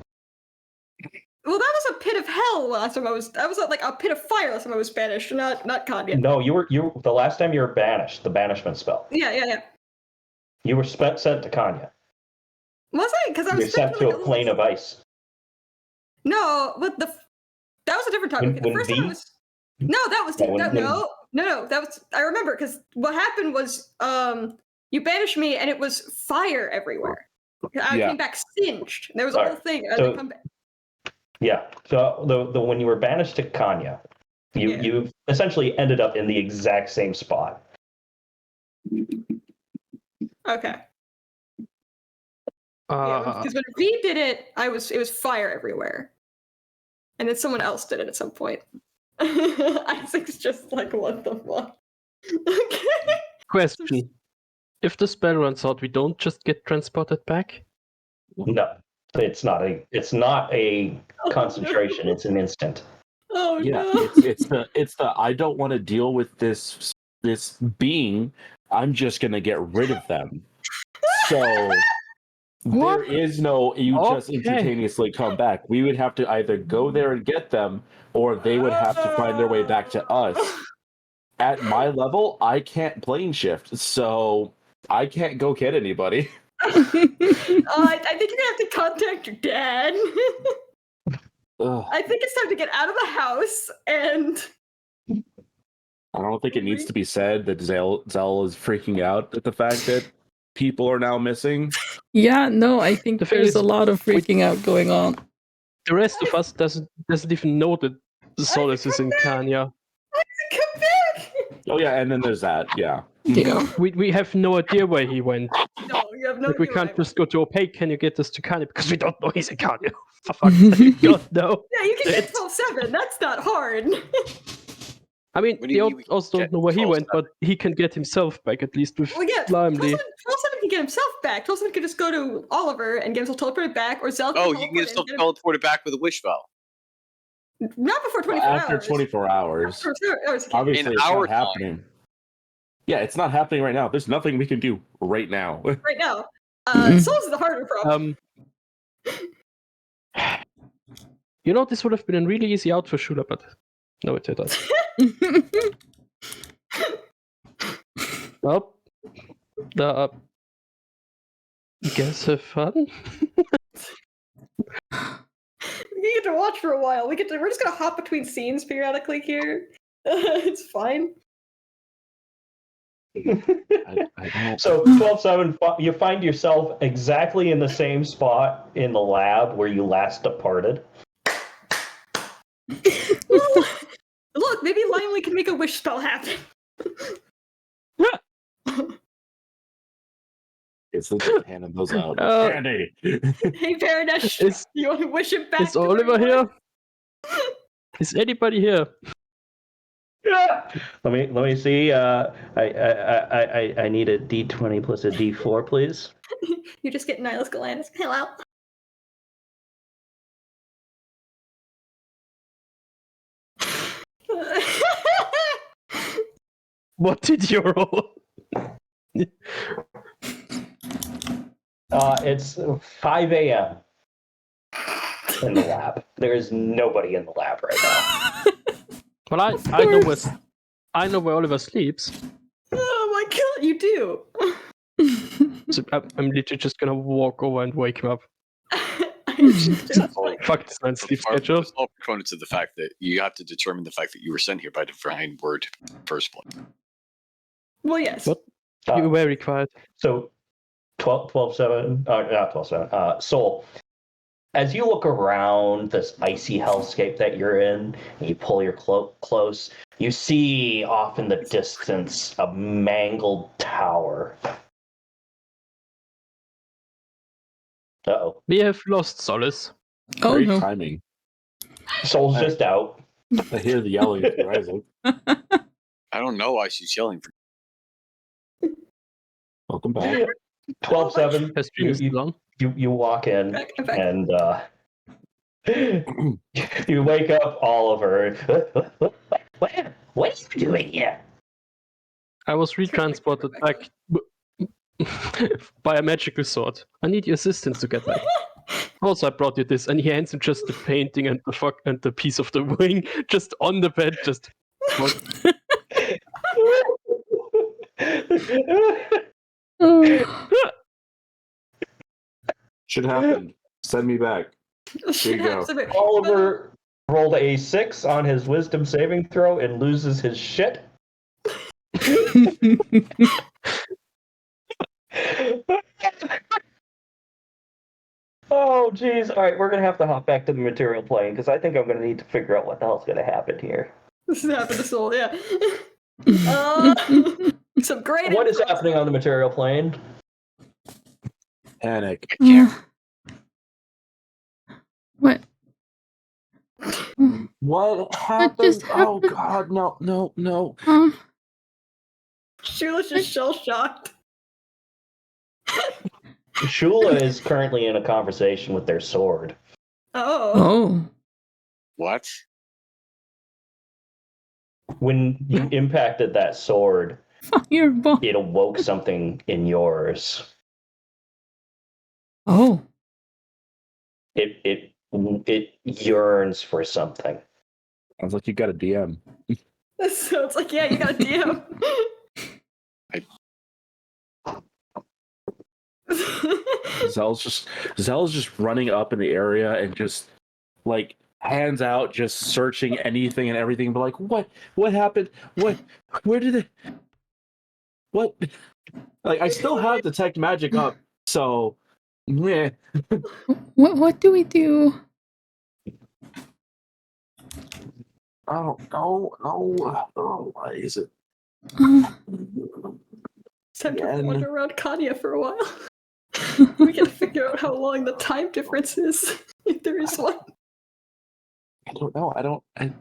Well, that was a pit of hell last time I was. That was like a pit of fire last time I was banished, not Kanya. No, you were the last time you were banished, the banishment spell. Yeah. You were sent to Kanya. Was I? Because I You're was sent to a plane of ice. No, but that was a different time. When The first time V? was that was Yeah, no. That was I remember because what happened was you banished me and it was fire everywhere. I Yeah. came back singed. There was a Alright, whole thing. I had so- to come back. Yeah. So the when you were banished to Kanya, you essentially ended up in the exact same spot. Okay. Because when V did it, it was fire everywhere, and then someone else did it at some point. Isaac's just like, what the fuck? Okay. Question: if the spell runs out, we don't just get transported back? No, it's not a concentration. It's an instant. Oh Yeah, no. it's the I don't want to deal with this being. I'm just gonna get rid of them. So there is no just instantaneously come back. We would have to either go there and get them, or they would have to find their way back to us. At my level, I can't plane shift, so I can't go get anybody. I think you're gonna have to contact your dad. Ugh, I think it's time to get out of the house and. I don't think it needs to be said that Zell is freaking out at the fact that people are now missing. Yeah, no, I think The thing there's is, a lot of freaking out going on. The rest of us doesn't even know that Solace is in Kanya. Come back! Oh yeah, and then there's that. Yeah. Yeah. We have no idea where he went. No, you have no Like we idea where can't I just go to Opaque. Can you get us to Kanya? Because we don't know he's in Kanya. For fuck's sake, God no. Yeah, you can get It's- 12-7. That's not hard. I mean, What do we you mean we also get don't know where he went, 12-7? but he can get himself back at least with Well, yeah, 12-7 Limely. can get himself back. 12-7 can just go to Oliver and get himself teleported back, or Zell can Oh, you can get yourself teleported back with a wish spell. Not before 24 After hours. 24 hours. After 24 hours. Obviously, In it's our not happening. Yeah, it's not happening right now. There's nothing we can do right now. Right now. Soul's the harder problem. You know, this would have been a really easy out for Shula, but no, it didn't. Well, guess have fun. You get to watch for a while. We're just gonna hop between scenes periodically here. It's fine. I don't. So 12-7, you find yourself exactly in the same spot in the lab where you last departed. Well, look, maybe Limely can make a wish spell happen. It's legit handing those out. Candy. Hey, Paranesh, Is- you want to wish him back? Is to where Oliver he was? here? Is anybody here? Yeah. Let me see. I need a D20 plus a D4, please. You just get Nihilus Galantis. Hello. What did you roll? It's 5 a.m. in the lab. There is nobody in the lab right now. Well, I know where Oliver sleeps. Oh my god, you do. So I'm literally just gonna walk over and wake him up. Fuck this man's sleep schedule. It's all proponents of the fact that you have to determine the fact that you were sent here by divine word first place. Well, yes. What? You were very quiet. So 12-7, not 12-7, Soul. As you look around this icy hellscape that you're in, and you pull your cloak close, you see off in the distance a mangled tower. Uh-oh. We have lost Solace. Oh Great no. timing. Soul's just out. I hear the yelling through Isaac. I don't know why she's yelling for. Welcome back. 12-7, Her stream is still on. you walk in, Back. and you wake up Oliver. What are you doing here? I was retransported back by a magical sword. I need your assistance to get back. Also, I brought you this, and he hands him just the painting and the piece of the wing just on the bed. Just Oh. Should happen. Send me back. There you go. Absolutely. Oliver rolled a 6 on his wisdom saving throw and loses his shit. Oh, jeez. All right, we're going to have to hop back to the material plane because I think I'm going to need to figure out what the hell's going to happen here. This has happened to Soul, yeah. Some great. What is happening on the material plane? Panic. What? What happened? just Oh happened? God, no. Shula's just shell shocked. Shula is currently in a conversation with their sword. Oh. What? When you impacted that sword, Fireball. it awoke something in yours. Oh. It yearns for something. Sounds like you got a DM. So it's like, yeah, you got a DM. Zell's just running up in the area and just like hands out, just searching anything and everything. But like, what happened? Where did it? What? Like, I still have detect magic up, so meh. What do we do? I don't know. Oh, why is it? It's time to Again. wander around Kanya for a while. We gotta figure out how long the time difference is, if there is one. I don't know. I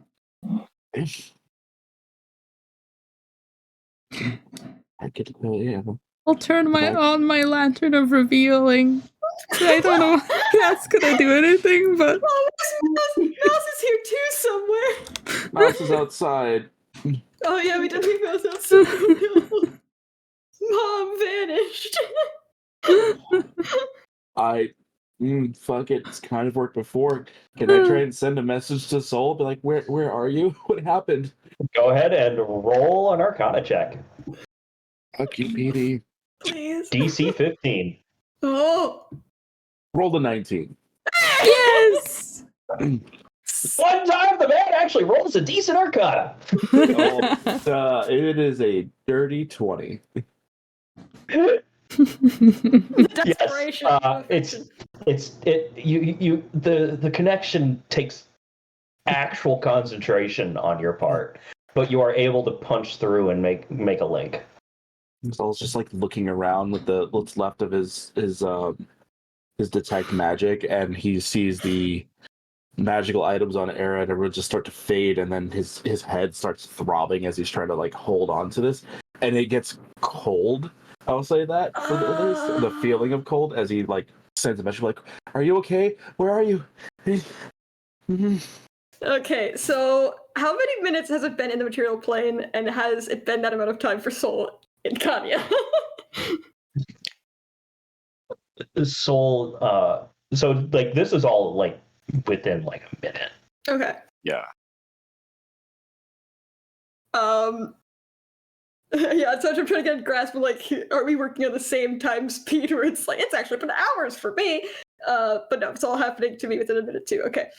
could, yeah. I'll turn Back. on my lantern of revealing. I don't know if that's gonna do anything, but Oh, Mouse is here too somewhere. Mouse is outside. Oh yeah, we did leave Mouse outside. No. Mom vanished. Fuck it. It's kind of worked before. Can I try and send a message to Soul? Be like, where are you? What happened? Go ahead and roll an Arcana check. Fuck you, PD. Please. DC 15. Oh. Roll the 19. yes. One time the man actually rolls a decent Arcana. It is a dirty 20. Desperation. Yes, the connection takes actual concentration on your part, but you are able to punch through and make a link. Soul's just like looking around with what's left of his detect magic, and he sees the magical items on Era and everyone just start to fade, and then his head starts throbbing as he's trying to like hold on to this, and it gets cold. I'll say that for the feeling of cold as he like sends a message like, "Are you okay? Where are you?" Okay, so how many minutes has it been in the material plane, and has it been that amount of time for Soul in Kanya? Soul, so like this is all like within like a minute. Okay. Yeah. Yeah, so I'm trying to get a grasp of like, are we working on the same time speed where it's like, it's actually been hours for me. But no, it's all happening to me within a minute too. Okay.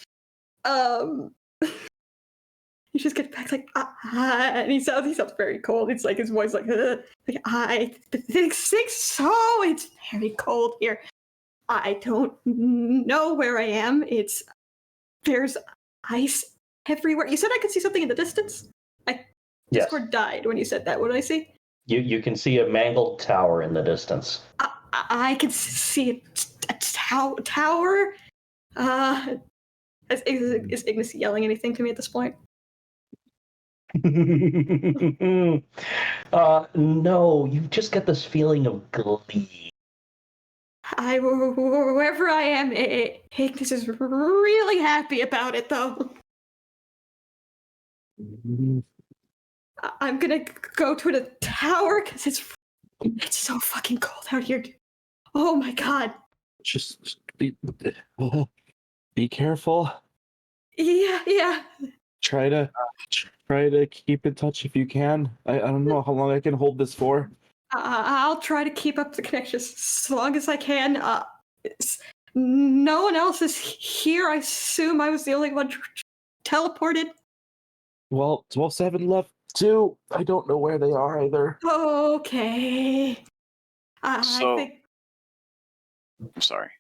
He just gets back like, and he sounds very cold. It's like his voice like I think so. It's very cold here. I don't know where I am. There's ice everywhere. You said I could see something in the distance? Yes. Discord died when you said that. What did I see? You can see a mangled tower in the distance. I can see a tower. Is Ignis yelling anything to me at this point? No, you just get this feeling of glee. Wherever I am, Ignis is really happy about it, though. I'm gonna go to the tower because it's so fucking cold out here. Oh my god. Just be careful. Yeah. Try to keep in touch if you can. I don't know how long I can hold this for. I'll try to keep up the connection as long as I can. No one else is here. I assume I was the only one teleported. Well, 12-7 left too. I don't know where they are either. Okay. I So- think I'm sorry.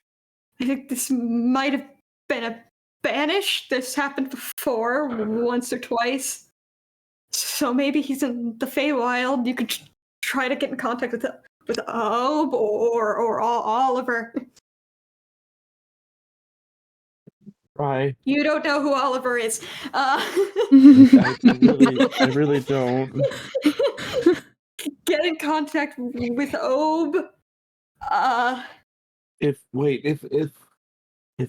I think this might have been a banish. This happened before, once or twice. So maybe he's in the Feywild. You could try to get in contact with Ob or Oliver. Try. You don't know who Oliver is. I really don't. Get in contact with Ob. If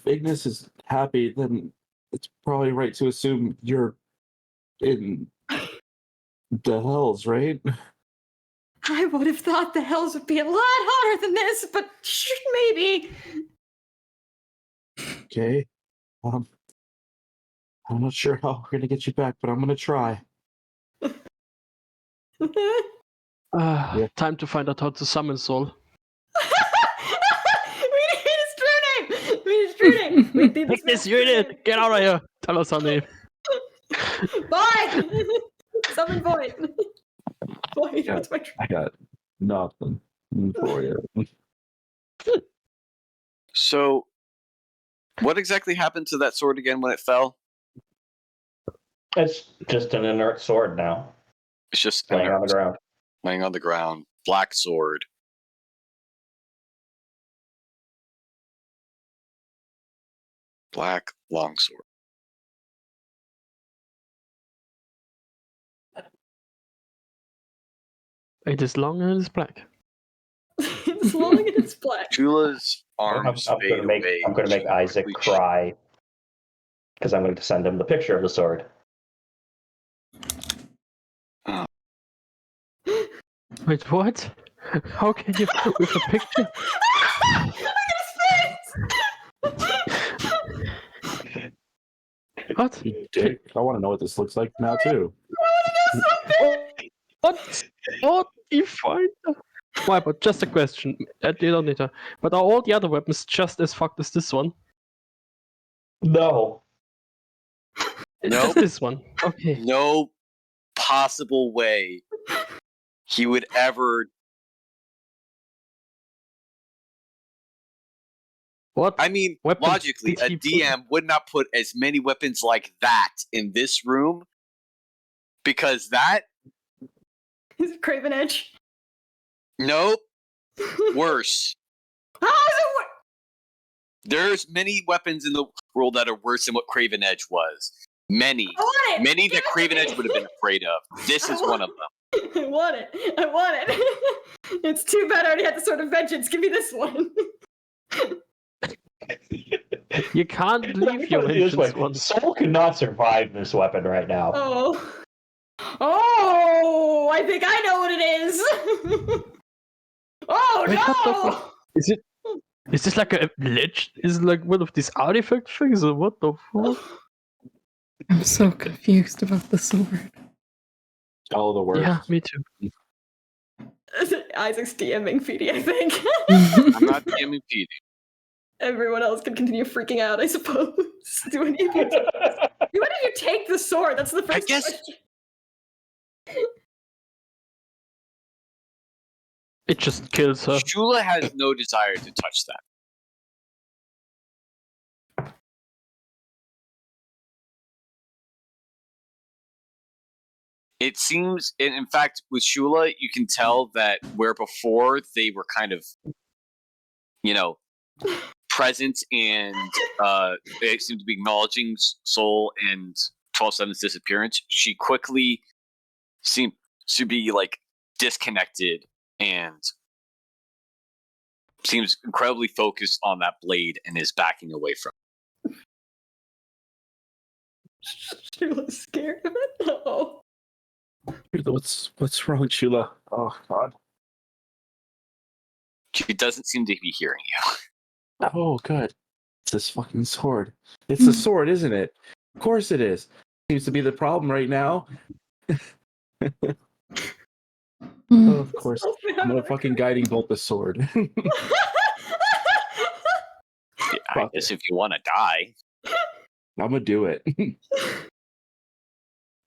Ignis is happy, then it's probably right to assume you're in the hells, right? I would have thought the hells would be a lot hotter than this, but maybe. Okay. I'm not sure how we're gonna get you back, but I'm gonna try. Yeah. Time to find out how to summon Soul. We need his true name. We need his true name. We need Pick this unit! Get out of here! Tell us her name. Void. Summon Void. Void. Yeah. What's my I got nothing for you. So, what exactly happened to that sword again when it fell? It's just an inert sword now, It's just laying on the inert, ground. laying on the ground. Black sword. Black longsword. It is long and it is black. It's long and it's black. Shula's I'm arms going fade to make away. Isaac Quickly cry because I'm going to send him the picture of the sword. Wait, what? How can you with a picture? What? You dick. I want to know what this looks like now too. What? What? You find? Why? But just a question. You don't need to. But are all the other weapons just as fucked as this one? No. It's Nope. just this one. Okay. No possible way he would ever. What? I mean, Weapons logically, did a he put- DM would not put as many weapons like that in this room because that. Is it Craven Edge? Nope. Worse. How is it worse? There's many weapons in the world that are worse than what Craven Edge was. Many. I want it. Many Give that it to Craven me. Edge would have been afraid of. This I is want- one of them. I want it. I want it. It's too bad I already had the Sword of Vengeance. Give me this one. You can't leave your Put it this way, vengeance one. Soul could not survive this weapon right now. Oh. Oh, I think I know what it is. Oh Wait, what the no! fuck? Is this like a glitch? Is it like one of these artifact things or what the fuck? I'm so confused about the sword. All the work. Yeah, me too. Isaac's DMing Feedy, I think. I'm not DMing Pete. Everyone else can continue freaking out, I suppose. Do any of you take the sword? That's the first guess- question. It just kills her. Shula has no desire to touch that. It seems, and in fact, with Shula, you can tell that where before they were kind of, present and they seem to be acknowledging Soul and 12-7's disappearance, she quickly seemed to be like disconnected and seems incredibly focused on that blade and is backing away from it. She was scared of it. Oh. What's wrong, Shula? Oh God. She doesn't seem to be hearing you. Oh, good. It's this fucking sword. It's the sword, isn't it? Of course it is. Seems to be the problem right now. Oh, of course. I'm gonna fucking guiding bolt the sword. I guess if you want to die. I'm gonna do it.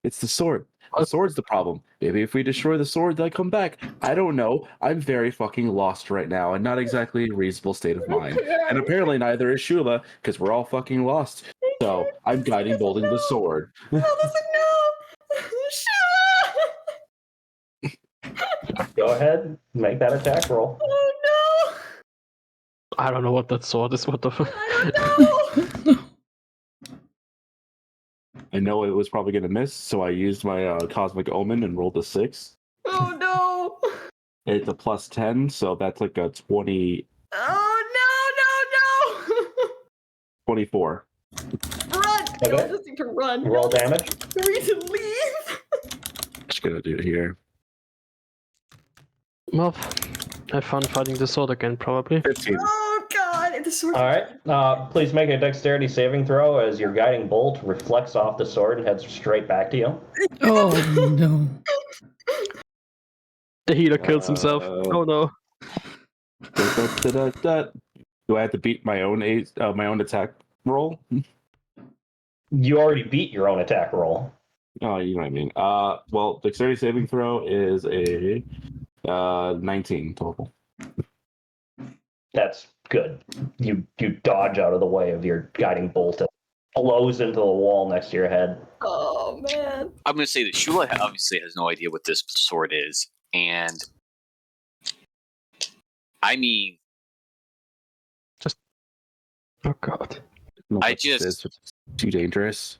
It's the sword. The sword's the problem. Maybe if we destroy the sword, they'll come back. I don't know. I'm very fucking lost right now and not exactly in a reasonable state of mind. And apparently neither is Shula, because we're all fucking lost. So I'm guiding bolting the sword. No, doesn't know. Go ahead, make that attack roll. Oh no! I don't know what that sword is. What the fuck? I don't know. I know it was probably going to miss, so I used my Cosmic Omen and rolled a 6. Oh no! It's a plus 10, so that's like a 20. Oh no! 24. Run! Okay. No, just need to run. Roll damage. We need to leave. Just gonna do it here. Well, have fun fighting the sword again, probably. 15. Oh god! The sword. All right. Please make a dexterity saving throw as your guiding bolt reflects off the sword and heads straight back to you. Oh no. The healer kills himself. Oh no. Do I have to beat my own attack roll? You already beat your own attack roll. Oh, you know what I mean. Well, dexterity saving throw is a 19 total. That's good. You dodge out of the way of your guiding bolt and blows into the wall next to your head. Oh man. I'm going to say that Shula obviously has no idea what this sword is. And I mean, Oh god. No, I it's just- too dangerous.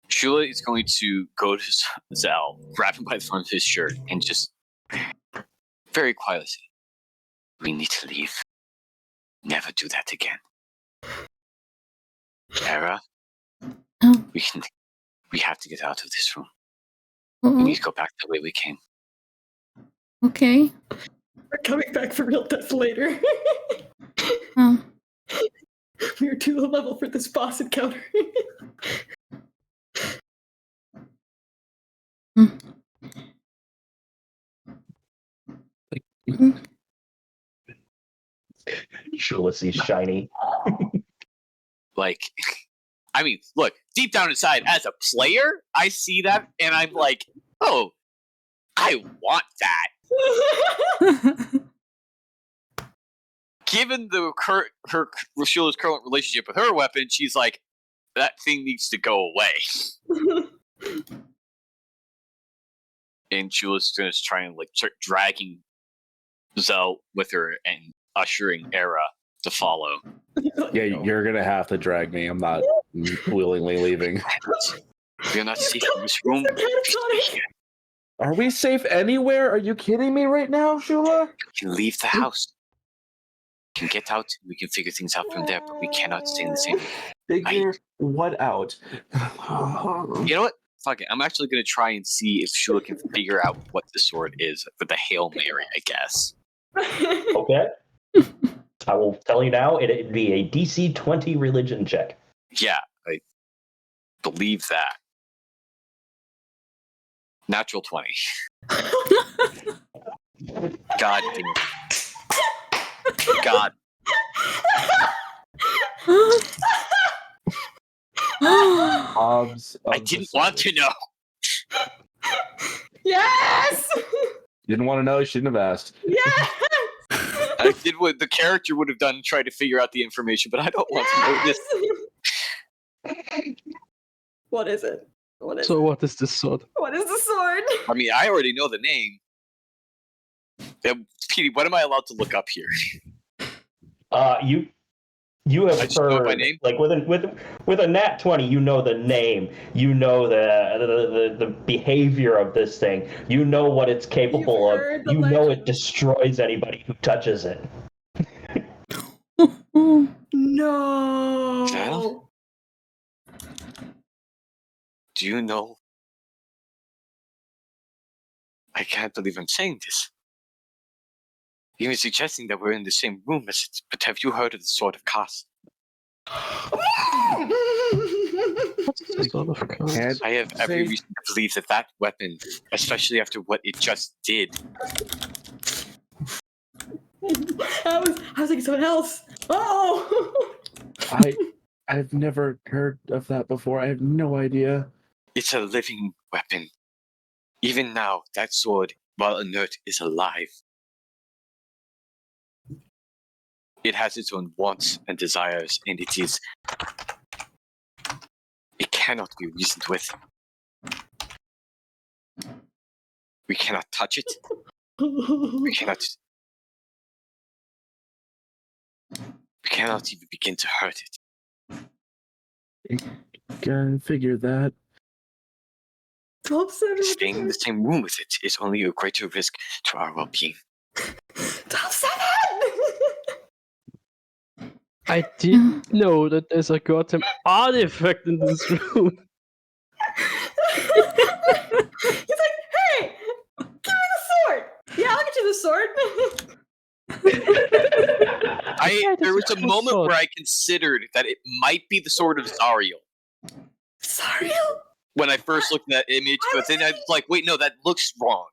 Shula is going to go to Zal, grab him by the front of his shirt, and just very quietly say, "We need to leave. Never do that again. Era, Oh. we have to get out of this room. Oh, We need to go back the way we came." okay. We're coming back for real death later. Oh. We are too low level for this boss encounter. Shula sees shiny. Like, I mean, look, deep down inside, as a player, I see that, and I'm like, oh, I want that. Given the Shula's current relationship with her weapon, she's like, that thing needs to go away. And Shula's going to try and like start dragging Zell with her and ushering Era to follow. Yeah, you're gonna have to drag me. I'm not willingly leaving. We're not safe in this room. Are we safe anywhere? Are you kidding me right now, Shula? We can leave the house. We can get out. We can figure things out from there, but we cannot stay in the same room. Figure what out? You know what? Fuck it. I'm actually going to try and see if Shula can figure out what the sword is with the Hail Mary, I guess. Okay. I will tell you now, it'd be a DC 20 religion check. Yeah, I believe that. Natural 20. God damn it. God. I didn't want to know. Yes! You didn't want to know? You shouldn't have asked. Yes! I did what the character would have done and tried to figure out the information, but I don't want to know this. What is it? What is So it? what is this sword? What is the sword? I mean, I already know the name. Petey, what am I allowed to look up here? You have I just know heard, my name? like with a nat 20, you know the name, you know the behavior of this thing, you know what it's capable of, heard the you know legend. it destroys anybody who touches it. No. Val? Do you know? I can't believe I'm saying this. Even suggesting that we're in the same room, but have you heard of the Sword of Khass? Sword of Khass. Can't I have every say- reason to believe that weapon, especially after what it just did, I was thinking someone else. Oh. I've never heard of that before. I have no idea. It's a living weapon. Even now, that sword, while inert, is alive. It has its own wants and desires, and it cannot be reasoned with. We cannot touch it. We cannot even begin to hurt it. Can figure that. 12-7. Staying in the same room with it is only a greater risk to our well-being. 12-7. I didn't know that there's a goddamn artifact in this room. He's like, hey, give me the sword. Yeah, I'll get you the sword. There was a moment where I considered that it might be the sword of Zariel. Zariel? When I first looked at that image, but then I was like, wait, no, that looks wrong.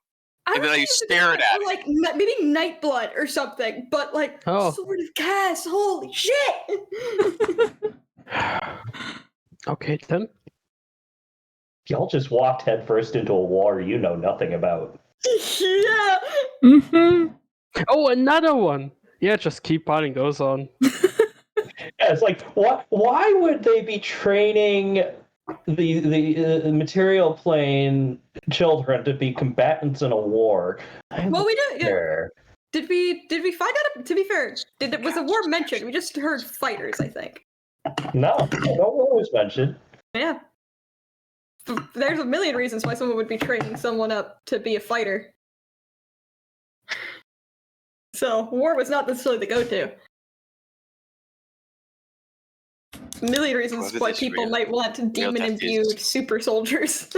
And then I stared at it. Like maybe Nightblood or something, but like Sword of Cass. Holy shit! Okay, then. Y'all just walked headfirst into a war you know nothing about. Yeah. Mm-hmm. Oh, another one. Yeah, just keep piling those on. Yeah, it's like, why would they be training the material plane children to be combatants in a war? Well, we did. Yeah. Did we find out? To be fair, was a war mentioned? We just heard fighters, I think. No war was mentioned. Yeah. There's a million reasons why someone would be training someone up to be a fighter. So war was not necessarily the go-to. A million reasons why people might want demon-imbued super soldiers.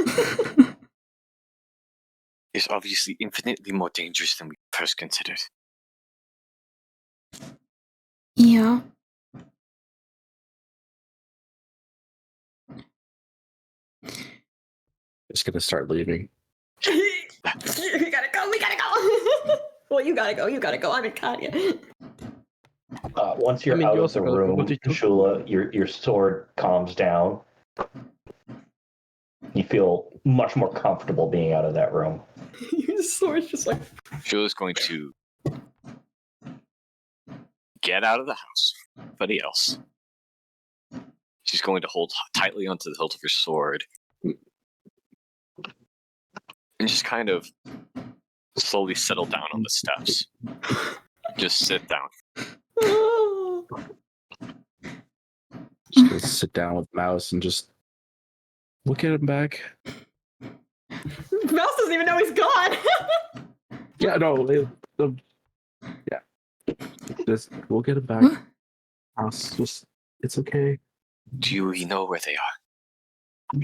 It's obviously infinitely more dangerous than we first considered. Yeah. Just gonna start leaving. We gotta go. Well, you gotta go. I'm in Kanya. Once you're out of the room, Shula, your sword calms down. You feel much more comfortable being out of that room. Your sword's just like... Shula's going to get out of the house. Nobody else. She's going to hold tightly onto the hilt of her sword. And just kind of slowly settle down on the steps. Just sit down. Just gonna sit down with Mouse and just look at him back. Mouse doesn't even know he's gone. Yeah, no. Yeah. Just we'll get him back. Mouse, just it's okay. Do we know where they are?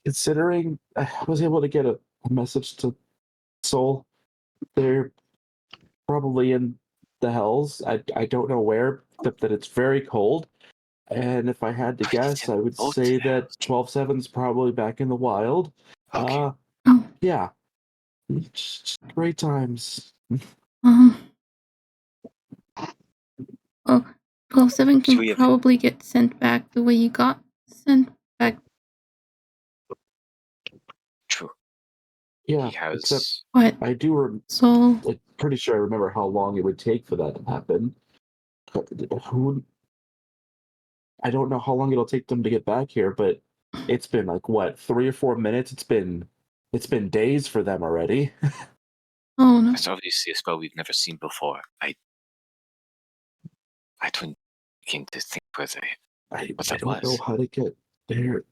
Considering I was able to get a message to Soul, they're probably in the hells. I don't know where, except that it's very cold. And if I had to guess, I would say that 12-7's probably back in the wild. Okay. Yeah. Just great times. Oh, 12-7 can probably get sent back the way you got sent back. True. Yeah, He has... except What? I do. So, I'm pretty sure I remember how long it would take for that to happen. But I don't know how long it'll take them to get back here, but it's been like what, 3 or 4 minutes? It's been days for them already. oh no. That's obviously a spell we've never seen before. I don't begin to think where I what that don't know was. how to get there.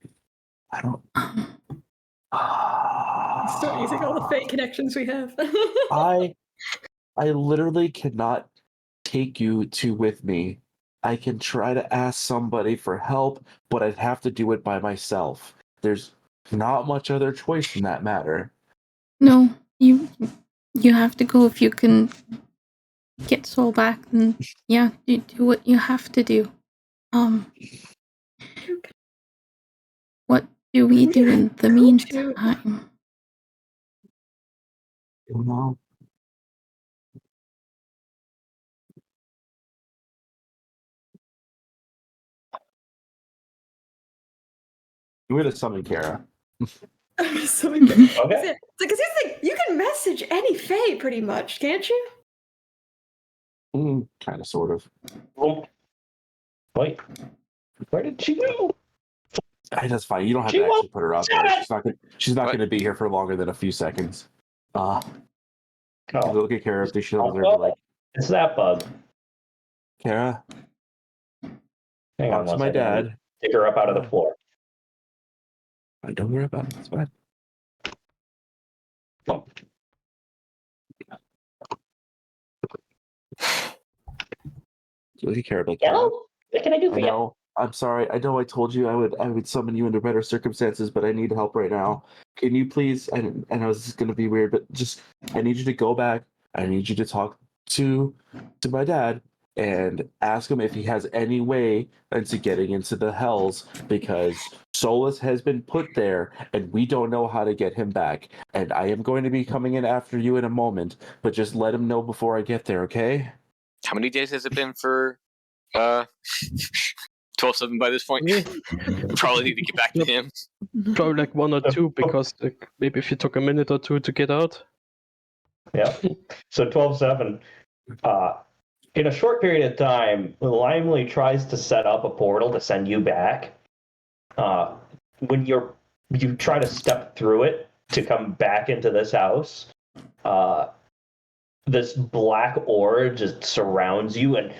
I don't. Start using all the fake connections we have. I literally cannot take you two with me. I can try to ask somebody for help, but I'd have to do it by myself. There's not much other choice in that matter. No, you have to go if you can get Soul back. Then yeah, do what you have to do. What do we do in the meantime? No. I'm gonna summon Kara. So we can, Okay. because he's like, you can message any fae pretty much, can't you? Kind of, sort of. Oh. Wait. Where did she go? That's fine. You don't have She to actually won't put her up shut there. it! She's not What? going to be here for longer than a few seconds. Oh. Look at Kara if she doesn't Well, like it's that bug. Kara. Hang Talk on to one my second. dad. Take her up out of the floor. Don't worry about it. It's fine. Oh. Look at Kara. Like, Kara, Hello? What can I do for I you? know. I'm sorry. I know I told you I would summon you under better circumstances, but I need help right now. Can you please? I know this is going to be weird, but just I need you to go back. I need you to talk to my dad and ask him if he has any way into getting into the hells, because Solus has been put there and we don't know how to get him back. And I am going to be coming in after you in a moment, but just let him know before I get there, okay? How many days has it been for 12/7 by this point? Me? Probably need to get back to him. Probably like 1 or 2, because like, maybe if you took a minute or 2 to get out. Yeah. So 12/7. In a short period of time, Limely tries to set up a portal to send you back. When you try to step through it to come back into this house, this black aura just surrounds you, and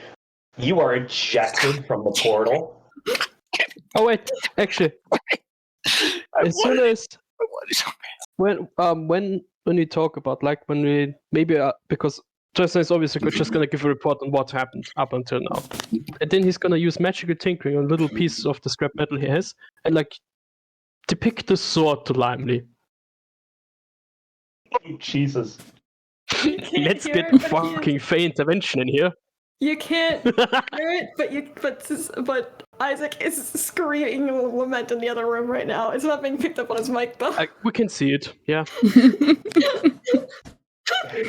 you are ejected from the portal. Oh wait, actually, as soon as when we talk about like when we maybe because Justin is obviously just gonna give a report on what happened up until now, and then he's gonna use magical tinkering on little pieces of the scrap metal he has, and like depict the sword to Limely. Oh, Jesus. You can't Let's hear get it, but fucking Fey intervention in here. you can't hear it, but Isaac is screaming lament in the other room right now. It's not being picked up on his mic though. We can see it, yeah.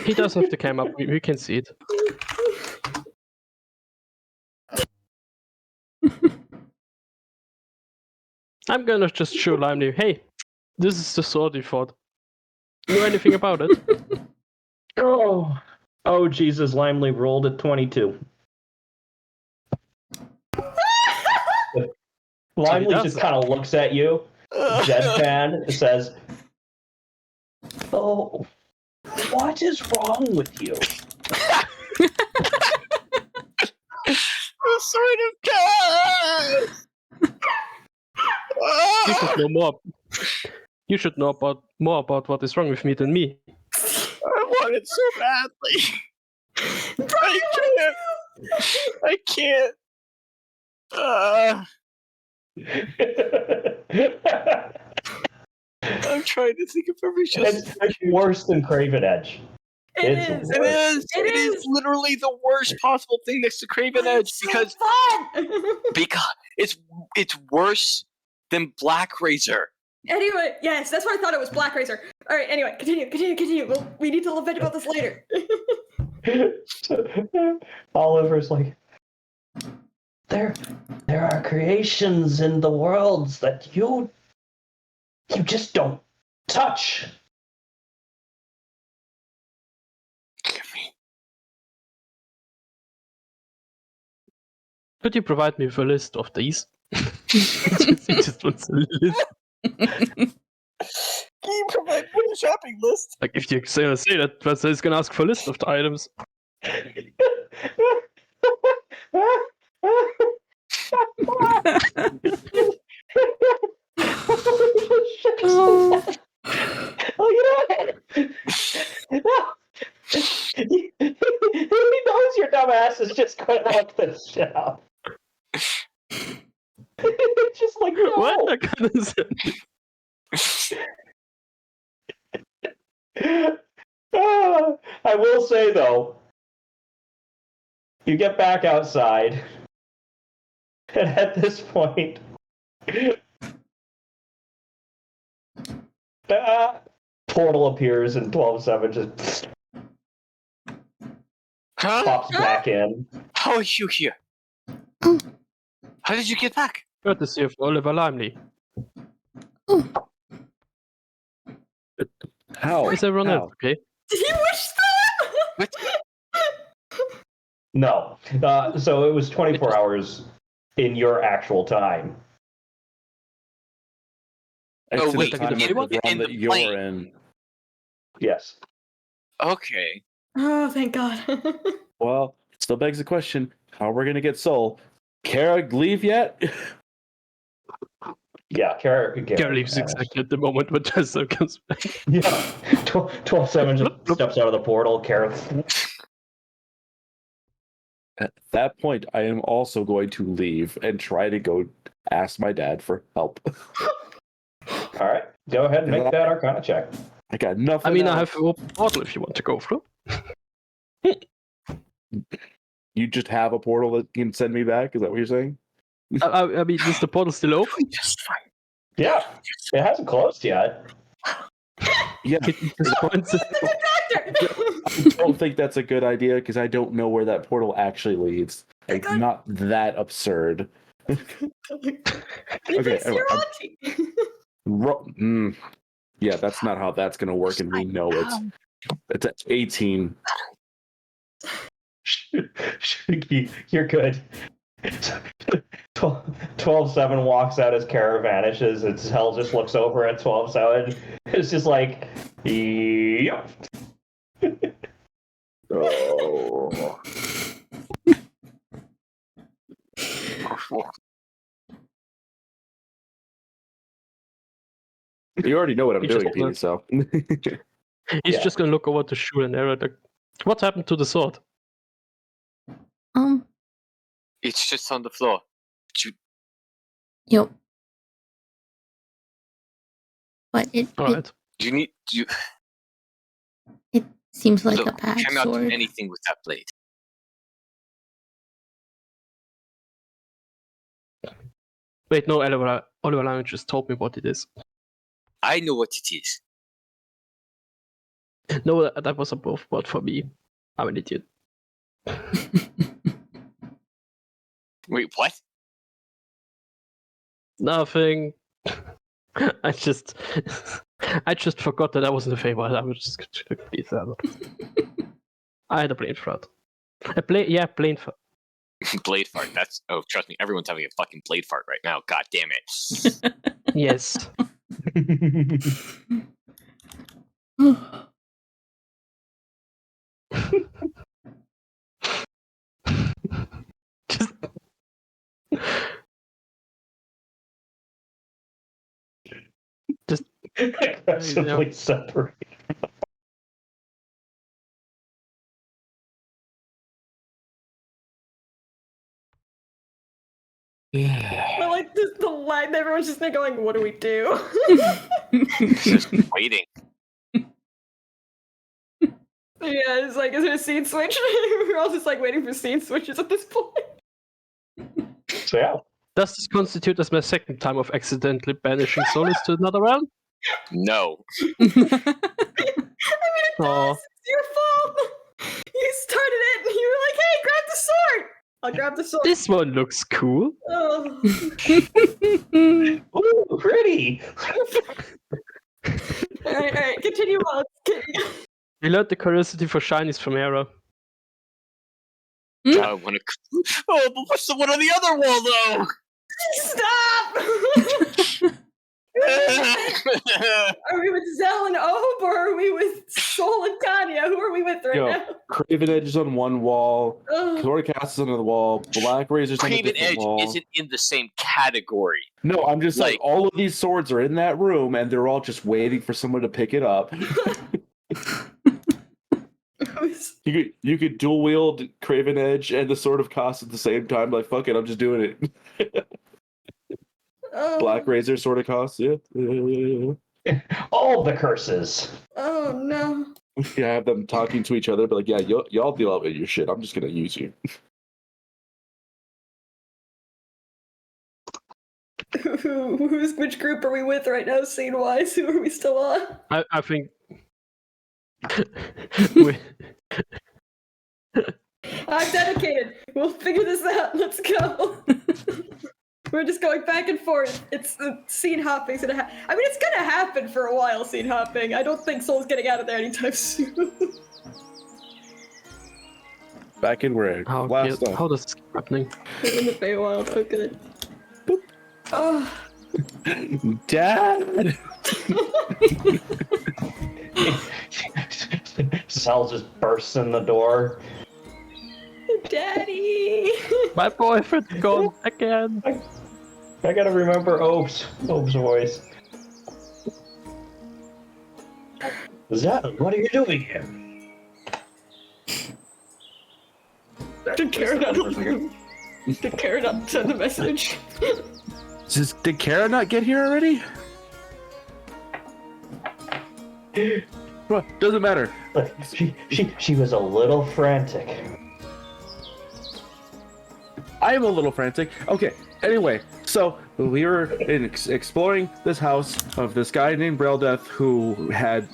He does have the cam up. We can see it. I'm gonna just show Limely, hey, this is the sword you fought. You know anything about it? Oh, Jesus. Limely rolled at 22. Limely just kind of looks at you, deadpan, says, "Oh, what is wrong with you?" The sword of chaos! You should know more. You should know more about what is wrong with me than me. I want it so badly. I can't. I'm trying to think of every It's worse than Craven Edge. It is. It is literally the worst possible thing next to Craven Edge because it's worse than Black Razor. Anyway, yes, that's why I thought it was Black Razor. All right, anyway, continue. We need to vent about this later. Oliver's like, there are creations in the worlds that you just don't touch. Could you provide me with a list of these? He just wants a list. Can you provide me with a shopping list? Like if you say that, but he's gonna ask for a list of the items. He knows your dumb ass is just going to look this shit up. Just like, no. What? I can't understand. I will say though, you get back outside, and at this point, portal appears and 12-7 just pops back in. How are you here? How did you get back? Courtesy of Oliver Limely. How? Is everyone How? else okay? Did he wish that? No. So it was 24 hours in your actual time. It's in wait, the time of in- the realm in that the you're plane. in. Yes. Okay. Oh, thank God. Well, it still begs the question: how are we gonna get Soul? Kara leave yet? Yeah, Kara leaves exactly at the moment when Tessa comes back. Yeah. 12-7 just steps out of the portal. Kara. At that point, I am also going to leave and try to go ask my dad for help. All right. Go ahead and make that Arcana check. I got nothing. I mean, I else. have a portal if you want to go through. You just have a portal that can send me back? Is that what you're saying? I mean, is the portal still open? Just fine. Yeah. It hasn't closed yet. Yeah. Just points it- I don't think that's a good idea because I don't know where that portal actually leads. It's not that absurd. He thinks anyway, you're auntie. Yeah, that's not how that's going to work, and we know it. It's at 18. You're good. 12-7 walks out as Kara vanishes. It's Hell just looks over at 12-7. It's just like, yep. Oh. You already know what I'm He doing, just- Peter, so. He's Yeah. just gonna look over to shoot an arrow. Like, what happened to the sword? It's just on the floor. Yep. But Alright. Do you need? Do you it seems like look? a bad You cannot do sword. anything with that blade. Wait, no, Oliver Limely just told me what it is. I know what it is. No, that was a both word for me. I'm an idiot. Wait, what? Nothing. I just forgot that I was in the favor. I was just please. I had a blade fart. Blade fart. Blade fart. That's trust me, everyone's having a fucking blade fart right now. God damn it. Yes. Just Aggressively separate. But like the line, everyone's just going, "What do we do?" Just waiting. Yeah, it's like, is it a scene switch? We're all just like waiting for scene switches at this point. So yeah. Does this constitute as my second time of accidentally banishing Solus to another realm? No. I mean, it Aw. does. It's your fault. You started it, and you were like, "Hey, grab the sword." I'll grab the sword. This one looks cool. Oh. Ooh, pretty. All right. Continue on. We learned the curiosity for shinies from Hera. I want to. Oh, but what's the one on the other wall, though? Stop! Are we with Zell and Obe, or are we with Sol and Tanya? Who are we with right Yo, now? Craven Edge is on one wall, Ugh. Cast is on the wall, Black Razor's on a Craven different Edge wall. isn't in the same category. No, I'm just like, like- all of these swords are in that room, and they're all just waiting for someone to pick it up. You could dual wield Craven Edge and the Sword of Cost at the same time. Like, fuck it, I'm just doing it. Black Razor, Sword of Cost, yeah. All the curses. Oh no. Yeah, I have them talking to each other, but like, yeah, y'all deal out with your shit. I'm just gonna use you. Which group are we with right now, scene wise? Who are we still on? I think I'm dedicated. We'll figure this out. Let's go. We're just going back and forth. It's scene hopping's gonna happen. I mean, it's gonna happen for a while. Scene hopping. I don't think Soul's getting out of there anytime soon. Back in where How last time. does this keep happening? In the Feywild. Oh, good. Boop. Oh. Dad. Sal just bursts in the door. Daddy. My boyfriend's gone again. I gotta remember Obe's voice. Zal, what are you doing here? Did Kara not send the message? Did Kara not get here already? Well, doesn't matter. Look, she was a little frantic. I am a little frantic. Okay, anyway, so we were exploring this house of this guy named Braildeath who had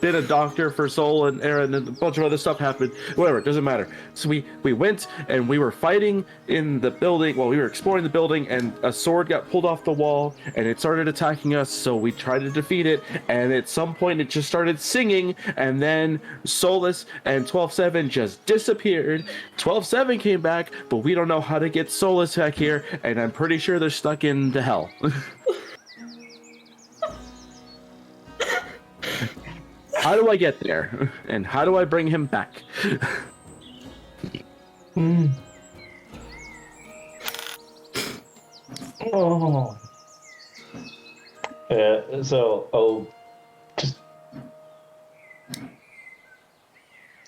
been a doctor for Soul and Aaron, and a bunch of other stuff happened. Whatever, it doesn't matter. So we went and we were fighting in the building. Well, we were exploring the building, and a sword got pulled off the wall, and it started attacking us. So we tried to defeat it, and at some point it just started singing, and then Solus and 12-7 just disappeared. 12-7 came back, but we don't know how to get Solus back here, and I'm pretty sure they're stuck into hell. How do I get there? And how do I bring him back? Oh. Just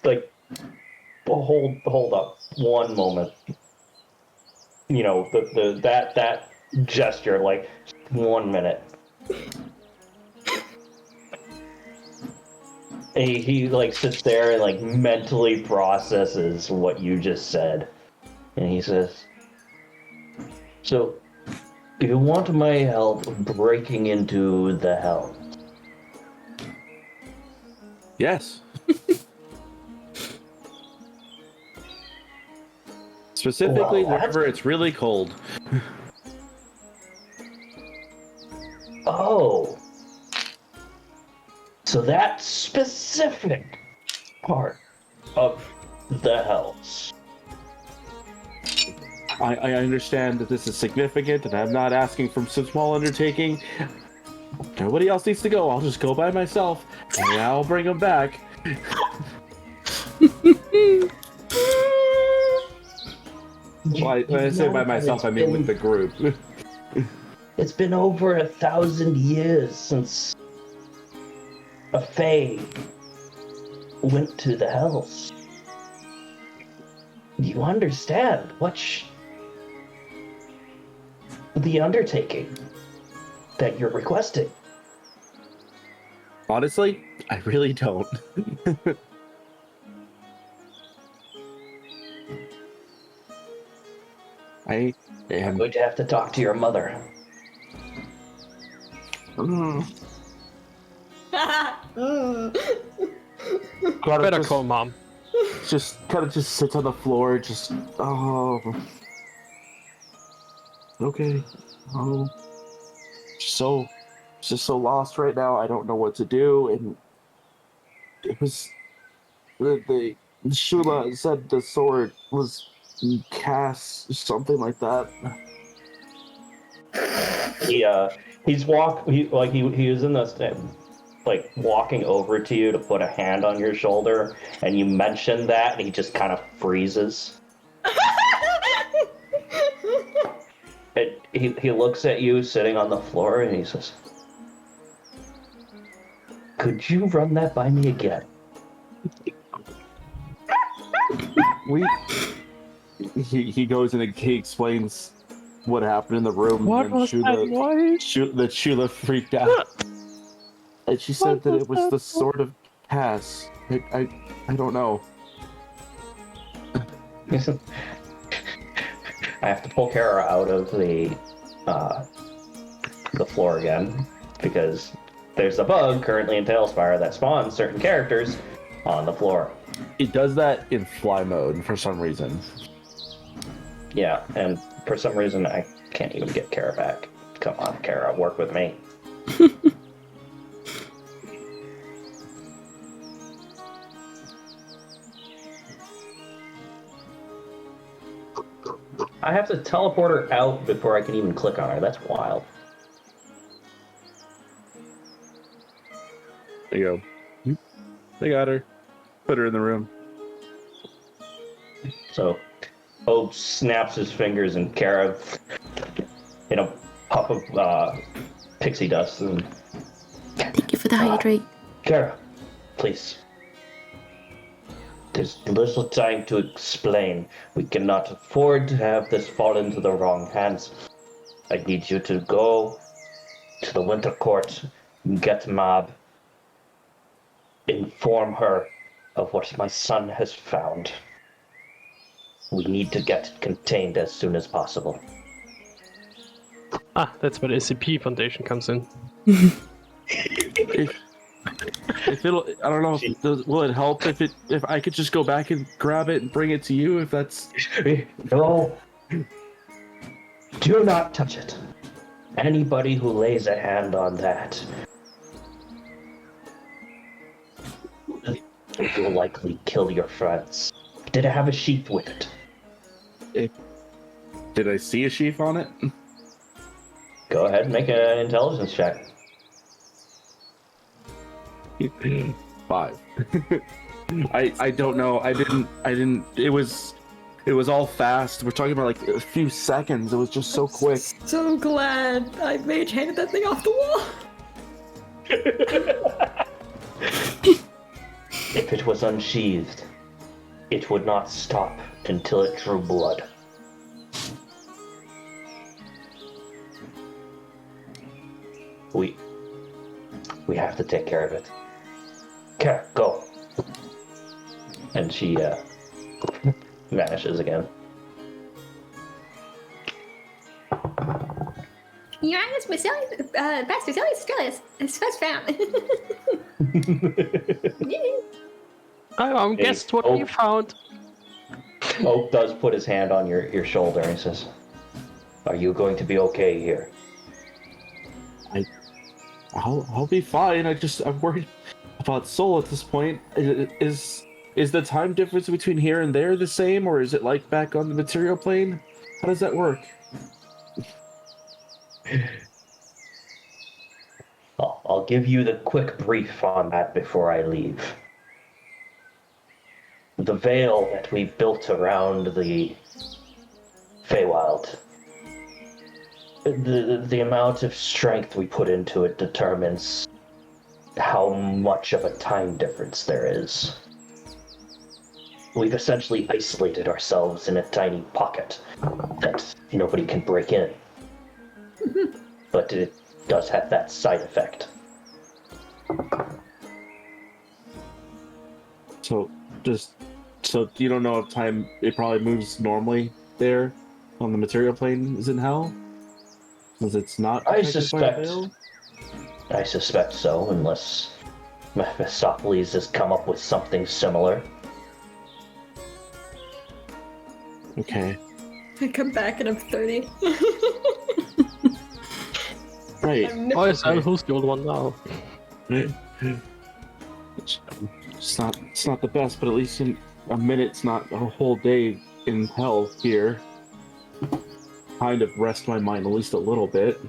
like hold up one moment. You know, that gesture, like 1 minute. He like sits there and like mentally processes what you just said, and he says, "So, you want my help breaking into the hell?" Yes. Specifically, wherever it's really cold. Oh. So that specific part of the hells. I understand that this is significant, and I'm not asking for some small undertaking. Nobody else needs to go. I'll just go by myself, and I'll bring him back. When I say by myself, I mean with the group. It's been over 1,000 years since a Fae went to the hells. Do you understand what's the undertaking that you're requesting? Honestly, I really don't. I am I'm going to have to talk to your mother. Better call mom. Just kind of just sits on the floor, just okay. Just so lost right now. I don't know what to do, and it was the Shula said the sword was cast, something like that. He was in the like walking over to you to put a hand on your shoulder, and you mentioned that, and he just kind of freezes. And he looks at you sitting on the floor, and he says, "Could you run that by me again?" He goes and he explains what happened in the room. What and was that noise? Shula freaked out. And she said that it was the sword of Cass. I don't know. I have to pull Kara out of the floor again, because there's a bug currently in Tailspire that spawns certain characters on the floor. It does that in fly mode for some reason. Yeah, and for some reason I can't even get Kara back. Come on, Kara, work with me. I have to teleport her out before I can even click on her. That's wild. There you go. They got her. Put her in the room. So, Hope snaps his fingers and Kara, in a puff of pixie dust. And, Thank you for the hydrate. Kara, please. There's little time to explain. We cannot afford to have this fall into the wrong hands. I need you to go to the Winter Court, get Mab, inform her of what my son has found. We need to get it contained as soon as possible. Ah, that's where the SCP Foundation comes in. If it'll, I don't know. Will it help if I could just go back and grab it and bring it to you? If that's No. Do not touch it. Anybody who lays a hand on that will likely kill your friends. Did it have a sheath with it? Did I see a sheath on it? Go ahead and make an intelligence check. 5. I don't know. I didn't. It was all fast. We're talking about like a few seconds. It was just so quick. So glad I mage handed that thing off the wall. If it was unsheathed, it would not stop until it drew blood. We have to take care of it. Kara, go. And she vanishes again. Your Highness, Pastor Celius Australis is first found. Guess what you found? Oak does put his hand on your shoulder and he says, "Are you going to be okay here?" I'll be fine. I'm worried about Soul at this point. Is the time difference between here and there the same, or is it like back on the material plane? How does that work? I'll give you the quick brief on that before I leave. The veil that we built around the Feywild, the amount of strength we put into it determines how much of a time difference there is. We've essentially isolated ourselves in a tiny pocket that nobody can break in. But it does have that side effect. So you don't know if time, it probably moves normally there on the material plane is in hell? Because it's not I affected by the veil? suspect so, unless Mephistopheles has come up with something similar. Okay. I come back and I'm 30. Right. Oh, yes, who's the old one now? It's not the best, but at least in a minute's not a whole day in hell here. Kind of rest my mind at least a little bit.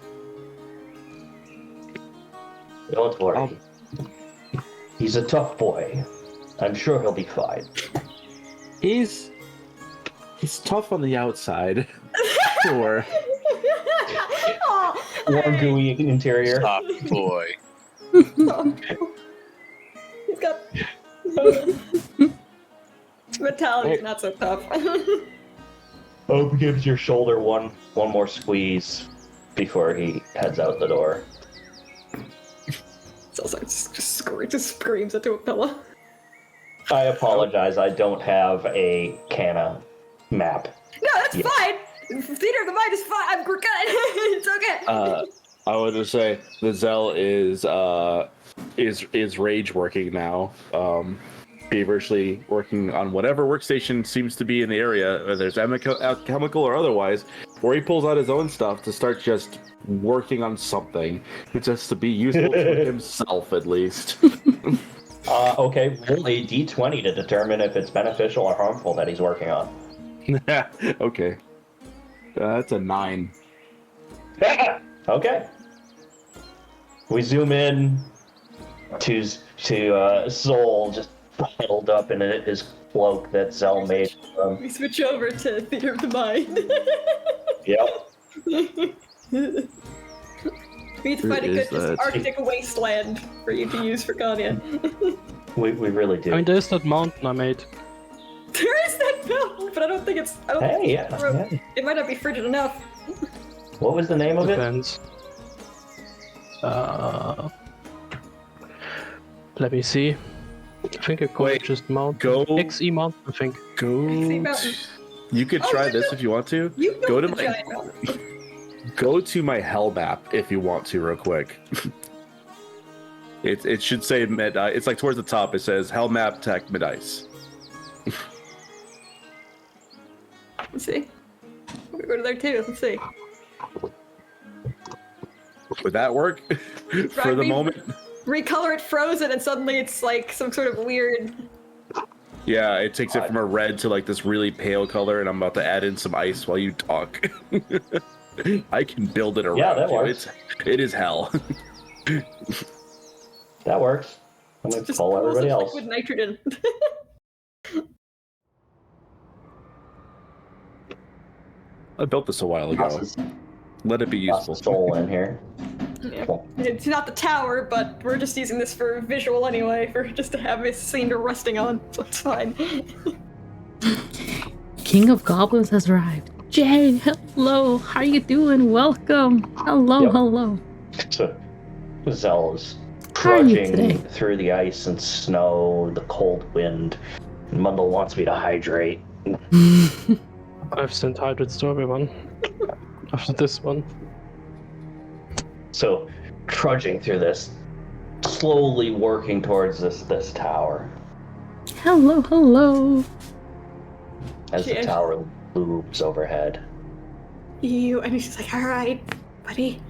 Don't worry. He's a tough boy. I'm sure he'll be fine. He's tough on the outside. Sure. Warm, gooey interior. Top boy. He's got mentality's not so tough. Hope gives your shoulder one more squeeze before he heads out the door. It's also just screams into a pillow. I apologize, I don't have a Canna map. No, that's fine. Theater of the mind is fine. I'm good. It's okay. I would just say the Zell is rage working now. Feverishly working on whatever workstation seems to be in the area, whether it's chemical or otherwise, or he pulls out his own stuff to start just working on something, just to be useful to himself at least. Okay, roll a d20 to determine if it's beneficial or harmful that he's working on. Okay. That's a 9. Okay. We zoom in to Soul just huddled up in his cloak that Zell made. We switch over to Theater of the Mind. Yep. We need to find a good just Arctic wasteland for you to use for Ganya. We really do. I mean, there's that mountain I made. There is that mountain, but I don't think it's. Yeah. It might not be frigid enough. What was the name of it? Depends. Let me see. I think I call it just Mount. XE Mountain, I think. You could try this if you want to. Go to my hell map if you want to, real quick. It should say mid. It's like towards the top. It says hell map tech mid ice. Let's see. We go to there too. Let's see. Would that work for the moment? Recolor it frozen, and suddenly it's like some sort of weird. Yeah, it takes it from a red to like this really pale color, and I'm about to add in some ice while you talk. I can build it around that you. works. It is hell. That works. I'm gonna call everybody else. With nitrogen. I built this a while ago. Let it be useful. Soul in here. Yeah. It's not the tower, but we're just using this for visual anyway, for just to have this scene to resting on, so it's fine. King of Goblins has arrived. Jay, hello. How you doing? Welcome. Hello. So, Zell is How are you today? trudging through the ice and snow, the cold wind. Mundle wants me to hydrate. I've sent hydrates to everyone. After this one. So, trudging through this, slowly working towards this tower. Hello. As the tower looms overhead. And he's just like, all right, buddy,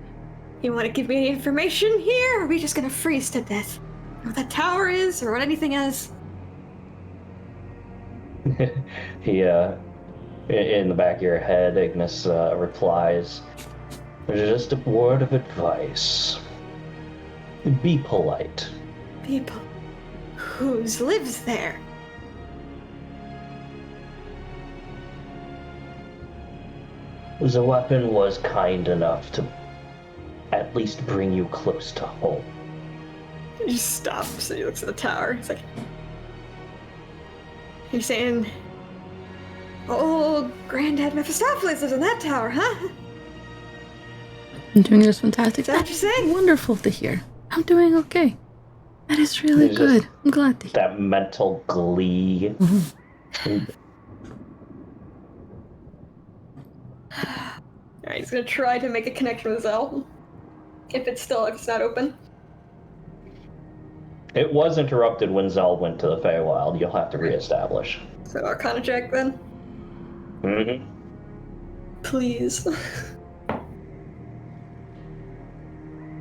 you want to give me any information here, or are we just gonna freeze to death? You know what that tower is, or what anything is? He, in the back of your head, Ignis replies, just a word of advice. Be polite. People whose lives there? The weapon was kind enough to at least bring you close to home. He just stops and he looks at the tower. He's like, you're saying old Granddad Mephistopheles lives in that tower, huh? I'm doing just fantastic. Is that what you're saying? Wonderful to hear. I'm doing okay. That is really good. I'm glad to hear. That mental glee. Alright, he's gonna try to make a connection with Zell. If it's not open. It was interrupted when Zell went to the Feywild. You'll have to reestablish. So Arcana check then. Mm-hmm. Please.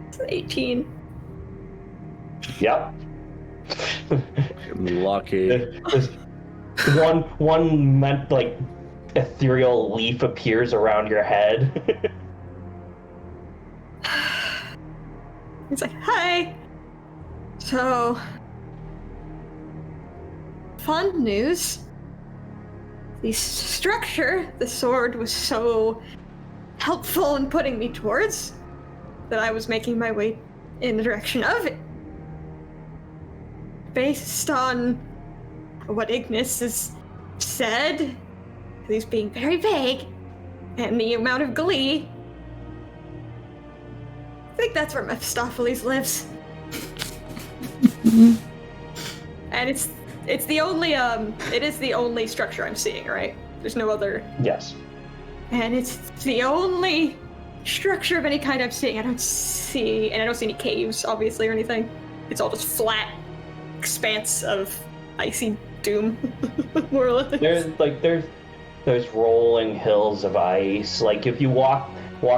It's 18. Yep. Lucky. one meant like ethereal leaf appears around your head. He's like, hi. So, fun news. The structure the sword was so helpful in putting me towards that I was making my way in the direction of it. Based on what Ignis has said, he's being very vague, and the amount of glee, I think that's where Mephistopheles lives. And it's the only it is the only structure I'm seeing, right? There's no other. Yes. And it's the only structure of any kind I'm seeing. I don't see any caves, obviously, or anything. It's all just flat expanse of icy doom, more or less. There's rolling hills of ice. Like if you walk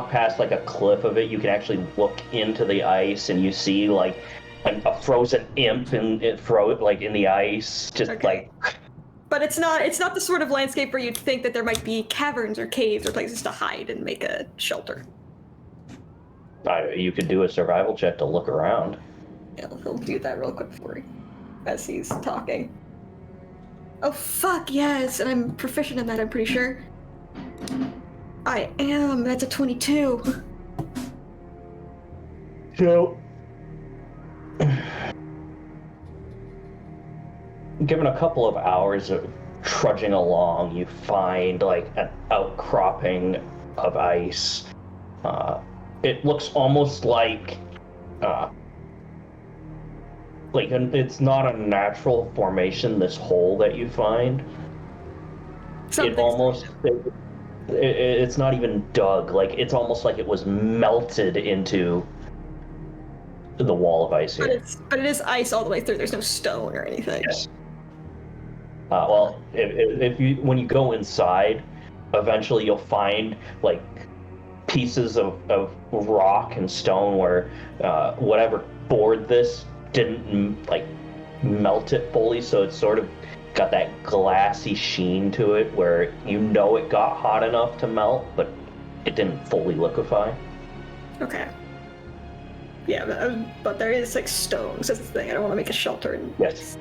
past like a cliff of it, you can actually look into the ice and you see like a frozen imp in the ice, just Okay. But it's not the sort of landscape where you'd think that there might be caverns or caves or places to hide and make a shelter. You could do a survival check to look around. Yeah, he'll do that real quick for you as he's talking. Oh fuck yes, and I'm proficient in that, I'm pretty sure. I am. That's a 22. So, given a couple of hours of trudging along, you find like an outcropping of ice. It looks almost like it's not a natural formation. This hole that you find, it's not even dug. Like it's almost like it was melted into the wall of ice here. But it is ice all the way through. There's no stone or anything. Yes. Well, when you go inside, eventually you'll find like pieces of rock and stone where whatever bored this didn't like melt it fully, so it's sort of got that glassy sheen to it where it got hot enough to melt, but it didn't fully liquefy. Okay. Yeah, but there is like stones. That's the thing. I don't want to make a shelter. Yes.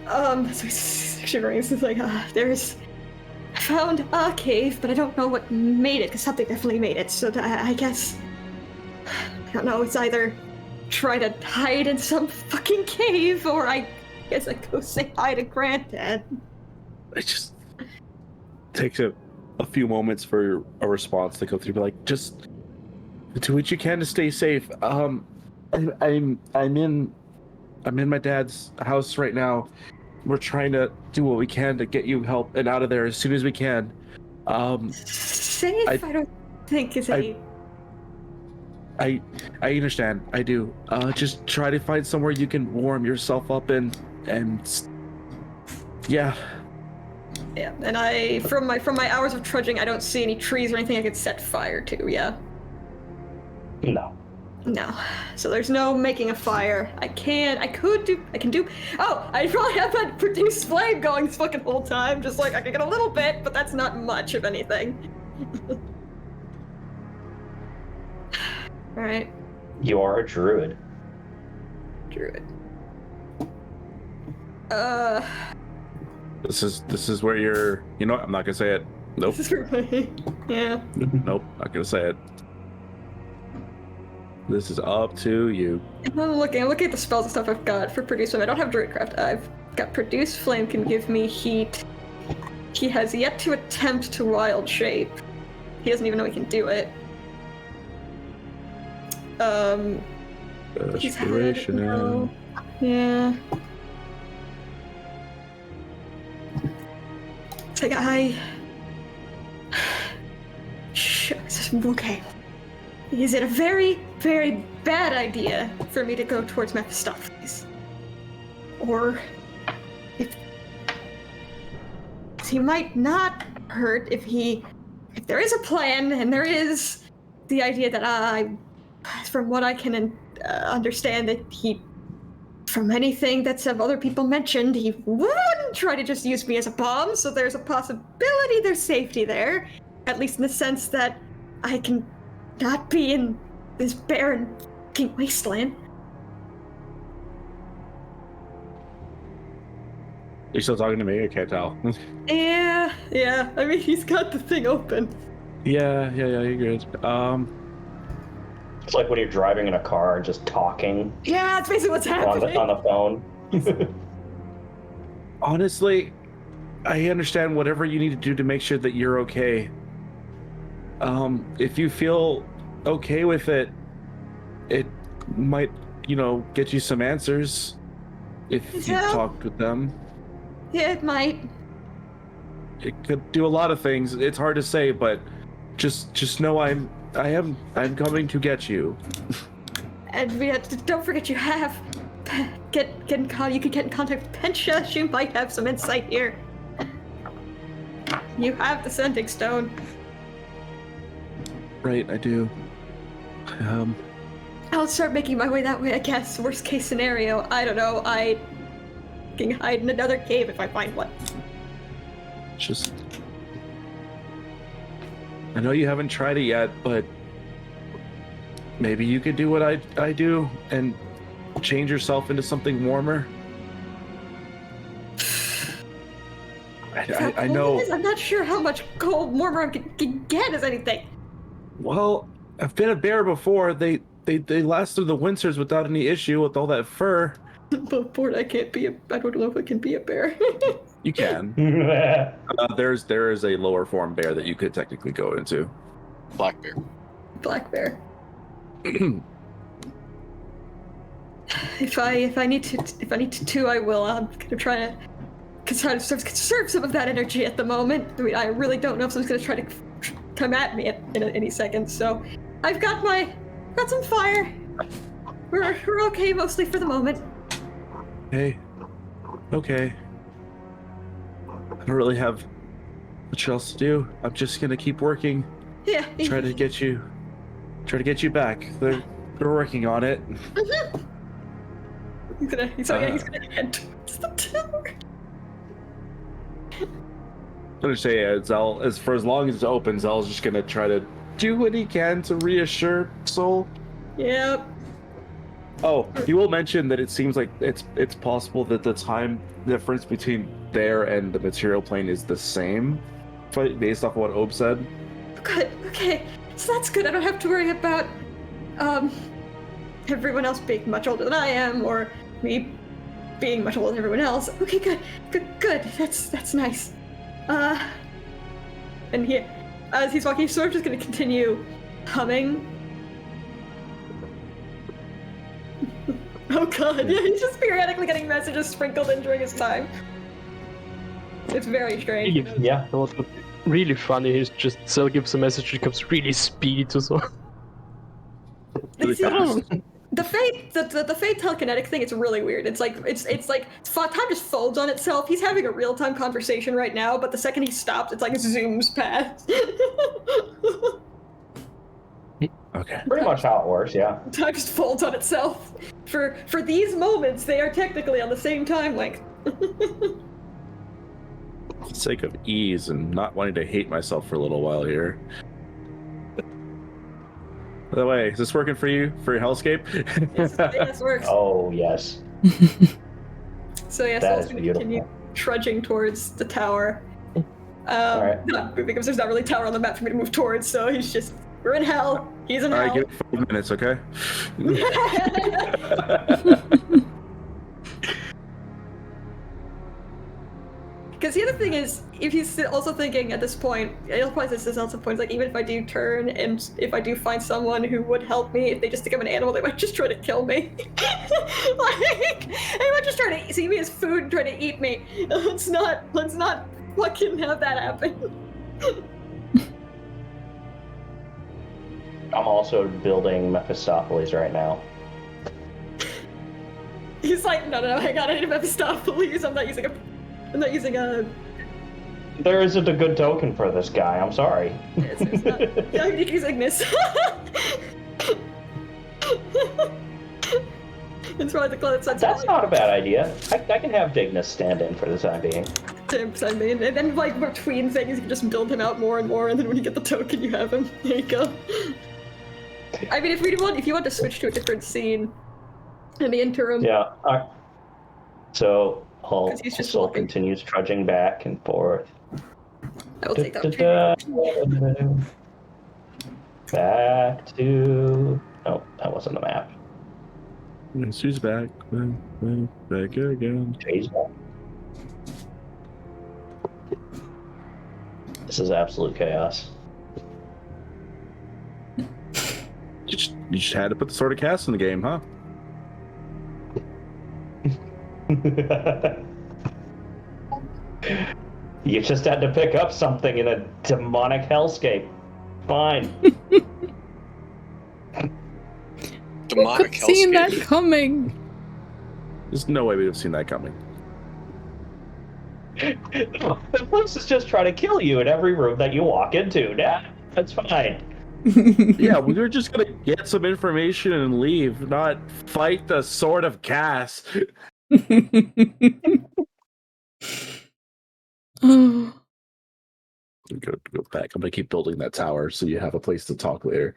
So he's shivering. It's like, I found a cave, but I don't know what made it, because something definitely made it. So I guess, I don't know, it's either try to hide in some fucking cave, or I guess I go say hi to Granddad. It just takes a few moments for a response to go through, but like, just do what you can to stay safe. I'm in my dad's house right now. We're trying to do what we can to get you help and out of there as soon as we can. Safe? I don't think is a... I understand. I do. Just try to find somewhere you can warm yourself up and yeah. Yeah, and from my hours of trudging, I don't see any trees or anything I could set fire to. Yeah. No. So there's no making a fire. I can do. Oh, I probably have that produce flame going this fucking whole time. Just like I can get a little bit, but that's not much of anything. All right. You are a druid. Druid. This is where you're. You know what? I'm not gonna say it. Nope. This is where yeah. Nope. Not gonna say it. This is up to you. I'm looking at the spells and stuff I've got for Produce Flame. I don't have Druidcraft. I've got Produce Flame can give me heat. He has yet to attempt to Wild Shape. He doesn't even know he can do it. He's Inspiration. no. Yeah. It's like okay. Is it a very, very bad idea for me to go towards Mephistopheles? Or if he might not hurt if there is a plan and there is the idea that from what I can understand, that from anything that some other people mentioned, he wouldn't try to just use me as a bomb, so there's a possibility there's safety there, at least in the sense that I can not be in this barren fucking wasteland. You're still talking to me? I can't tell. Yeah. I mean, he's got the thing open. Yeah, you're good. It's like when you're driving in a car and just talking. Yeah, that's basically what's happening. On the phone. Honestly, I understand whatever you need to do to make sure that you're okay. If you feel okay with it, it might, get you some answers if you've talked with them. Yeah, it might. It could do a lot of things. It's hard to say, but just know I'm I'm coming to get you. And don't forget you have you can get in contact with Pensha. She might have some insight here. You have the sending stone. Right, I do. I'll start making my way that way, I guess. Worst case scenario, I don't know. I can hide in another cave if I find one. Just... I know you haven't tried it yet, but maybe you could do what I do and change yourself into something warmer. I know. I'm not sure how much cold warmer I can get as anything. Well, I've been a bear before. They last through the winters without any issue with all that fur. But Ford, I don't know if I can be a bear. You can. There is a lower form bear that you could technically go into. Black bear. Black bear. If I need to, I will. I'm gonna try to conserve some of that energy at the moment. I mean, I really don't know if someone's gonna try to come at me in any second. So, I've got some fire. We're okay mostly for the moment. Hey, okay. I don't really have much else to do. I'm just gonna keep working. Yeah. Try to get you back. They're working on it. Mm-hmm. He's gonna head towards the tower. I'm gonna say for as long as it opens, Zell's just gonna try to do what he can to reassure Soul. Yep. Oh, he will mention that it seems like it's possible that the time difference between there and the material plane is the same, based off of what Ob said. Good. Okay. So that's good. I don't have to worry about everyone else being much older than I am, or me being much older than everyone else. Okay, good. That's nice. And he, as he's walking, he's sort of just gonna continue humming. Oh god, yeah, he's just periodically getting messages sprinkled in during his time. It's very strange. Yeah. What's really funny is just Cell gives a message, it comes really speedy to so. Really fast. The fate telekinetic thing, it's really weird. It's like time just folds on itself. He's having a real-time conversation right now, but the second he stops, it's like zooms past. Okay. Pretty much how it works, yeah. Time just folds on itself. For these moments, they are technically on the same time length. For the sake of ease and not wanting to hate myself for a little while here. By the way, is this working for you for your hellscape? Yes, works. Oh, yes. So yeah, That Soul's is gonna beautiful. continue trudging towards the tower. Alright. Not moving because there's not really a tower on the map for me to move towards, so he's just, we're in hell. He's in All right, hell. give it 5 minutes, okay? Because the other thing is, if he's also thinking at this point, he'll probably say this also points, like, even if I do turn and if I do find someone who would help me, if they just think I'm an animal, they might just try to kill me. Like, they might just try to see me as food and try to eat me. Let's not fucking have that happen. I'm also building Mephistopheles right now. He's like, no, hang on, I need a Mephistopheles. I'm not using a. There isn't a good token for this guy, I'm sorry. It's not. Yeah, you can use Ignis. It's probably the clothes. That's not a bad idea. I can have Dignus stand in for the time being. I mean, and then like between things, you can just build him out more and more, and then when you get the token, you have him. There you go. I mean, if you want to switch to a different scene in the interim. Yeah. So Hull 'Cause he's just still walking. continues trudging back and forth. I will take that opportunity. Back to. Oh, that wasn't the map. She's back. Back again. She's back. This is absolute chaos. You just had to put the Sword of Cast in the game, huh? You just had to pick up something in a demonic hellscape. Fine. demonic Seen that hellscape. coming. There's no way we'd have seen that coming. The place is just trying to kill you in every room that you walk into. Nah, that's fine. Yeah, we were just gonna get some information and leave, not fight the Sword of Cass. Oh. Go back. I'm gonna keep building that tower so you have a place to talk later.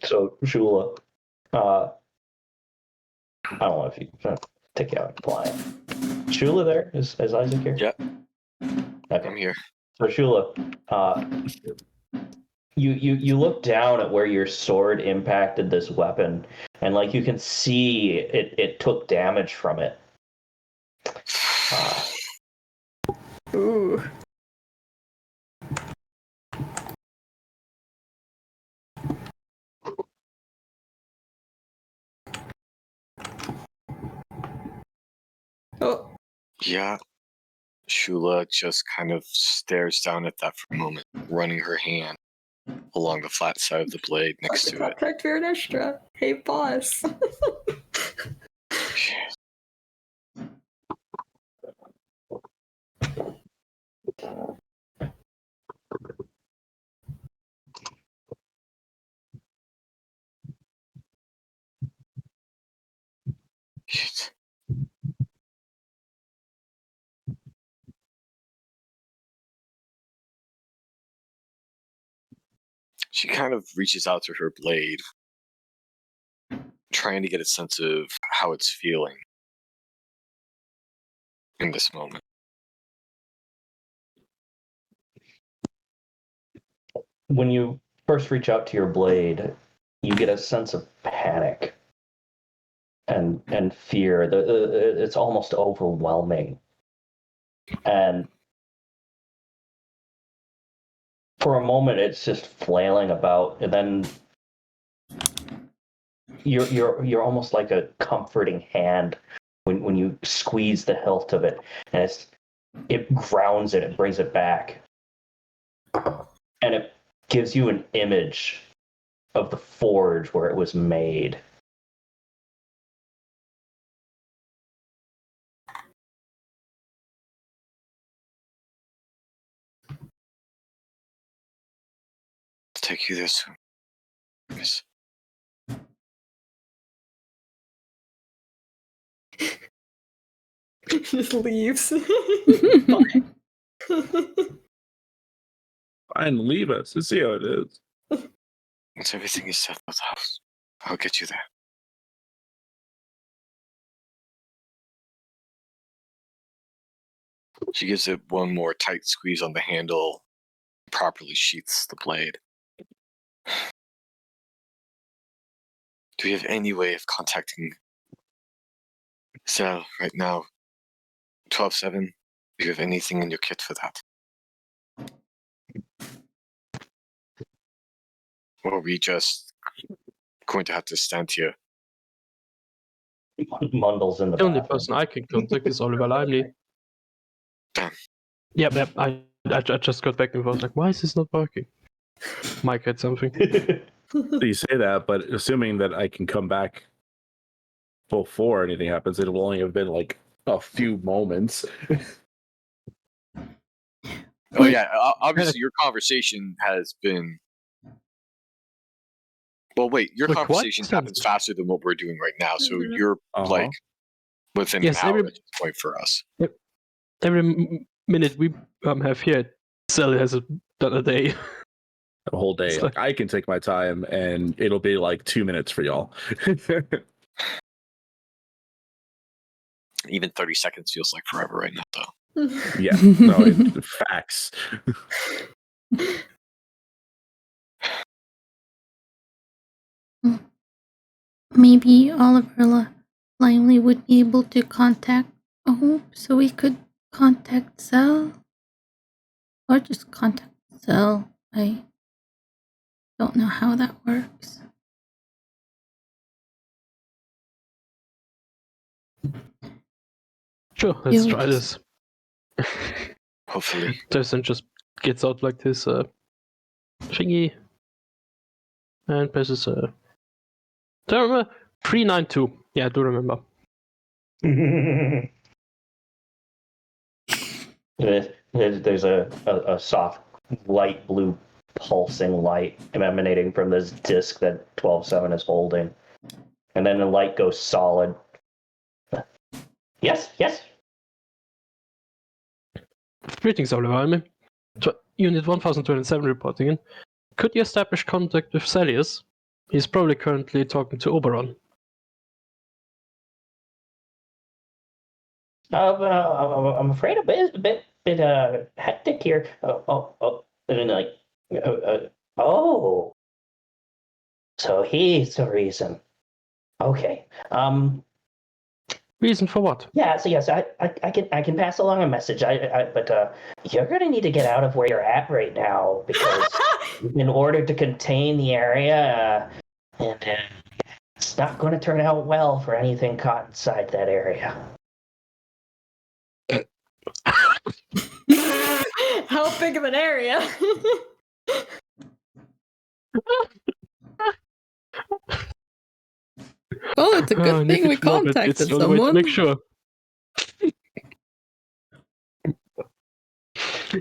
So, Shula, I don't know if you take you out and fly. Shula there? Is Isaac here? Yeah. Okay. I'm here. So, Shula, you look down at where your sword impacted this weapon, and like you can see it took damage from it. Ooh. Oh. Yeah. Shula just kind of stares down at that for a moment, running her hand along the flat side of the blade next to it. Architect Viranestra. Hey, boss. Shit. She kind of reaches out to her blade, trying to get a sense of how it's feeling in this moment. When you first reach out to your blade, you get a sense of panic and fear. It's almost overwhelming. And for a moment, it's just flailing about, and then you're almost like a comforting hand when you squeeze the hilt of it, and it grounds it, it brings it back, and it gives you an image of the forge where it was made. Let's take you this. Yes. Just leaves. Fine, leave us. Let's see how it is. Once everything is settled out, I'll get you there. She gives it one more tight squeeze on the handle, properly sheaths the blade. Do you have any way of contacting Cell right now? 12-7? Do you have anything in your kit for that? Or are we just going to have to stand here? Mundle's in the The only bathroom. person I can contact is Oliver Lively. Damn. Yep. I just got back and was like, why is this not working? Mike had something. You say that, but assuming that I can come back before anything happens, it will only have been like a few moments. Oh yeah, obviously your conversation has been... Well, wait, your Like, what? conversation happens faster than what we're doing right now, so Mhm. you're like within Yes, an hour every- at this point for us. Every minute we have here, Cell has done a day. A whole day. It's Like, I can take my time, and it'll be like 2 minutes for y'all. Even 30 seconds feels like forever right now, though. Yeah, no, facts. Maybe Oliver Lively would be able to contact Hope so we could contact Cell. Or just contact Cell. I don't know how that works. Sure, let's Yeah, try this. Hopefully. Jason just gets out like this thingy and presses Do I remember? 392. Yeah, I do remember. There's a soft light blue pulsing light emanating from this disc that 12-7 is holding. And then the light goes solid. Yes. Greetings, Oliver. Unit 1027 reporting in. Could you establish contact with Celius? He's probably currently talking to Oberon. I'm afraid a bit hectic here. And then oh, so he's the reason. Okay. Reason for what? Yeah. So yes, I can pass along a message. But you're gonna need to get out of where you're at right now because in order to contain the area, and it's not going to turn out well for anything caught inside that area. How big of an area? Well, it's a good thing we contacted someone. Make sure.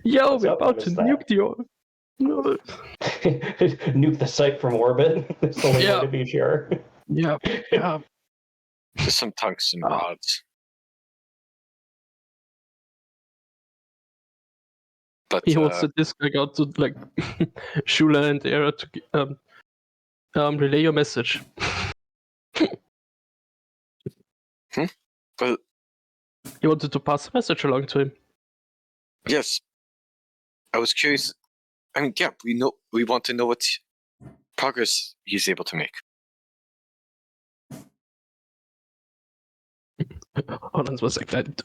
Yo, we're about to nuke the Nuke the site from orbit. That's the only way to be sure. Yeah. Just some tungsten rods. But he wants the disc back out to like Shula and Era to relay your message. Well, you wanted to pass the message along to him. Yes. I was curious. I mean, yeah, we want to know what progress he's able to make. Hold on one second.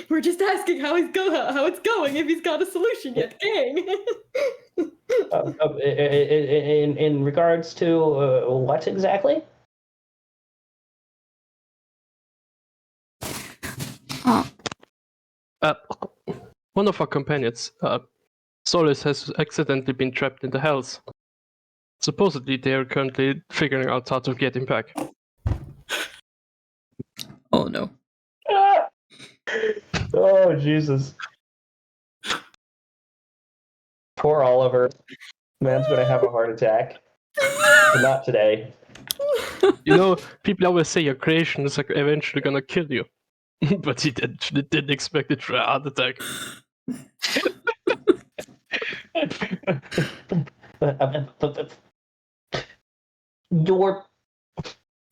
We're just asking how it's going, if he's got a solution yet, gang. In regards to what exactly? One of our companions, Solis, has accidentally been trapped in the hells. Supposedly, they are currently figuring out how to get him back. Oh no. Oh, Jesus. Poor Oliver. Man's gonna have a heart attack. But not today. You know, people always say your creation is like eventually gonna kill you. But he didn't expect it for a heart attack.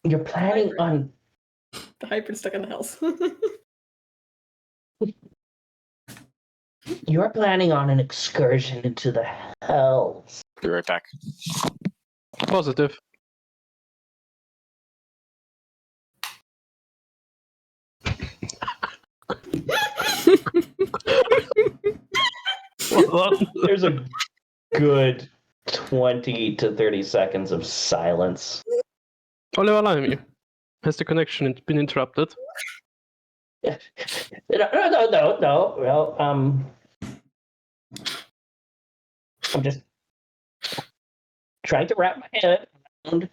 You're planning on... The hybrid stuck in the house. You're planning on an excursion into the hells. Be right back. Positive. There's a good 20 to 30 seconds of silence. Oliver, allow me. Has the connection been interrupted? No. Well, I'm just trying to wrap my head around.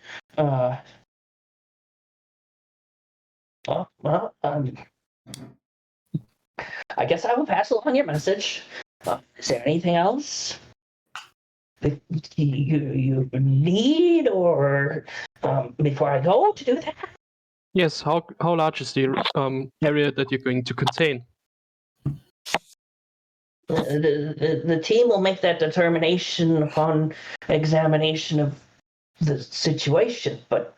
I guess I will pass along your message. Is there anything else that you need, or before I go to do that? Yes. How large is the area that you're going to contain? The team will make that determination upon examination of the situation, but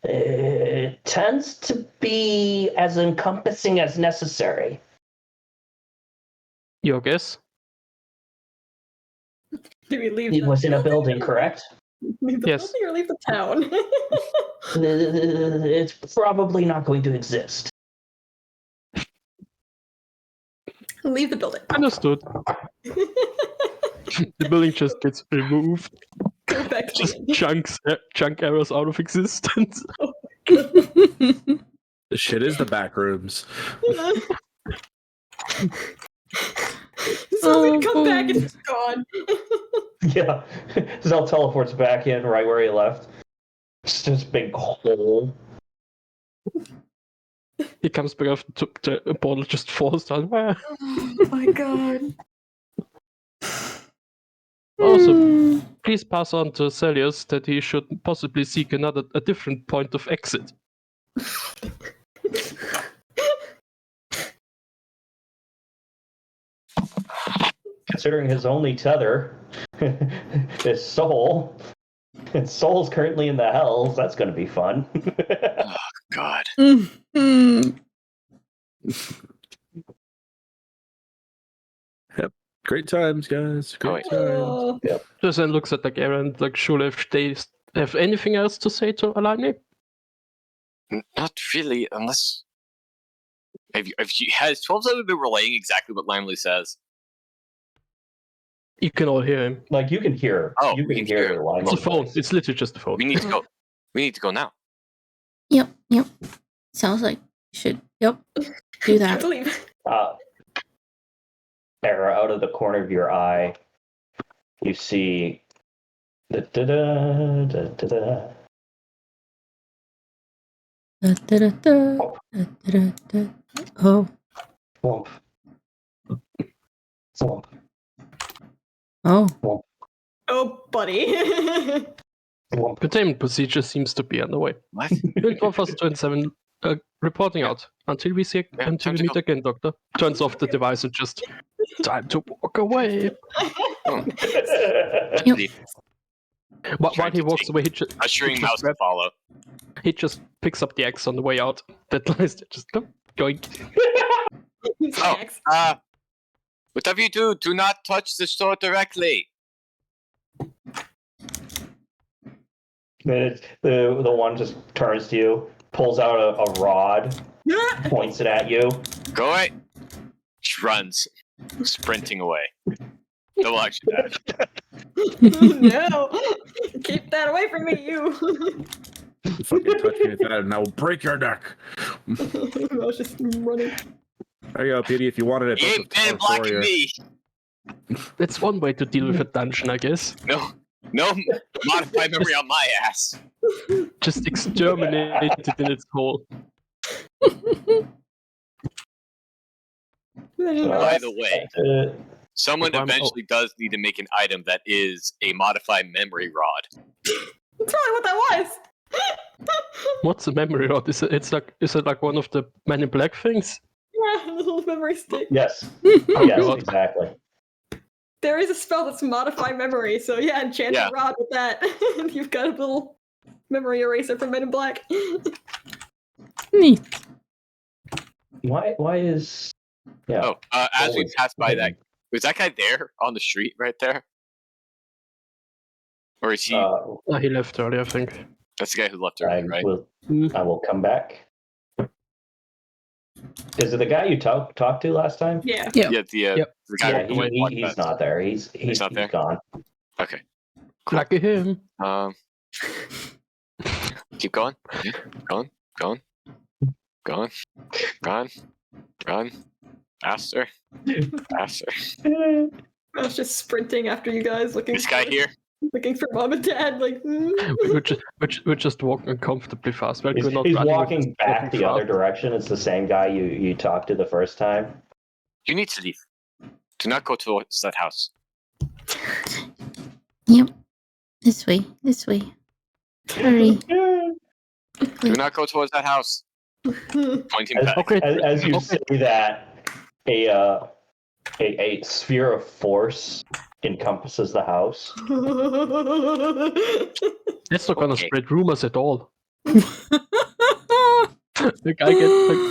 it tends to be as encompassing as necessary. Your guess? Do we leave? It was in a building, correct? Leave the Yes. building or leave the town? It's probably not going to exist. Leave the building. Understood. The building just gets removed. Go back to Just the chunk arrows out of existence. The shit is the back rooms. So we come back and it's gone. Yeah, Zell teleports back in right where he left. Just this big hole. He comes back up, the bottle just falls down. Oh my god. Also, please pass on to Celius that he should possibly seek a different point of exit. Considering his only tether is Soul, and Soul's currently in the hells, that's going to be fun. Oh God. Great times, guys. Great times. Oh. Just then looks at Gera and Shula if they have anything else to say to Alani. Not really, unless. Has 12-7 been relaying exactly what Limely says? You can all hear him. Like, you can hear. Oh, you we can can hear hear. the line. It's a phone. It's literally just a phone. We need to go. We need to go now. Yep. Sounds like you should. Yep. Do that. Leave. Era, out of the corner of your eye, you see. Oh. Swamp. Swamp. Oh. Oh, buddy. Swamp. Containment procedure seems to be underway. What? Build 1027 reporting out until we see Yeah, until time we to meet go. again, Doctor. Turns off the device and just time to walk away. Oh. Yep. Leave. While Trying he to walks take- away, Ushering mouse to follow. he just picks up the axe on the way out. That lies there, just going. Snacks. Whatever you do not touch the sword directly. The one just turns to you, pulls out a rod, points it at you. Go away. She runs, sprinting away. Double action dash. No. Keep that away from me, you. Fucking touch me with that and I will break your neck. I was just running. There you go, Petey, if you wanted it. You ain't been blocking me. That's one way to deal with a dungeon, I guess. No modified memory on my ass. Just exterminate it in its hole. By the way, someone If I'm- eventually does need to make an item that is a modified memory rod. That's probably what that was. What's a memory rod? Is it like one of the Men in Black things? Yeah, a little memory stick. Yes. Oh, Yes, God. exactly. There is a spell that's modify memory, so yeah, enchant Yeah. a rod with that. And you've got a little memory eraser from Men in Black. Neat. Why is... Yeah. Oh, as we Always. pass by that, was that guy there on the street right there? Or is he? Oh, he left early, I think. That's the guy who left I early, right? will come back. Is it the guy you talked to last time? Yeah. Yeah. Yeah, the Yep. guy Yeah, who walked he's past. not there. He's not there? gone. Okay. Lucky him. Keep going. Yeah, going. Run. Faster. I was just sprinting after you guys, looking This guy here. looking for mom and dad. Like, We're just walking uncomfortably fast. Well, He's, we're not he's running, we're walking just back walking the other fast. direction. It's the same guy you talked to the first time. You need to leave. Do not go towards that house. Yep. This way. Hurry. Do not go towards that house. Pointing As, back. Okay. as you Okay. say that, a sphere of force encompasses the house. That's not gonna Okay. spread rumors at all. The guy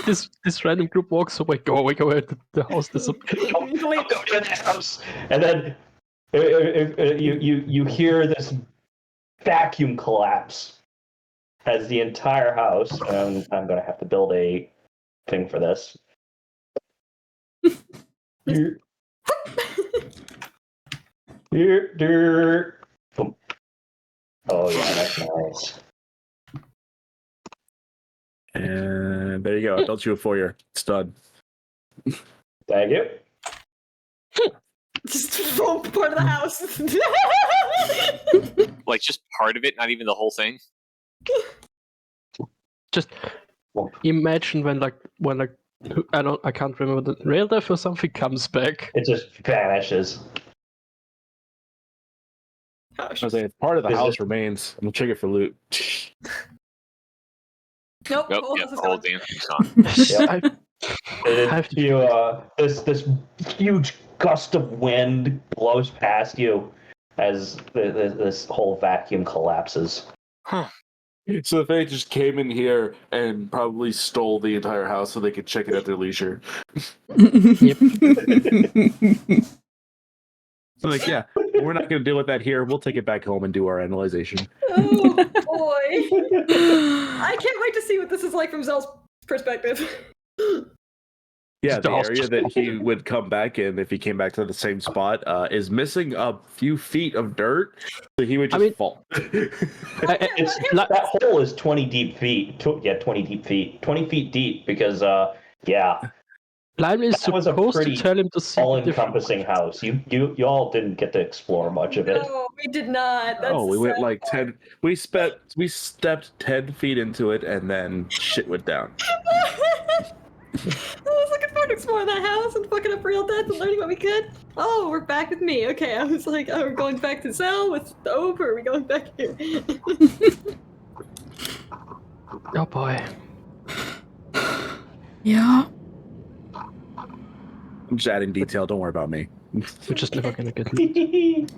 gets this random group walks away, go away, the house disappears. Don't go to the house. And then you hear this vacuum collapse as the entire house. I'm going to have to build a thing for this. Here. Boom. Oh yeah, that's nice. And there you go. I built you a foyer. It's done. Thank you. just full part of the house. Like just part of it, not even the whole thing. Just imagine when I can't remember the real death or something comes back. It just vanishes. I was saying, part of the Is house it- remains. I'm gonna check it for loot. Nope. Nope, whole yeah, house the is whole gone. damn thing's gone. I have to This huge gust of wind blows past you as this whole vacuum collapses. Huh. So if they just came in here and probably stole the entire house so they could check it at their leisure. So like, yeah, we're not gonna deal with that here. We'll take it back home and do our analyzation. Oh boy! I can't wait to see what this is like from Zell's perspective. Yeah, Just the the house area just- that he would come back in if he came back to the same spot is missing a few feet of dirt, so he would just fall. That hole is 20 deep feet. 20 deep feet. 20 feet deep because, Lime is that was a supposed to pretty tell him to see the different. all-encompassing house. You all didn't get to explore much of it. No, we did not. That's Oh, the we went sad like part. 10. We stepped 10 feet into it, and then shit went down. I was looking forward to exploring that house and fucking up real death and learning what we could. Oh, we're back with me. Okay, I was like, oh, we're going back to Zell with the Ope, or are we going back here? Oh boy. Yeah. I'm just adding detail. Don't worry about me. We're just never gonna get it.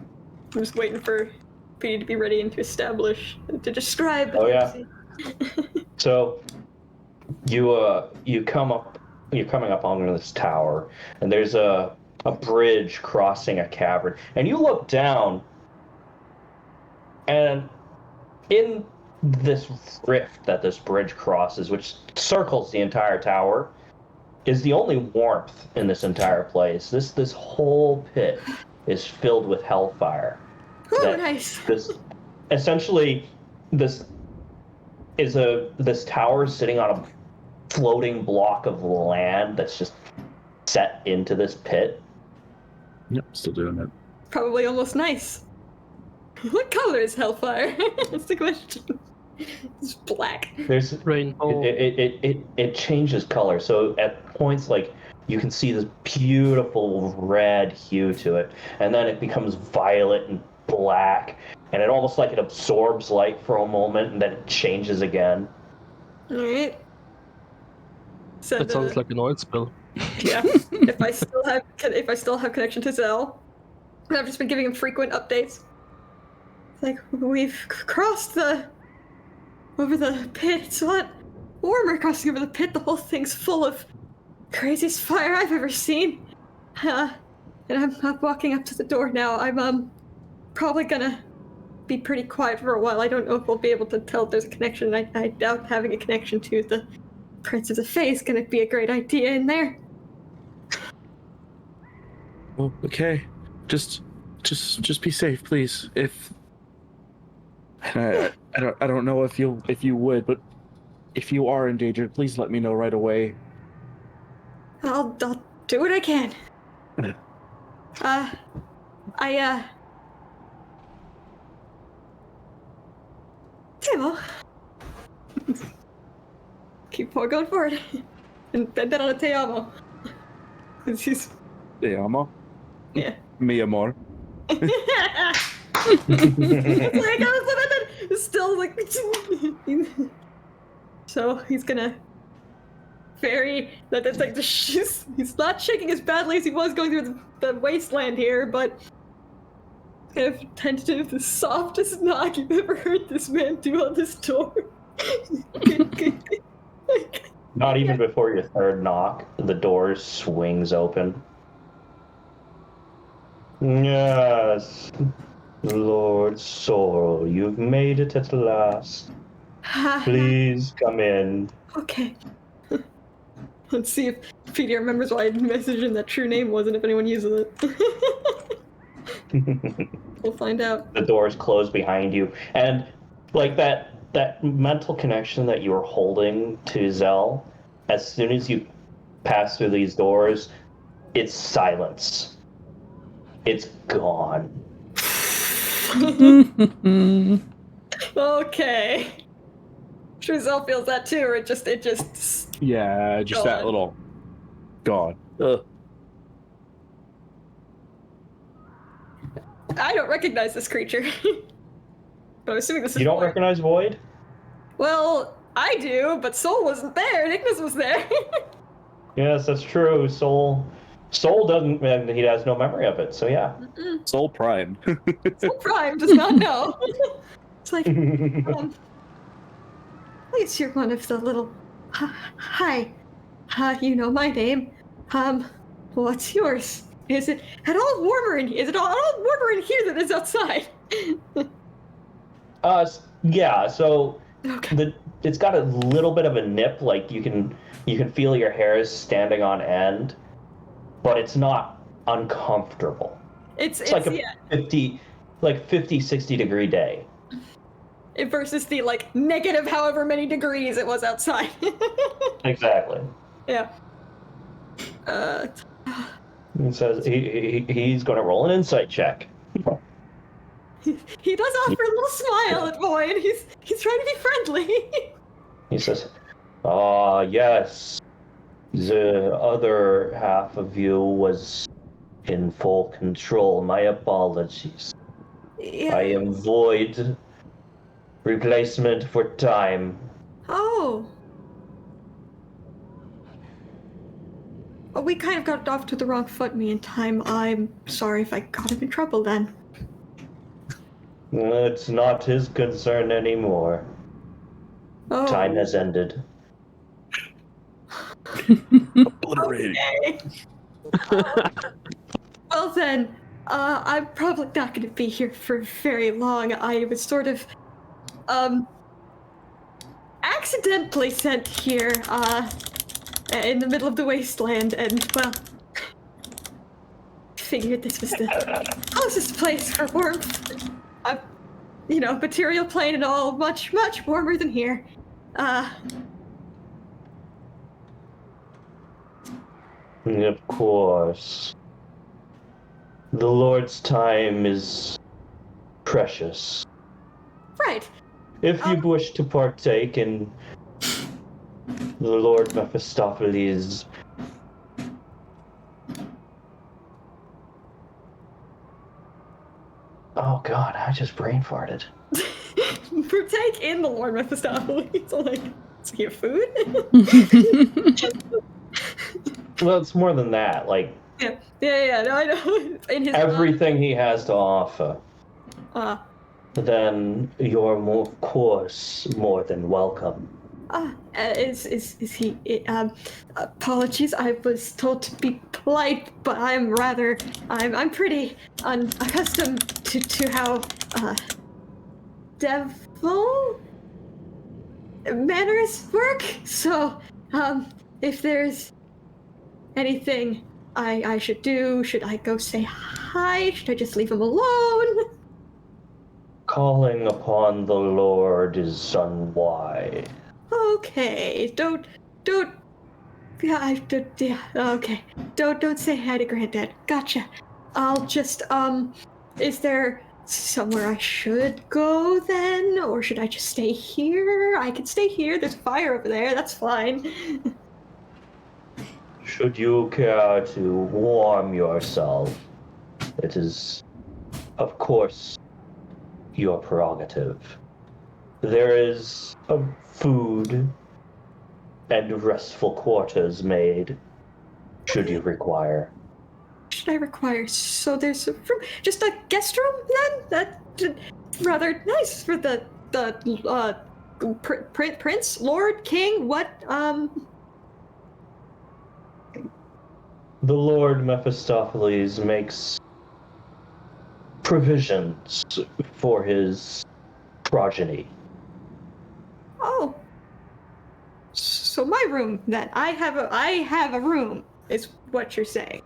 I'm just waiting for Petey to be ready and to establish, to describe. Oh, yeah. So you're coming up on this tower, and there's a bridge crossing a cavern, and you look down, and in this rift that this bridge crosses, which circles the entire tower, is the only warmth in this entire place. This whole pit is filled with hellfire. Oh, nice. This essentially this tower sitting on a floating block of land that's just set into this pit. Yep, still doing it. Probably almost nice. What color is Hellfire? That's the question. It's black. There's Rainbow. it changes color. So at points like you can see this beautiful red hue to it, and then it becomes violet and black, and it almost like it absorbs light for a moment, and then it changes again. All right. So That sounds like an oil spill. yeah. If I still have connection to Zell, and I've just been giving him frequent updates. It's like we've crossed over the pit. It's a lot warmer crossing over the pit. The whole thing's full of craziest fire I've ever seen. And I'm walking up to the door now. I'm probably gonna be pretty quiet for a while. I don't know if we'll be able to tell if there's a connection. I doubt having a connection to the Prince of the Fae is gonna be a great idea in there. Well, okay. Just be safe, please. If I don't know if you would, but if you are endangered, please let me know right away. I'll do what I can. Timo. Keep on going forward. And bend that on a te amo. He's... Te amo. Yeah. Mi amor. Still like so he's gonna that's like he's not shaking as badly as he was going through the wasteland here, but kind of tentative, the softest knock you've ever heard this man do on this door. Not even before your third knock, the door swings open. Yes, Lord Sorrel, you've made it at last. Please come in. Okay. Let's see if Petey remembers why I messaged him that true name was and if anyone uses it. We'll find out. The doors close behind you, and like that mental connection that you were holding to Zell, as soon as you pass through these doors, it's silence. It's gone. Okay. Giselle feels that too, or it just Yeah, just that God. little. God. Ugh. I don't recognize this creature. But I'm assuming this is You don't Void. recognize Void? Well, I do, but Soul wasn't there. Ignis was there. Yes, that's true. Soul doesn't, and he has no memory of it. So yeah. Soul Prime. Soul Prime does not know. It's like, at least you're one of the little. Hi. You know my name. What's yours? Is it at all warmer in here? Is it all warmer in here than it is outside? Yeah. So Okay. it's got a little bit of a nip, like you can feel your hairs standing on end, but it's not uncomfortable. It's like a yeah. 50, 60 degree day. Versus the like negative however many degrees it was outside. Exactly. Yeah. He says he's going to roll an insight check. He does offer a little smile at Void. He's trying to be friendly. He says, yes, the other half of you was in full control. My apologies. Yeah. I am Void. Replacement for time. Oh. Well, we kind of got off to the wrong foot, me and Time. I'm sorry if I got him in trouble then. It's not his concern anymore. Oh. Time has ended. Obliterated. Okay. Well then, I'm probably not going to be here for very long. I was sort of, accidentally sent here, in the middle of the wasteland, and, well, figured this was the closest place for warmth. Material plane and all, much, much warmer than here. Of course. The Lord's time is precious. Right. If you wish to partake in the Lord Mephistopheles' oh god, I just brain farted. Partake in the Lord Mephistopheles. So, like, is he a food? Well, it's more than that. Like, Yeah. No, I know. In his everything he has to offer. Then you're, of course, more than welcome. is he? Apologies. I was told to be polite, but I'm pretty unaccustomed to how devil manners work. So, if there's anything I should do, should I go say hi? Should I just leave him alone? Calling upon the Lord is unwise. Okay, don't. Yeah, okay. Don't say hi to Granddad. Gotcha. I'll just, is there somewhere I should go then? Or should I just stay here? I can stay here. There's a fire over there. That's fine. Should you care to warm yourself, it is, of course, your prerogative. There is a food and restful quarters made, should you require. Should I require? So there's a room, just a guest room then? That's rather nice for the prince, lord, king, what, The Lord Mephistopheles makes provisions for his progeny. Oh. So my room then. I have a room, is what you're saying.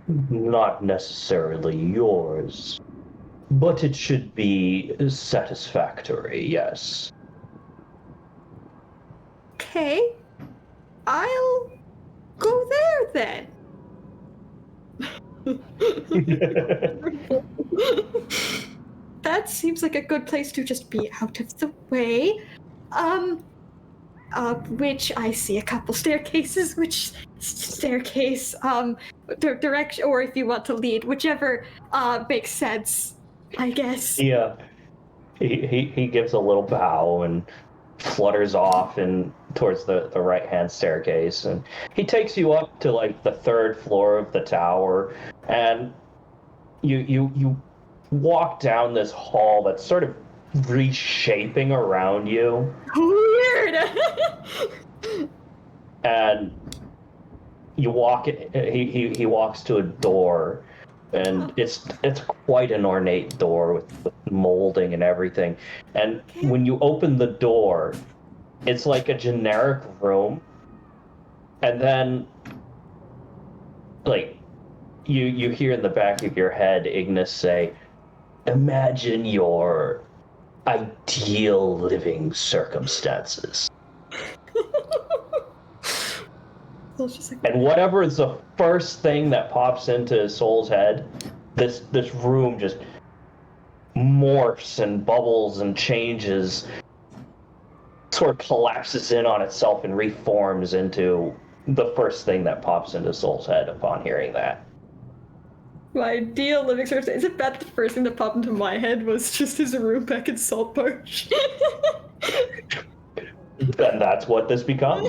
Not necessarily yours, but it should be satisfactory, yes. Okay. I'll go there then. that seems like a good place to just be out of the way. Which I see a couple staircases, which staircase, direction, or if you want to lead, whichever makes sense, I guess. Yeah. He gives a little bow and flutters off and towards the right-hand staircase, and he takes you up to like the 3rd floor of the tower, and you walk down this hall that's sort of reshaping around you. Weird. And you walk he walks to a door, and it's quite an ornate door with molding and everything. And when you open the door, it's like a generic room, and then like you hear in the back of your head Ignis say, imagine your ideal living circumstances. And whatever is the first thing that pops into Soul's head, this room just morphs and bubbles and changes, sort of collapses in on itself and reforms into the first thing that pops into Soul's head upon hearing that. My ideal living source. Is it bad that the first thing that popped into my head was just his room back in Saltmarsh? Then that's what this becomes.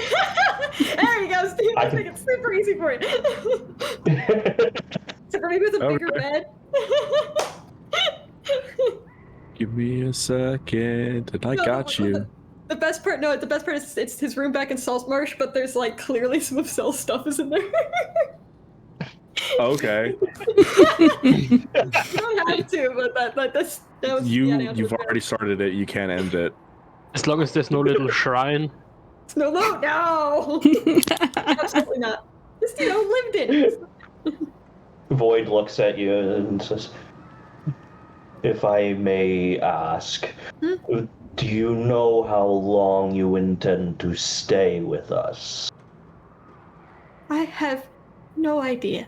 There you go, Steve. Let's make it super easy for you. Except for maybe with a bigger bed. Give me a second, and I got you. The best part is it's his room back in Saltmarsh, but there's like clearly some of Cell's stuff is in there. Okay. You don't have to, but that was you've already started it. You can't end it. As long as there's no little shrine. No, absolutely not. This dude lived it. Void looks at you and says, if I may ask, do you know how long you intend to stay with us? I have no idea.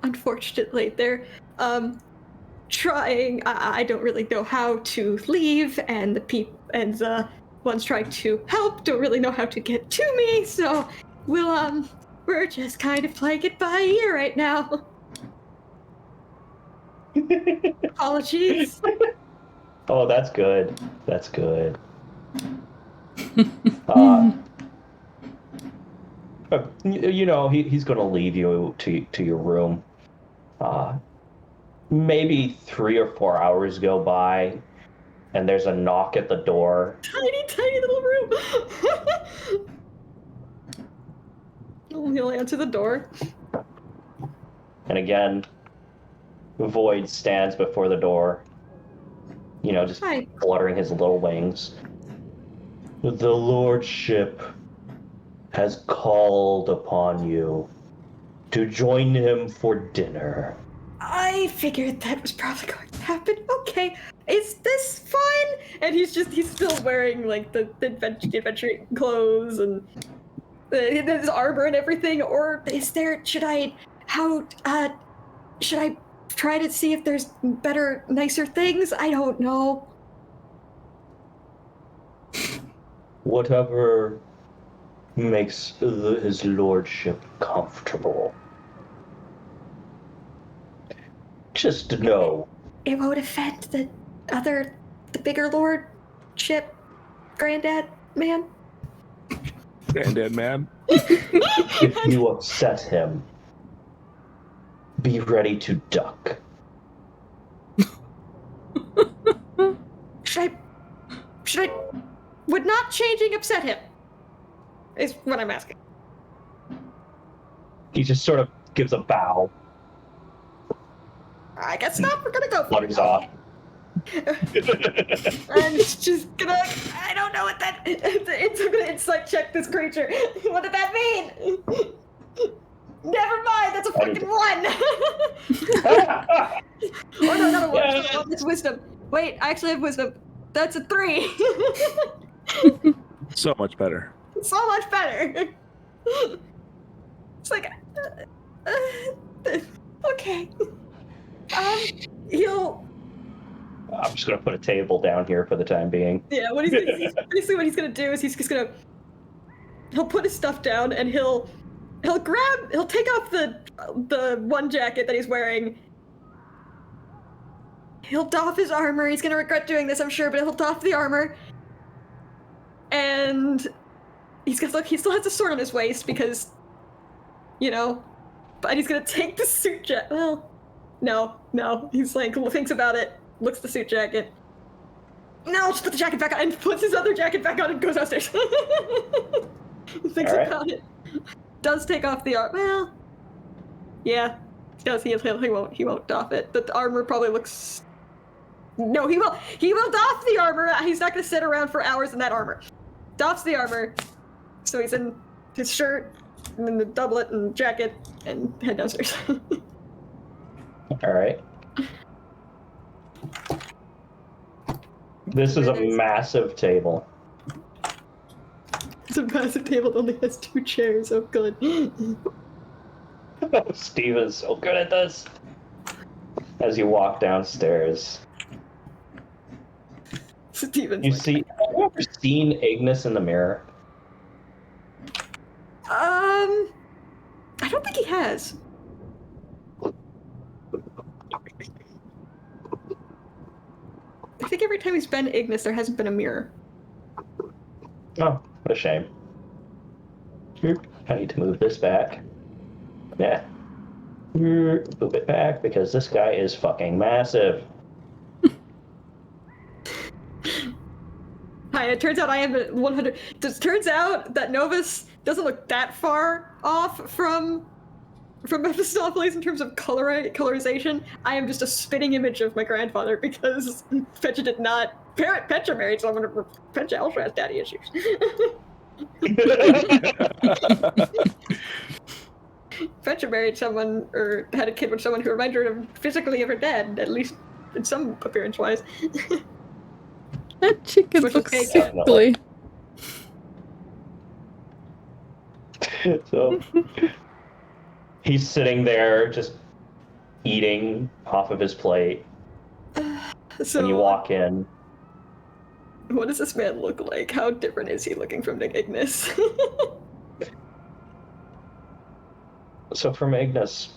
Unfortunately, they're trying. I don't really know how to leave, and the ones trying to help don't really know how to get to me. So we're just kind of playing it by ear right now. Apologies. Oh, that's good. That's good. You know, he's going to leave you to your room. Maybe 3 or 4 hours go by, and there's a knock at the door. Tiny little room. He'll answer the door. And again, Void stands before the door, you know, just fluttering his little wings. The Lordship has called upon you to join him for dinner. I figured that was probably going to happen. Okay, is this fun? And he's still wearing like the adventuring clothes and his armor and everything. Or should I try to see if there's better, nicer things? I don't know. Whatever makes his lordship comfortable. Just know. It won't offend the bigger lordship, granddad man. Granddad man. If you upset him, be ready to duck. Should I? Would not changing upset him? Is what I'm asking. He just sort of gives a bow. I guess not. We're gonna go. Flutters off. I'm just gonna. I don't know what that. It's gonna insight check this creature. What did that mean? Never mind. That's a fucking 1. Oh no, another 1. Oh, it's wisdom. Wait, I actually have wisdom. That's a 3. So much better. So much better. It's like, okay. He'll. I'm just gonna put a table down here for the time being. Yeah, basically what he's gonna do is he's just gonna he'll put his stuff down and he'll take off the one jacket that he's wearing. He'll doff his armor. He's gonna regret doing this, I'm sure, but he'll doff the armor. And he still has a sword on his waist because, but he's gonna take the suit jacket. Well, no. He's like, thinks about it, looks at the suit jacket. No, just put the jacket back on, and puts his other jacket back on and goes downstairs. Thinks about it. Does take off the armor. Well, yeah. He won't doff it. The armor probably looks... No, he will doff the armor. He's not gonna sit around for hours in that armor. Doffs the armor. So he's in his shirt, and then the doublet and jacket, and head downstairs. Alright. This is a massive table. It's a massive table that only has 2 chairs. Oh, good. Steve is so good at this. As you walk downstairs, Steven's have you ever seen Ignis in the mirror? I don't think he has. I think every time he's been Ignis, there hasn't been a mirror. Oh, what a shame. I need to move this back. Yeah. Move it back because this guy is fucking massive. Hi, it turns out I am 100. It turns out that Novus doesn't look that far off from Mephistopheles in terms of colorization. I am just a spitting image of my grandfather because Petra did not. Petra married someone. Petra also has daddy issues. Petra married someone or had a kid with someone who reminded her physically of her dad, at least in some appearance-wise. That chicken looks sickly. So he's sitting there just eating off of his plate. So when you walk in. What does this man look like? How different is he looking from Ignis? So from Ignis,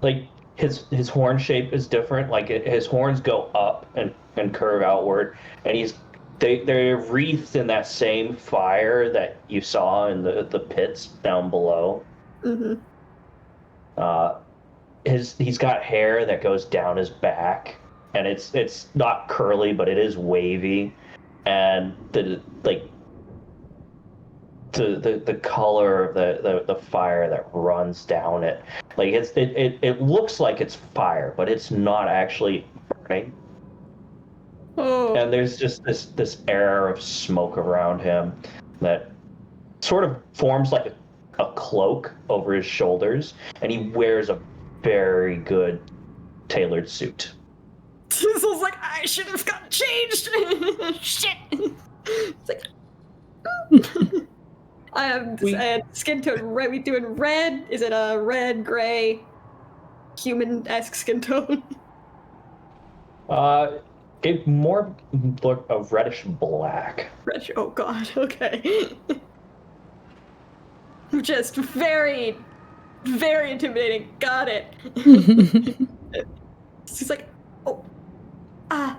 like his horn shape is different. Like his horns go up and curve outward, and they're wreathed in that same fire that you saw in the pits down below. Mm-hmm. He's got hair that goes down his back, and it's not curly, but it is wavy, and the color of the fire that runs down it, like it looks like it's fire, but it's not actually burning. Oh. And there's just this air of smoke around him that sort of forms like a cloak over his shoulders, and he wears a very good tailored suit. Tizzle's like, I should have gotten changed. Shit. It's like, I am skin tone red. We doing red? Is it a red, gray, human-esque skin tone? It more look a reddish black. Reddish. Oh god. Okay. Just very, very intimidating. Got it. He's like, kind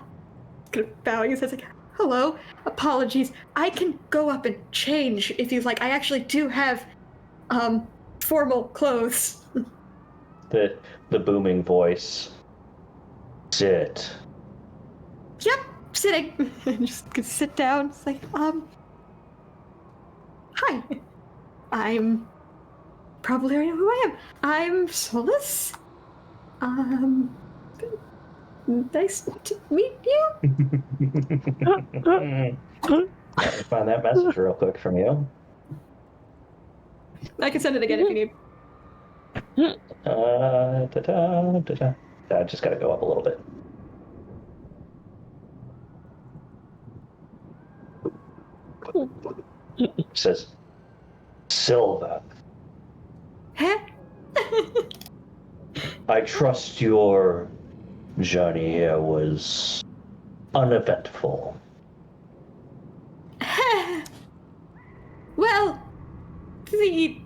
of bowing his head, like, hello, apologies. I can go up and change if you'd like. I actually do have, formal clothes. The booming voice. Sit. Yep, sitting. Just sit down. It's like, hi. I'm probably already know who I am. I'm Solus. Nice to meet you. Let me find that message real quick from you. I can send it again if you need. I just gotta go up a little bit. It says, Silva. Huh? I trust your journey here was uneventful. Well, the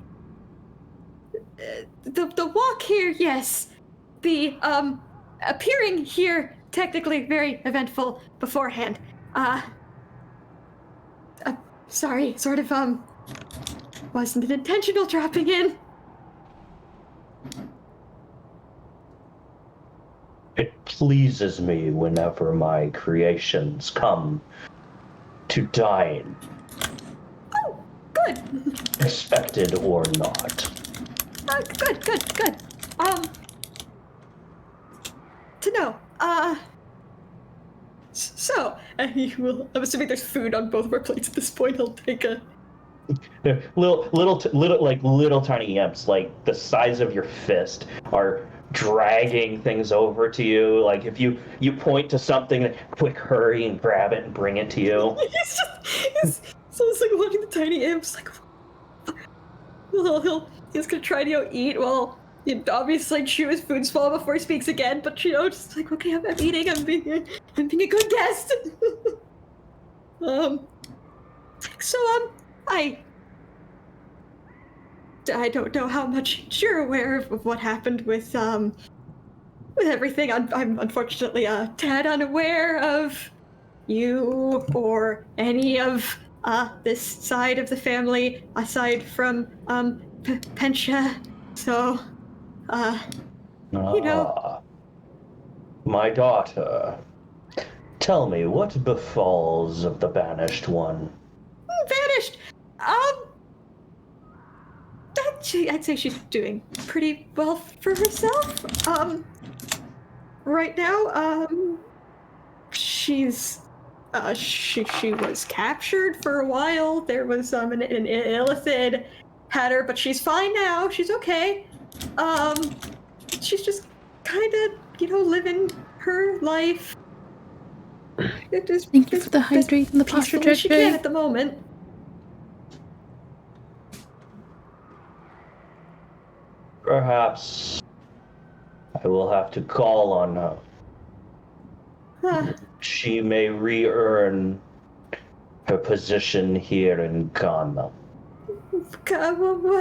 walk here, yes. The appearing here, technically very eventful beforehand. Sorry, sort of wasn't an intentional dropping in. It pleases me whenever my creations come to dine. Oh, good. Expected or not. Good. To know. So, he will. I'm assuming there's food on both of our plates at this point. He'll take a. They're little tiny imps, like the size of your fist, are dragging things over to you. Like if you point to something, quick hurry and grab it and bring it to you. he's like watching the tiny imps, like he's gonna try to eat while obviously chew his food swallow before he speaks again. But just like, okay, I'm eating. I'm being a good guest. I don't know how much you're aware of what happened with everything. I'm unfortunately a tad unaware of you or any of this side of the family aside from Pensha. So My daughter, tell me what befalls of the banished one. Vanished. I'd say she's doing pretty well for herself. Right now, she's she was captured for a while. There was an illithid had her, but she's fine now. She's okay. She's just kind of living her life. Thank you for the hydrate and the posture check, she Jay. can at the moment. Perhaps I will have to call on her. She may re-earn her position here in Ghana.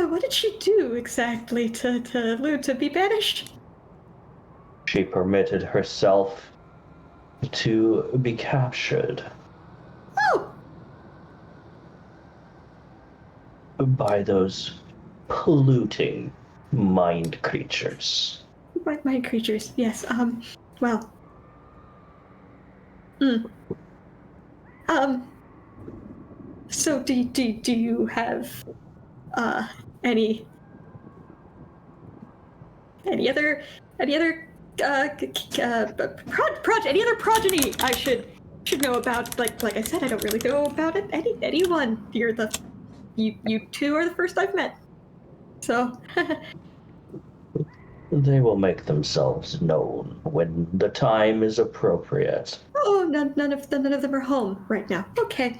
What did she do exactly to be banished? She permitted herself to be captured. Oh! By those polluting mind creatures. Mind creatures, yes. Well. So do you have any other any other progeny I should know about? Like I said, I don't really know about it. Anyone. You two are the first I've met. So They will make themselves known when the time is appropriate. oh, none of them are home right now. Okay.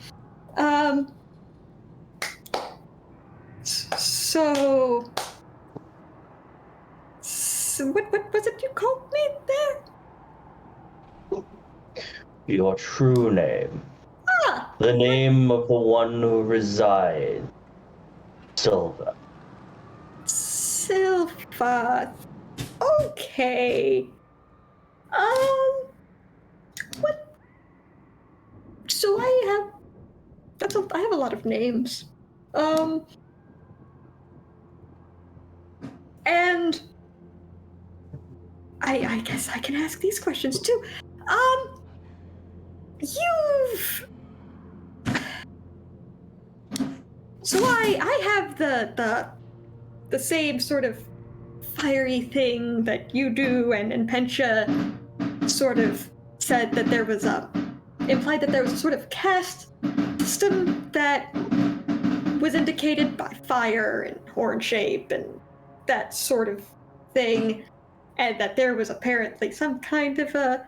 So what was it you called me there? Your true name. Ah! The name of the one who resides. Silva. Silva. Okay. What? So I have a lot of names. And I guess I can ask these questions too. So I have the same sort of fiery thing that you do, and Pensha sort of said that there was implied that there was a sort of caste system that was indicated by fire and horn shape and that sort of thing, and that there was apparently some kind of a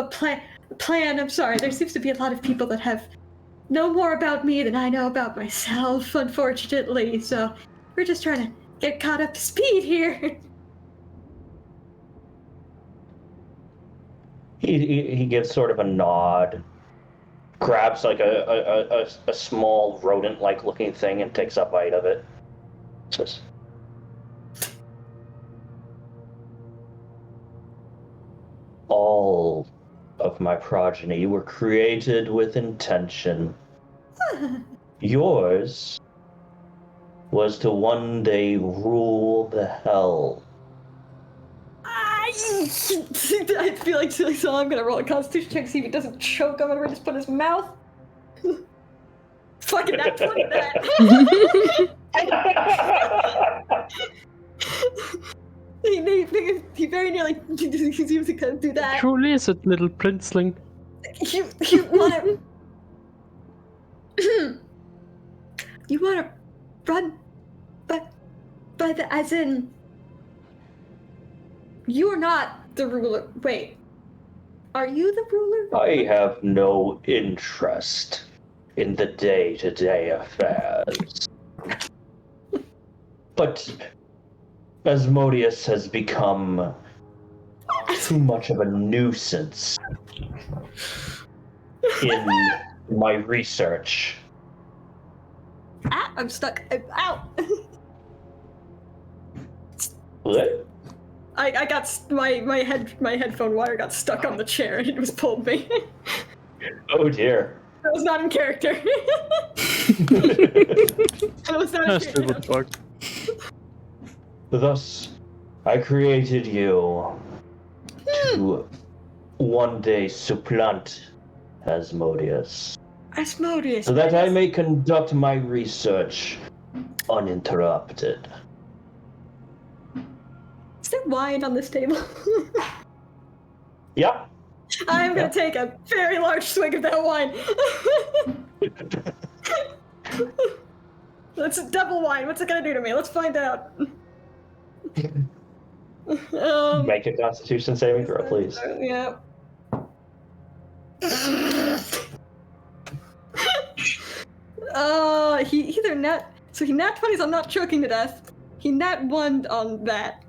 plan. I'm sorry, there seems to be a lot of people that know more about me than I know about myself, unfortunately, so we're just trying to get caught up to speed here. He gives sort of a nod, grabs like a small rodent-like looking thing and takes a bite of it. Says, all of my progeny were created with intention. Yours was to one day rule the hell. I feel like so I'm gonna roll a constitution check to see if he doesn't choke. I'm gonna just put his mouth. Fucking that 20 that. He very nearly seems to kind of do that. Truly is it, little princeling? You wanna you wanna run by the as in you're not the ruler. Wait. Are you the ruler? I have no interest in the day-to-day affairs. But Asmodeus has become too much of a nuisance in my research. Ah, I'm stuck. Ow! What? I got my headphone wire got stuck on the chair and it was pulled me. Oh dear. That was not in character. That was not in That's character. what the fuck. Thus, I created you to one day supplant Asmodeus, Asmodeus. so that I may conduct my research uninterrupted. Is there wine on this table? Yep. I'm gonna take a very large swig of that wine. That's a double wine. What's it gonna do to me? Let's find out. Make a Constitution saving throw, please. Yeah. He either nat. So he nat 20s on not choking to death. He nat 1 on that.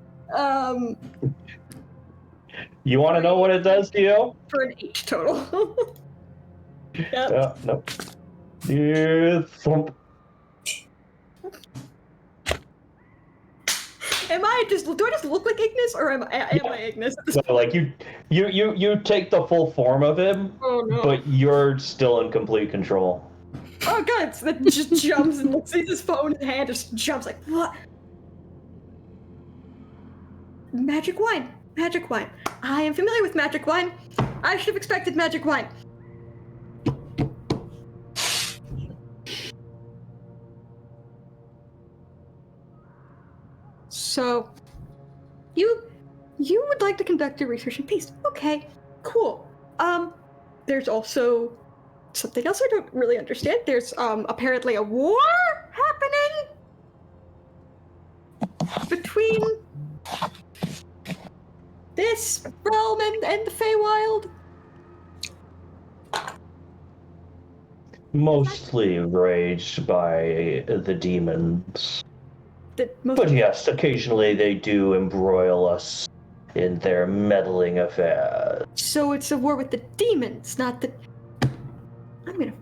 You want to know what it does to you? For an 8 total. Yep. Nope. Yeah, thump. Do I just look like Ignis, or am I Ignis? So, like you take the full form of him, Oh no. but you're still in complete control. Oh god, so that just jumps and sees his phone in his hand, just jumps like, what? Magic wine. Magic wine. I am familiar with magic wine. I should have expected magic wine. So, you would like to conduct your research in peace. Okay, cool. There's also something else I don't really understand. There's apparently a war happening between this realm and the Feywild. Mostly raged by the demons. But yes, occasionally they do embroil us in their meddling affairs. So it's a war with the demons, not the... I'm gonna...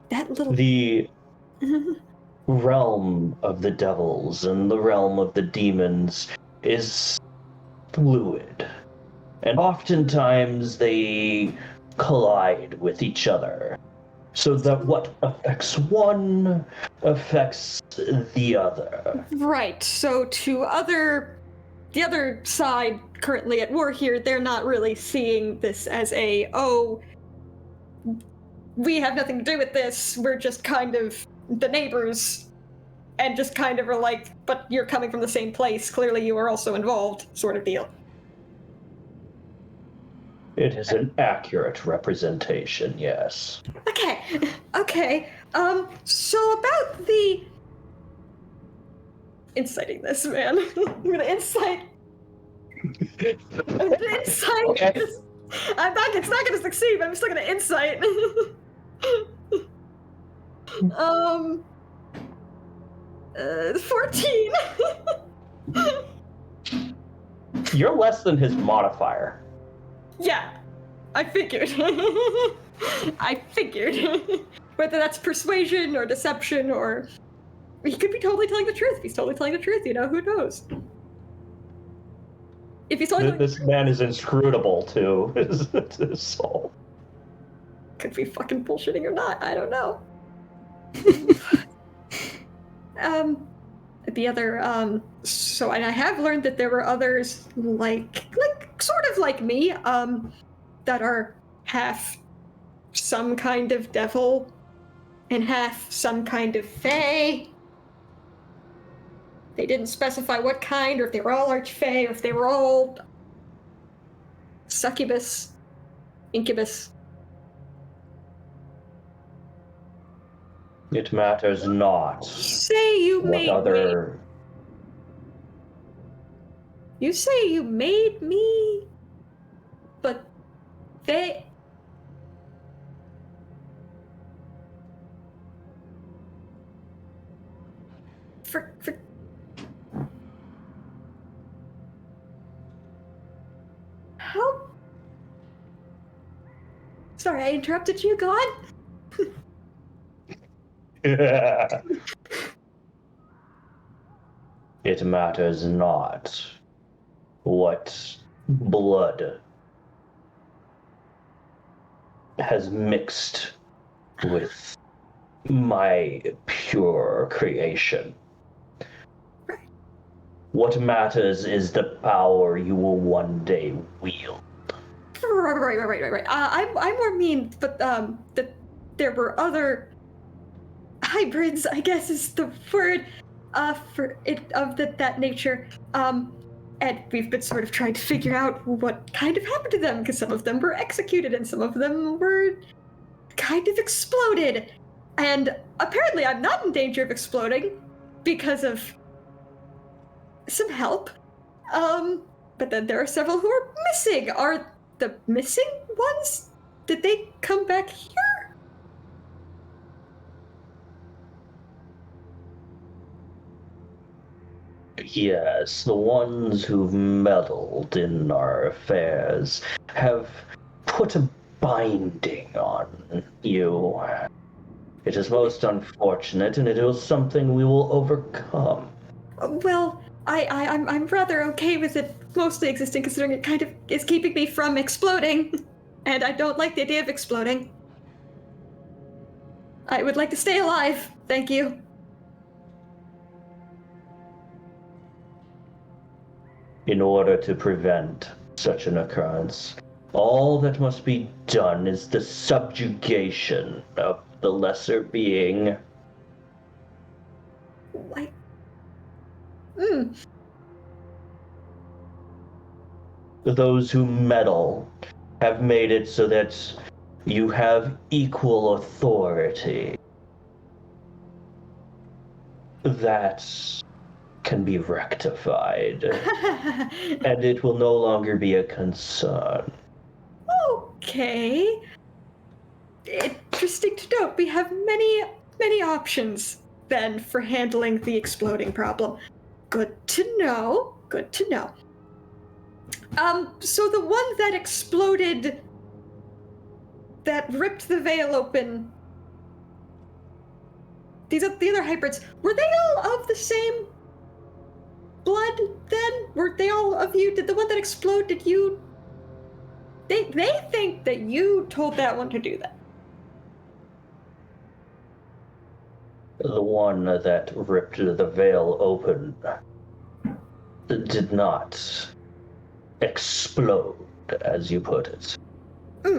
that little... The realm of the devils and the realm of the demons is fluid. And oftentimes they collide with each other, so that what affects one affects the other. Right, so the other side currently at war here, they're not really seeing this as a, oh, we have nothing to do with this, we're just kind of the neighbors, and just kind of are like, but you're coming from the same place, clearly you are also involved, sort of deal. It is an accurate representation, yes. Okay, so about the... Inciting this, man. I'm gonna incite... Okay. This. It's not gonna succeed, but I'm still gonna insight. 14. You're less than his modifier. Yeah, I figured. I figured. Whether that's persuasion or deception or... He could be totally telling the truth. If he's totally telling the truth, who knows? If he's totally This man is inscrutable to his soul. Could be fucking bullshitting or not, I don't know. The other, so, and I have learned that there were others like sort of like me, that are half some kind of devil and half some kind of fae. They didn't specify what kind, or if they were all archfae, or if they were all succubus, incubus. It matters not. Say you What made other... me. You say you made me, but they... For... How? Sorry, I interrupted you, go on. It matters not what blood has mixed with my pure creation. Right. What matters is the power you will one day wield. Right. I more mean, but that there were other hybrids, I guess is the word, for it of that nature. And we've been sort of trying to figure out what kind of happened to them, because some of them were executed and some of them were kind of exploded. And apparently I'm not in danger of exploding because of some help. But then there are several who are missing. Are the missing ones, did they come back here? Yes, the ones who've meddled in our affairs have put a binding on you. It is most unfortunate, and it is something we will overcome. Well, I'm rather okay with it mostly existing, considering it kind of is keeping me from exploding. And I don't like the idea of exploding. I would like to stay alive, thank you. In order to prevent such an occurrence, all that must be done is the subjugation of the lesser being. Like... Those who meddle have made it so that you have equal authority. That can be rectified, and it will no longer be a concern. Okay. Interesting to note. We have many options then for handling the exploding problem. Good to know. Good to know. So the one that exploded, that ripped the veil open, the other hybrids, were they all of the same blood then? Were they all of you? Did the one that exploded, did you... They think that you told that one to do that. The one that ripped the veil open did not explode, as you put it.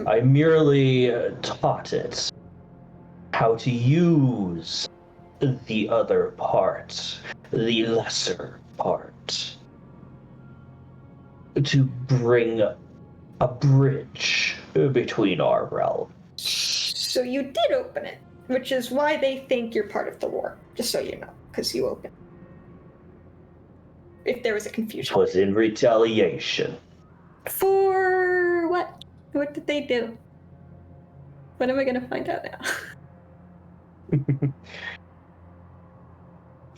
I merely taught it how to use the other part, the lesser part, to bring a bridge between our realms. So you did open it, which is why they think you're part of the war, just so you know, because you opened. If there was a confusion. It was in retaliation. For what? What did they do? When am I going to find out now?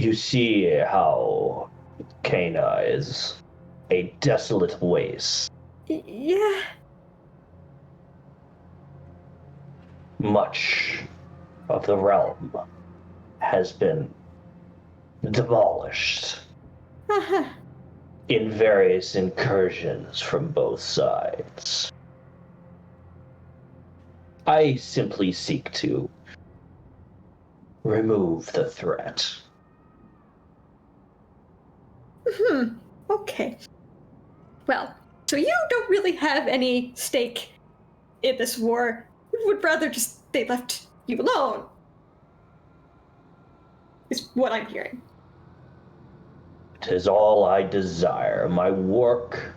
You see how Cana is a desolate waste. Yeah. Much of the realm has been demolished Uh-huh. in various incursions from both sides. I simply seek to remove the threat. Okay. Well, so you don't really have any stake in this war. You would rather just they left you alone. Is what I'm hearing. 'Tis all I desire. My work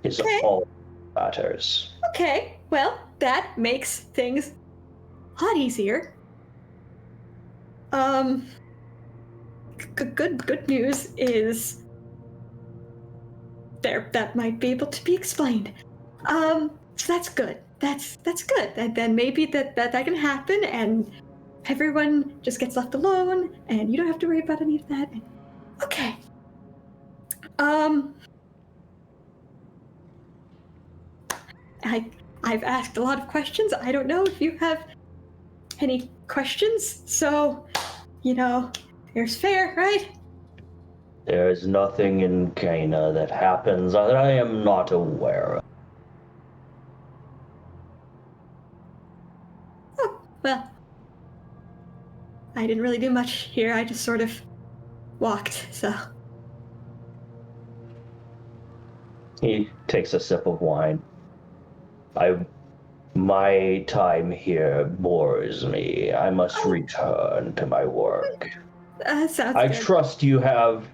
is Okay. all that matters. Okay, well, that makes things a lot easier. Good news is that might be able to be explained. So that's good. That's good. And then maybe that can happen, and everyone just gets left alone, and you don't have to worry about any of that. Okay. I've asked a lot of questions. I don't know if you have any questions, so there's fair, right? There is nothing in Cana that happens that I am not aware of. Oh, well. I didn't really do much here. I just sort of walked, so. He takes a sip of wine. My time here bores me. I must return to my work. Sounds I good. trust you have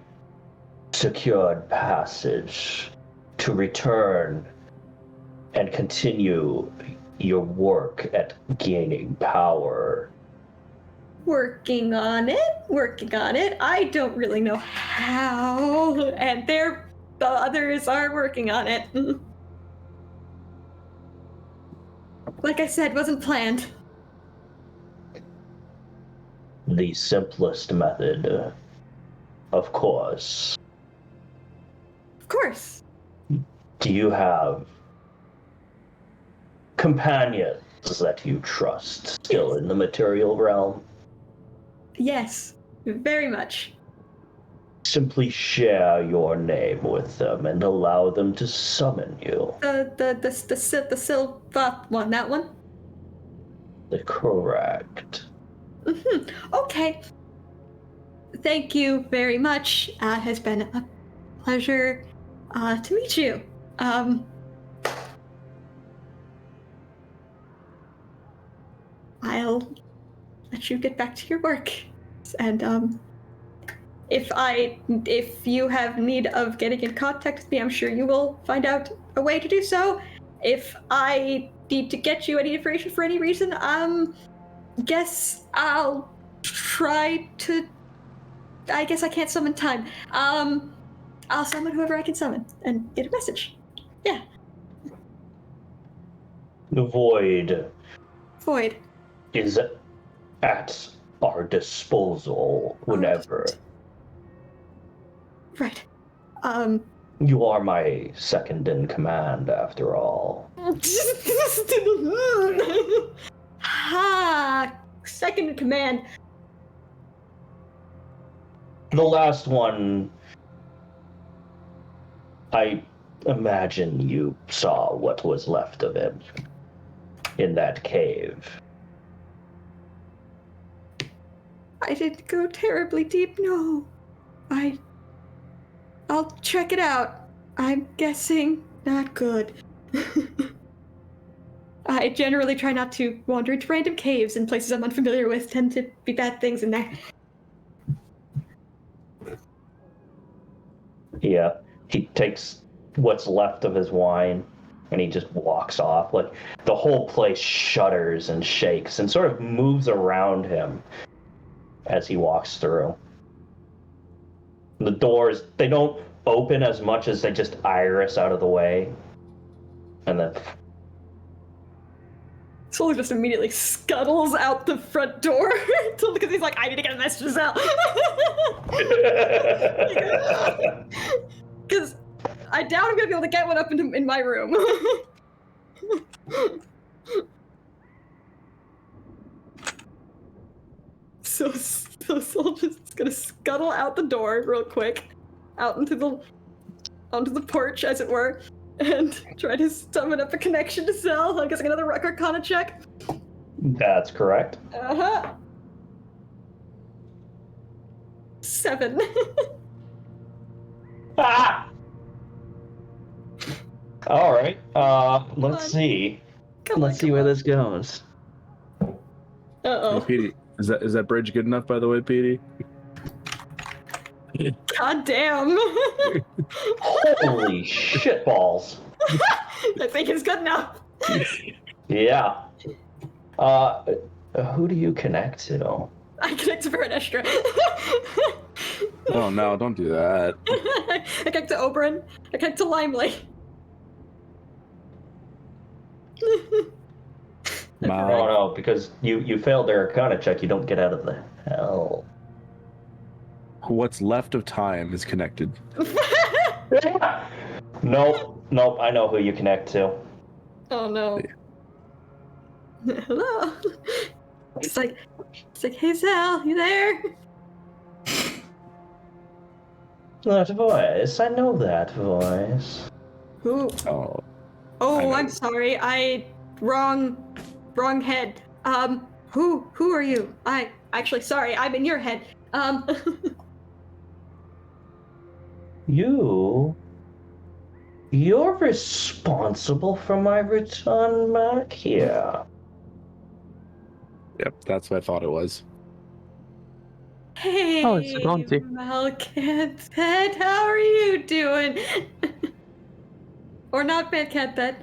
secured passage to return and continue your work at gaining power. Working on it. I don't really know how, and the others are working on it. Like I said, wasn't planned. The simplest method, of course. Of course. Do you have companions that you trust still in the material realm? Yes, very much. Simply share your name with them and allow them to summon you. The Silva one, that one. Correct. Okay. Thank you very much. Has been a pleasure to meet you. I'll let you get back to your work, and if you have need of getting in contact with me, I'm sure you will find out a way to do so. If I need to get you any information for any reason, guess I'll try to. I guess I can't summon time. I'll summon whoever I can summon and get a message. Yeah. The void Void. is at our disposal whenever. Right. You are my second in command, after all. Ha! Second in command. The last one, I imagine you saw what was left of him in that cave. I didn't go terribly deep, no. I'll check it out. I'm guessing not good. I generally try not to wander into random caves and places I'm unfamiliar with. Tend to be bad things in there. Yeah, he takes what's left of his wine and he just walks off. Like, the whole place shudders and shakes and sort of moves around him as he walks through. The doors, they don't open as much as they just iris out of the way. And then Solar just immediately scuttles out the front door because he's like, I need to get a message out. Because I doubt I'm gonna be able to get one up in my room. So Soldier's gonna scuttle out the door real quick, out onto the porch, as it were, and try to summon up a connection to Zell. I'm guessing another Arcana check. That's correct. 7. Ah! All right. Let's see. Let's see where this goes. Uh-oh. Hey, Petey, is that bridge good enough, by the way, Petey? God damn. Holy shitballs. I think it's good enough. Yeah. Who do you connect to? I connect to Veranestra. Oh no, don't do that. I connect to Oberyn. I connect to Limely. Wow. Oh no, because you failed their Arcana check, you don't get out of the hell. What's left of time is connected. Nope, I know who you connect to. Oh no. Hello. It's like, hey Zell, you there? That voice, I know that voice. Who? Oh. Oh, I'm sorry. Wrong head. Who are you? Sorry, I'm in your head. You're responsible for my return back here. Yep, that's what I thought it was. Hey, Oh, it's Auntie. Malcat Pet, how are you doing? Or not Bad Cat Pet.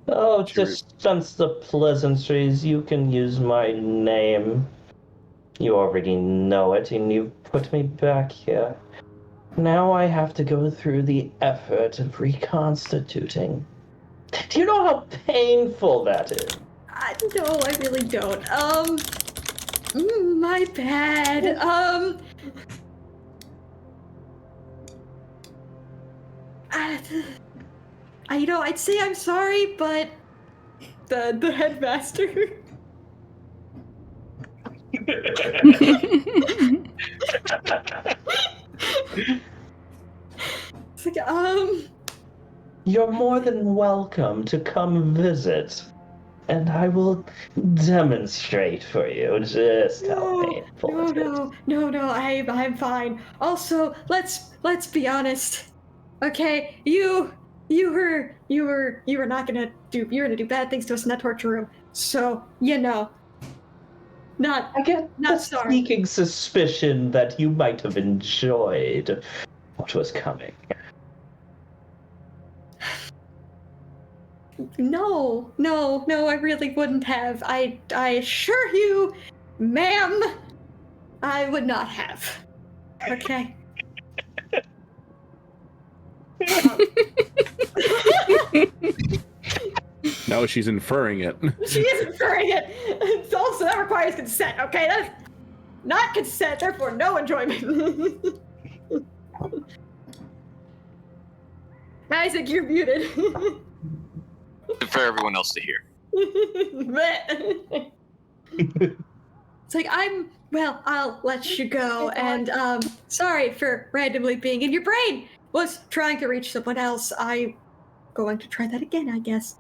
Oh, dispense the pleasantries. You can use my name. You already know it, and you put me back here. Now I have to go through the effort of reconstituting. Do you know how painful that is? No, I really don't. My bad. I'd say I'm sorry, but the headmaster. It's like, You're more than welcome to come visit, and I will demonstrate for you just how painful it is. No, I'm fine. Also, let's be honest. Okay, you were gonna do bad things to us in that torture room. So, I get not the sorry. sneaking suspicion that you might have enjoyed what was coming. No, I really wouldn't have. I assure you, ma'am, I would not have. Okay. No, she's inferring it. She is inferring it. It's also, that requires consent, okay? That is not consent, therefore no enjoyment. Isaac, you're muted. For everyone else to hear. It's like, I'll let you go, and sorry for randomly being in your brain. Was trying to reach someone else. I'm going to try that again, I guess.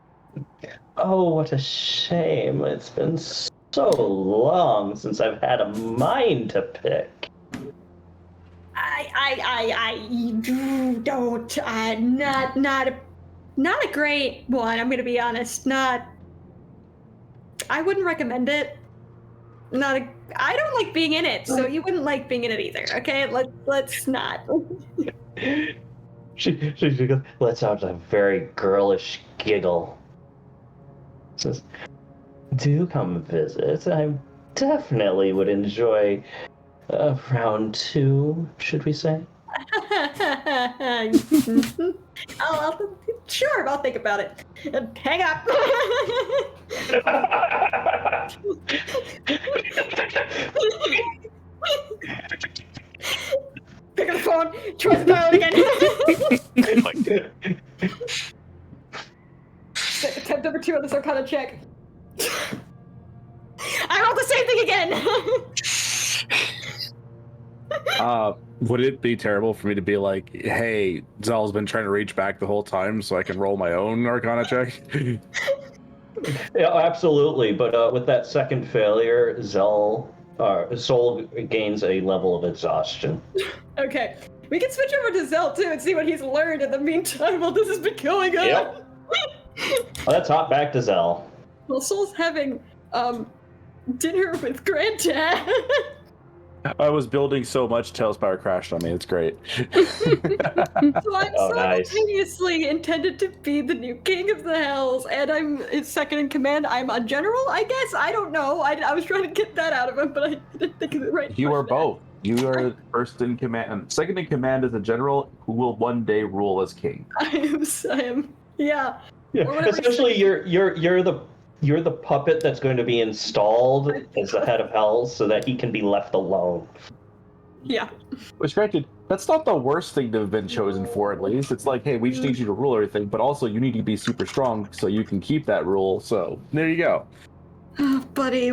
Oh, what a shame. It's been so long since I've had a mind to pick. Not a great one, I'm gonna be honest. I wouldn't recommend it. I don't like being in it, so you wouldn't like being in it either, okay? Let's not. She lets out a very girlish giggle. Says, do come visit. I definitely would enjoy round 2, should we say? Sure, I'll think about it. And hang up. Pick up the phone, tries to dial it again. Attempt number 2 on this Arcana check. I rolled the same thing again. Would it be terrible for me to be like, hey, Zell's been trying to reach back the whole time so I can roll my own Arcana check? Yeah, absolutely. But with that second failure, Soul gains a level of exhaustion. Okay, we can switch over to Zell too and see what he's learned in the meantime while this has been going on. Yep. Let's hop back to Zell. Well, Soul's having dinner with Granddad. I was building so much, Tails Power crashed on me. It's great. So I'm simultaneously intended to be the new king of the Hells, and I'm his second in command. I'm a general, I guess. I don't know. I was trying to get that out of him, but I didn't think of it right. You are both. You are first in command. Second in command is a general who will one day rule as king. I am. Yeah. Essentially, you're the puppet that's going to be installed as the head of Hells so that he can be left alone. Yeah. Which, granted, that's not the worst thing to have been chosen for, at least. It's like, hey, we just need you to rule everything, but also you need to be super strong so you can keep that rule. So, there you go. Oh, buddy,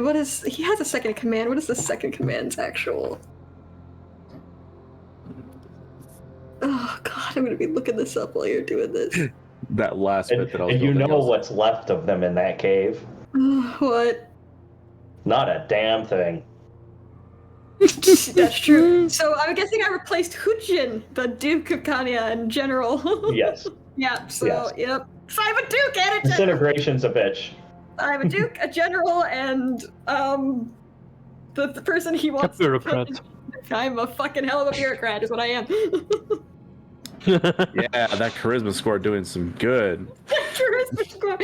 he has a second in command. What is the second command's actual? Oh, God, I'm going to be looking this up while you're doing this. That last bit that I was and you know else. what's left of them in that cave. What? Not a damn thing. That's true. So I'm guessing I replaced Hujin, the Duke of Kanya, and General. Yes. Yeah, so, yes. Yep. So I'm a Duke and a General. Disintegration's a bitch. I'm a Duke, a General, and, the person he wants. A bureaucrat. I'm a fucking hell of a bureaucrat, is what I am. Yeah, that charisma score doing some good. Charisma score.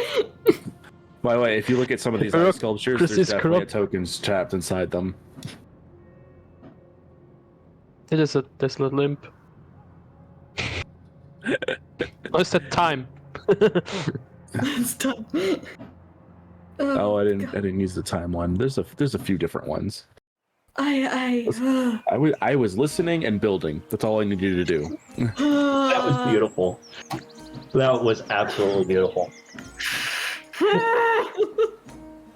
By the way, if you look at some of these ice sculptures, there's definitely tokens trapped inside them. It is a desolate limp. Oh, it's that time. It's done. Oh, I didn't use the time one. There's a few different ones. I was listening and building. That's all I needed you to do. That was beautiful. That was absolutely beautiful.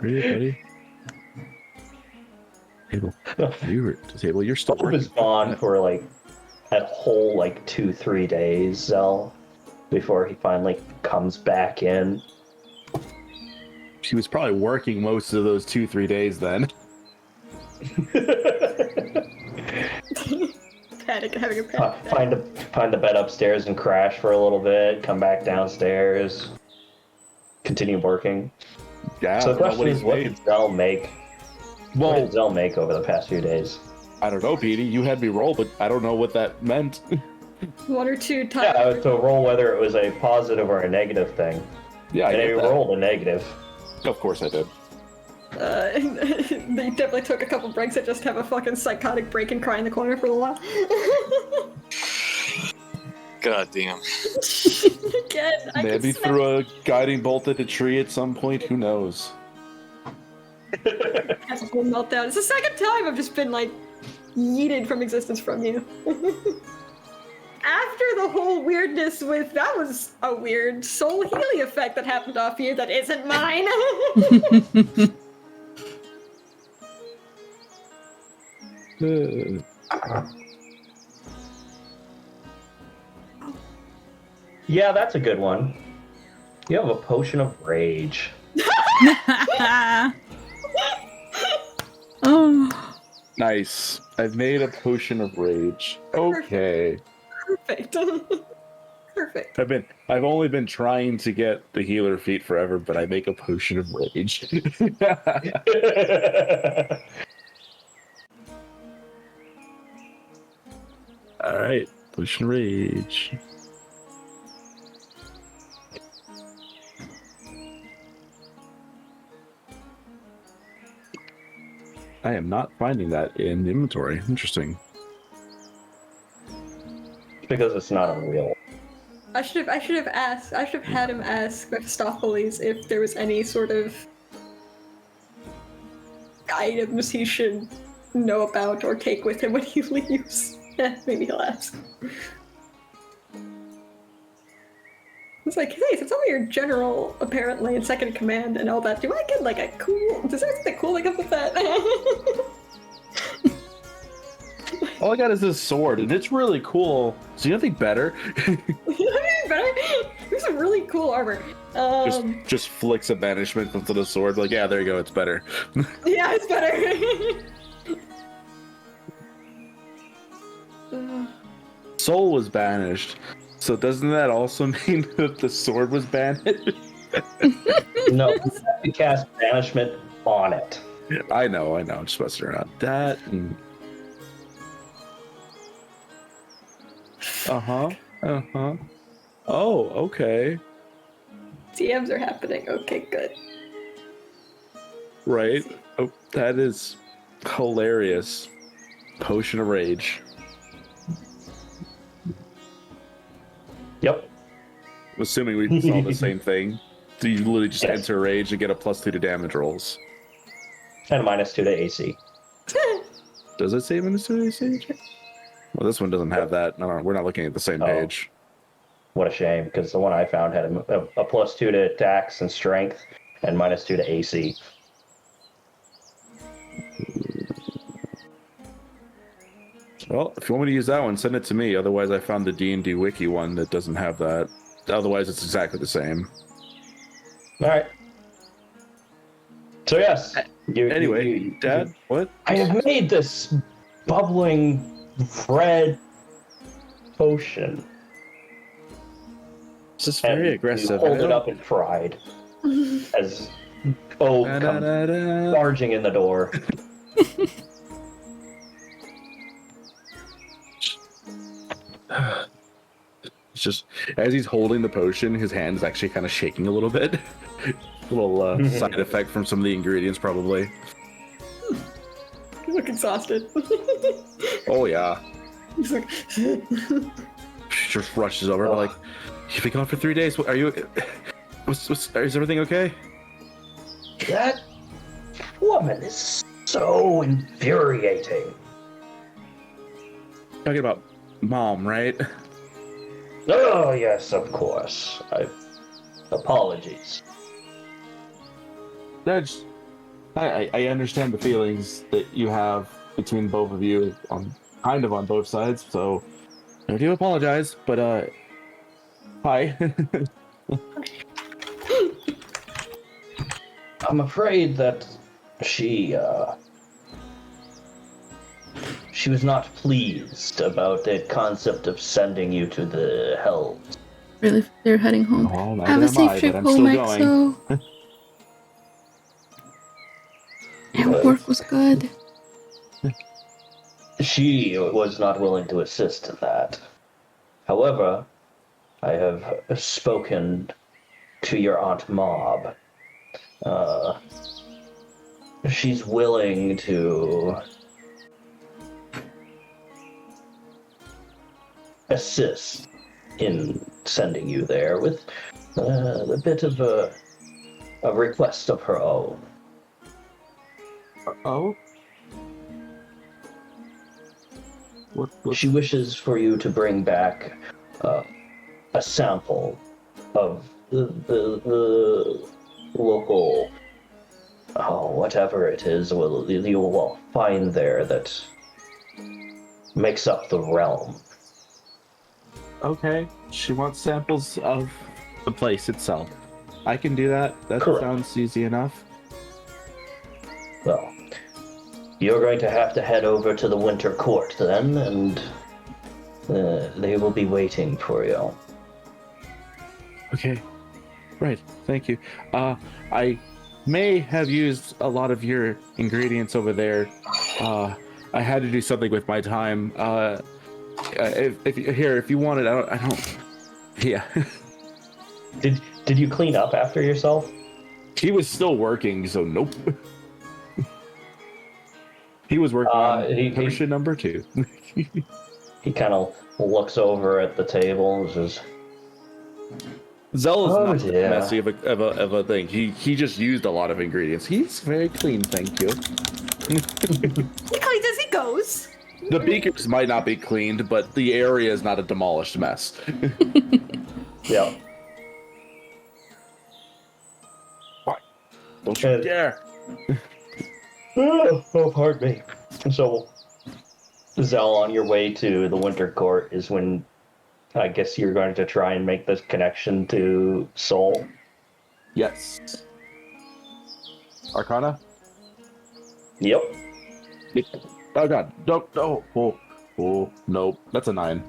Ready, buddy? Table. You're still Hope is gone for like a whole 2-3 days, Zell, before he finally comes back in. She was probably working most of those 2-3 days then. Panic, having a panic. Find the bed upstairs and crash for a little bit. Come back downstairs. Continue working. Yeah. So the question is, what did Zell make? What did Zell make over the past few days? I don't know, Petey. You had me roll, but I don't know what that meant. 1 or 2 times. Yeah, to roll whether it was a positive or a negative thing. Yeah, and he rolled a negative. Of course I did. They definitely took a couple breaks that just have a fucking psychotic break and cry in the corner for a while. God damn. Again, Maybe threw a guiding bolt at a tree at some point. Who knows? Has a full meltdown. It's the second time I've just been yeeted from existence from you. After the whole weirdness with that was a weird soul healing effect that happened off you that isn't mine. Yeah, that's a good one. You have a potion of rage. Oh. Nice. I've made a potion of rage. Okay. Perfect. Perfect. I've only been trying to get the healer feat forever, but I make a potion of rage. All right, potion of rage. I am not finding that in the inventory. Interesting. because it's not unreal. I should have asked. I should have had him ask Mephistopheles if there was any sort of items he should know about or take with him when he leaves. Maybe he'll ask. It's like, hey, since I'm your general, apparently, in second in command and all that, do I get like a cool? Does there something cool that comes with that? All I got is this sword, and it's really cool. So you think better? There's some really cool armor. Just flicks a banishment into the sword. Like, yeah, there you go. It's better. Yeah, it's better. Soul was banished. So doesn't that also mean that the sword was banished? No, you have to cast banishment on it. I know. I'm just messing around. That. Oh, okay. TMs are happening. Okay, good. Right. Oh, that is hilarious. Potion of Rage. Yep. I'm assuming we saw the same thing. So you literally just enter Rage and get a +2 to damage rolls. And -2 to AC. Does it say -2 to AC? Well, this one doesn't have that. No, we're not looking at the same page. What a shame, because the one I found had a +2 to attacks and strength and -2 to AC. Well, if you want me to use that one, send it to me. Otherwise, I found the D&D wiki one that doesn't have that. Otherwise, it's exactly the same. All right. So yes. Anyway, Dad, what? I have made this bubbling red potion. This is very aggressive. You hold it up in pride as comes barging in the door. It's just as he's holding the potion, his hand is actually kind of shaking a little bit. A little side effect from some of the ingredients, probably. You look exhausted. Oh yeah. He's like, She just rushes over, like, "You've been gone for 3 days. Are you? Is everything okay?" That woman is so infuriating. Talking about Mom, right? Oh yes, of course. Apologies. That's. I understand the feelings that you have between both of you, kind of on both sides. So I do apologize, but hi. I'm afraid that she was not pleased about the concept of sending you to the hell. Really, they're heading home. Oh, Have a safe trip home, EXO. And work was good. She was not willing to assist in that. However, I have spoken to your Aunt Mob. She's willing to assist in sending you there with a bit of a request of her own. Oh. What? She wishes for you to bring back a sample of the local, whatever it is, you will find there that makes up the realm. Okay. She wants samples of the place itself. I can do that. That Correct. Sounds easy enough. Well, you're going to have to head over to the Winter Court then, and they will be waiting for you. Okay. Right. Thank you. I may have used a lot of your ingredients over there. I had to do something with my time. If you want it, I don't. Yeah. Did you clean up after yourself? He was still working, so nope. He was working on potion number 2. he kind of looks over at the table and says, Zell is Oh, not that dear. messy of a thing. He just used a lot of ingredients. He's very clean, thank you. He cleans as he goes. The beakers might not be cleaned, but the area is not a demolished mess. "Yep." Don't you dare! Oh, pardon me. So, Zell, on your way to the Winter Court is when I guess you're going to try and make this connection to Soul. Yes. Arcana? Yep. Oh god. No. Oh, nope. That's a 9.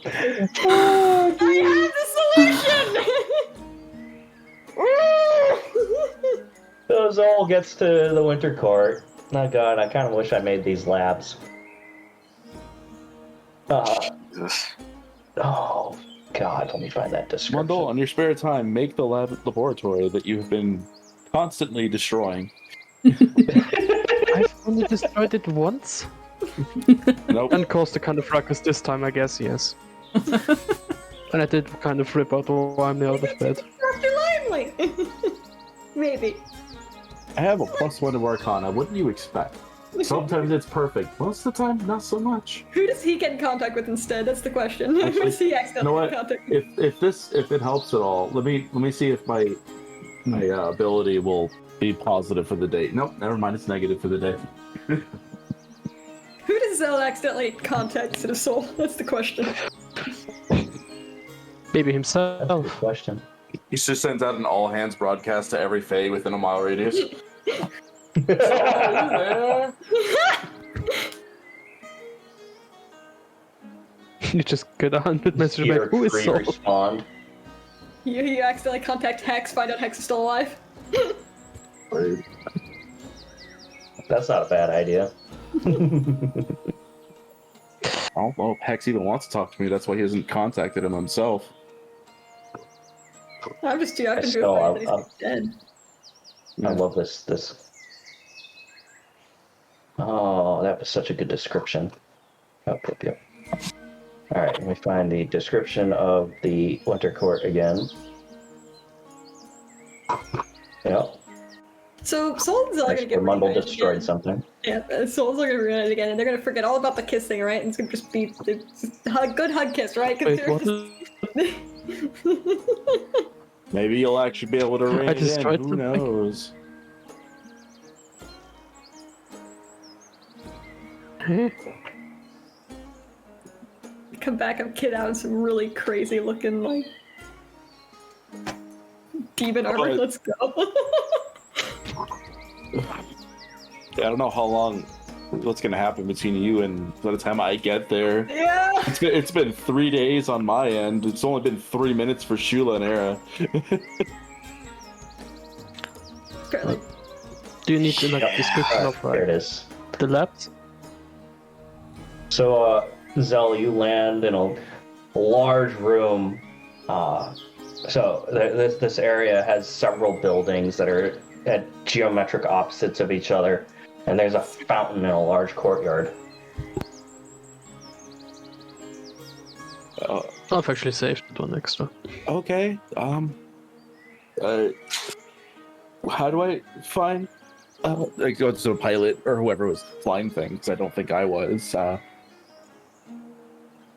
I have the solution! So Zol gets to the Winter Court. Oh god, I kind of wish I made these labs. Oh god, let me find that description. Mundle, on your spare time, make the laboratory that you've been constantly destroying. I've only destroyed it once. Nope. And caused a kind of ruckus this time, I guess, yes. And I did kind of flip out while I'm out of bed. Dr. Limelight! Maybe. I have a +1 of Arcana. What do you expect? Sometimes it's perfect. Most of the time, not so much. Who does he get in contact with instead? That's the question. Who does he accidentally get in contact with? If it helps at all, let me see if my ability will be positive for the day. Nope, never mind. It's negative for the day. Who does Zell accidentally contact instead of Soul? That's the question. Maybe That's a good himself. question. He just sends out an all hands broadcast to every Fae within a mile radius. You just get 100 messages Hear back. Who is Tree Soul? respond. You accidentally contact Hex, find out Hex is still alive. That's not a bad idea. I don't know if Hex even wants to talk to me. That's why he hasn't contacted him himself. I'm just too Still, excited that he's dead. I love this. Oh, that was such a good description. Yep. All right, let me find the description of the Winter Court again. Yep. So Soul and Zell are That's gonna get where Mundle reunited destroyed again. something. Yeah, Souls are gonna be reunited again, and they're gonna forget all about the kissing, right? And it's gonna just be a good hug kiss, right? 'Cause Wait, what? Maybe you'll actually be able to ring I it in. destroyed Who something. knows? Come back and kid out in some really crazy looking like demon armor. Oh, Let's go. I don't know how long, what's gonna happen between you and by the time I get there. Yeah. It's been 3 days on my end. It's only been 3 minutes for Shula and Era. Apparently. Do you need the like, description of There it is. the labs? So, Zell, you land in a large room. So this area has several buildings that are at geometric opposites of each other, and there's a fountain in a large courtyard. I've actually saved one extra. Okay. How do I find? Like go to a pilot or whoever was flying things. I don't think I was.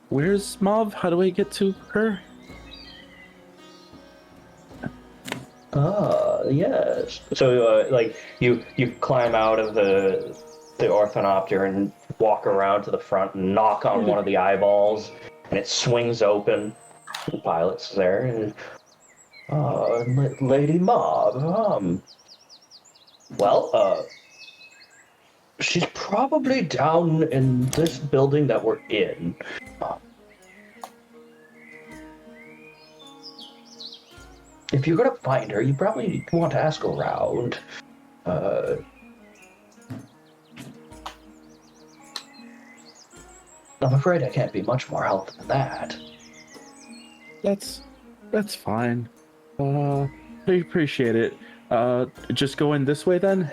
Where's Mav? How do I get to her? Yes. So, like, you climb out of the orthodonter and walk around to the front and knock on one of the eyeballs, and it swings open. The pilot's there, and Lady Mav. Well, she's probably down in this building that we're in. If you're gonna find her, you probably want to ask around. I'm afraid I can't be much more help than that. That's fine. I appreciate it. Just go in this way then.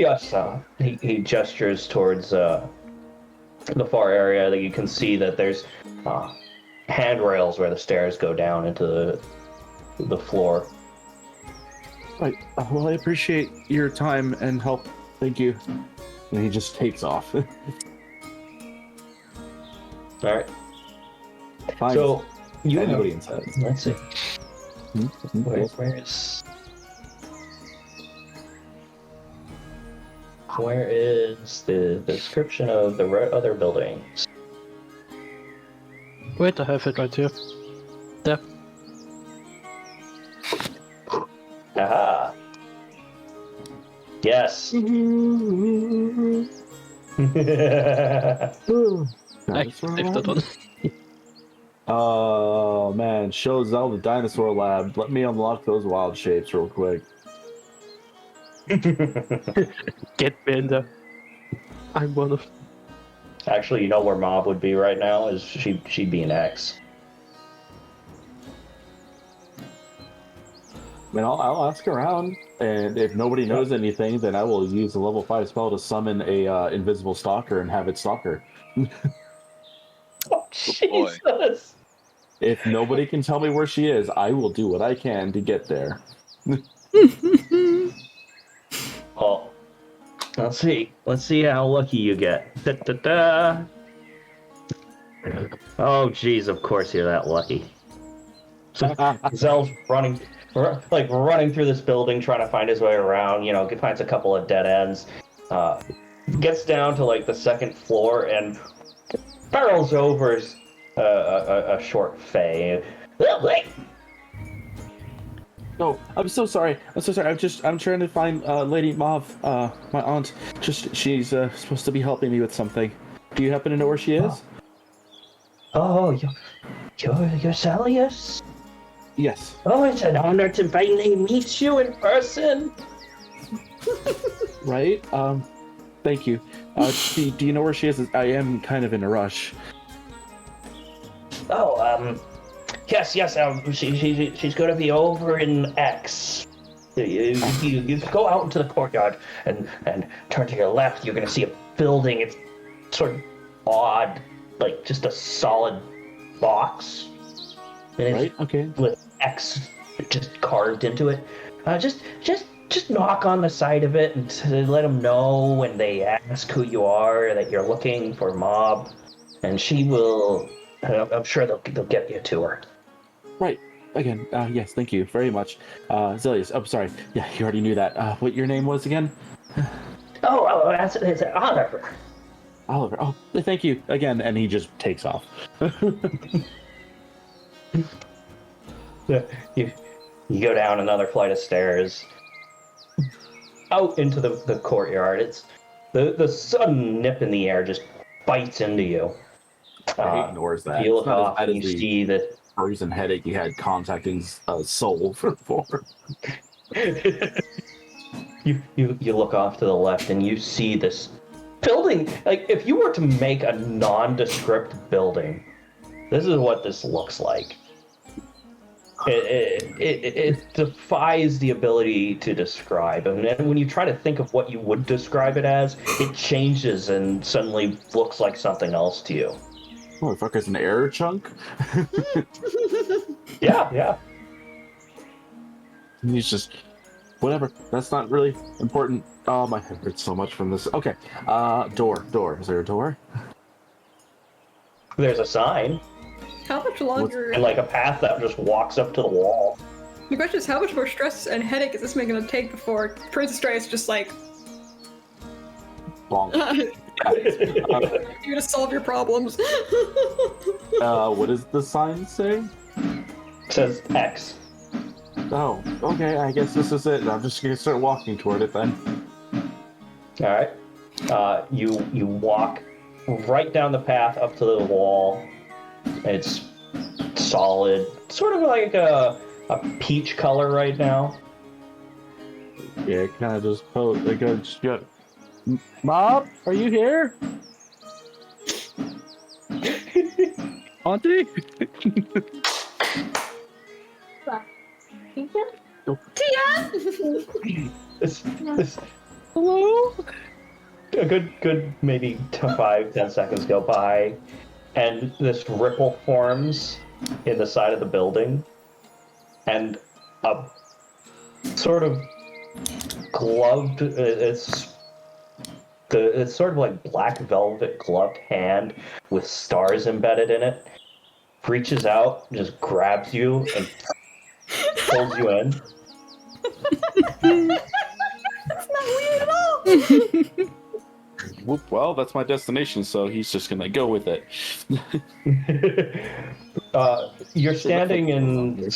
yes. He gestures towards the far area that you can see that there's handrails where the stairs go down into the floor. Right. Well, I appreciate your time and help. Thank you. And he just takes off. All right. Fine. So you Anybody have, inside? let's see. Mm-hmm. Where is the description of the other buildings? Wait, I have it right here. There. Aha. Yes. I saved that one. Oh man, show Zelda Dinosaur Lab. Let me unlock those wild shapes real quick. Get me in there. I'm one of. Actually, you know where Mob would be right now? Is she'd be an X. I mean, I'll ask around, and if nobody knows anything, then I will use a level 5 spell to summon a invisible stalker and have it stalk her. Oh, boy. Jesus! If nobody can tell me where she is, I will do what I can to get there. Well, let's see. Let's see how lucky you get. Da-da-da. Oh, jeez, of course you're that lucky. So Zell's running through this building, trying to find his way around. You know, finds a couple of dead ends. Gets down to like the second floor and barrels over a short Fae. No, I'm so sorry. I'm trying to find Lady Mauve, my aunt. She's supposed to be helping me with something. Do you happen to know where she is? Oh, you're Salius? Yes. Oh, it's an honor to finally meet you in person. Right? Thank you. Do you know where she is? I am kind of in a rush. Oh, yes. She's going to be over in X. You go out into the courtyard and turn to your left. You're going to see a building. It's sort of odd, like just a solid box. And Right? Okay. with X just carved into it. Just knock on the side of it and let them know when they ask who you are that you're looking for Mob, and she will. I'm sure they'll get you to her. Right. Again, yes, thank you very much. Zelius, I'm sorry. Yeah, you already knew that. What your name was again? It's Oliver. Oliver. Oh, thank you again. And he just takes off. You go down another flight of stairs, out into the courtyard. It's the sudden nip in the air just bites into you. He ignores that. You look It's not off as bad and as you the see that. frozen headache you had contacting Soul for. You look off to the left and you see this building. Like if you were to make a nondescript building, this is what this looks like. It defies the ability to describe. And then when you try to think of what you would describe it as, it changes and suddenly looks like something else to you. Motherfucker's an error chunk? Yeah. And he's just, whatever. That's not really important. Oh, my head hurts so much from this. Okay. Door. Is there a door? There's a sign. How much longer? And like a path that just walks up to the wall. The question is, how much more stress and headache is this man gonna take before Princess Dre is just like, Bonk. you're gonna solve your problems? What does the sign say? It says X. Oh, okay. I guess this is it. I'm just gonna start walking toward it then. All right. You walk right down the path up to the wall. It's solid, sort of like a peach color right now. Yeah, kind of just pose. They go, just go. Mom, are you here? Auntie? Tia! Hello? A good maybe 5-10 seconds go by, and this ripple forms in the side of the building, and a sort of gloved, it's sort of like black velvet gloved hand with stars embedded in it, reaches out, just grabs you and pulls you in. That's not weird at all. Well, that's my destination, so he's just gonna go with it. You're standing in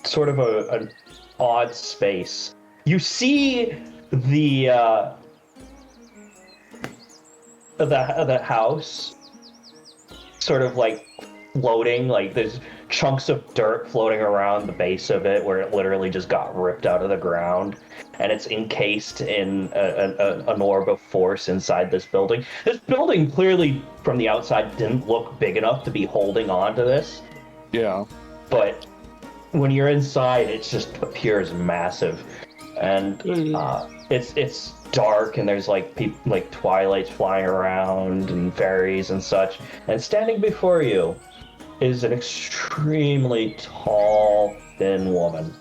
sort of an odd space. You see the house sort of like floating, like there's chunks of dirt floating around the base of it where it literally just got ripped out of the ground, and it's encased in an orb of force inside this building. This building clearly from the outside didn't look big enough to be holding on to this, Yeah. but when you're inside it just appears massive, and it's dark, and there's like twilights flying around and fairies and such, and standing before you is an extremely tall, thin woman.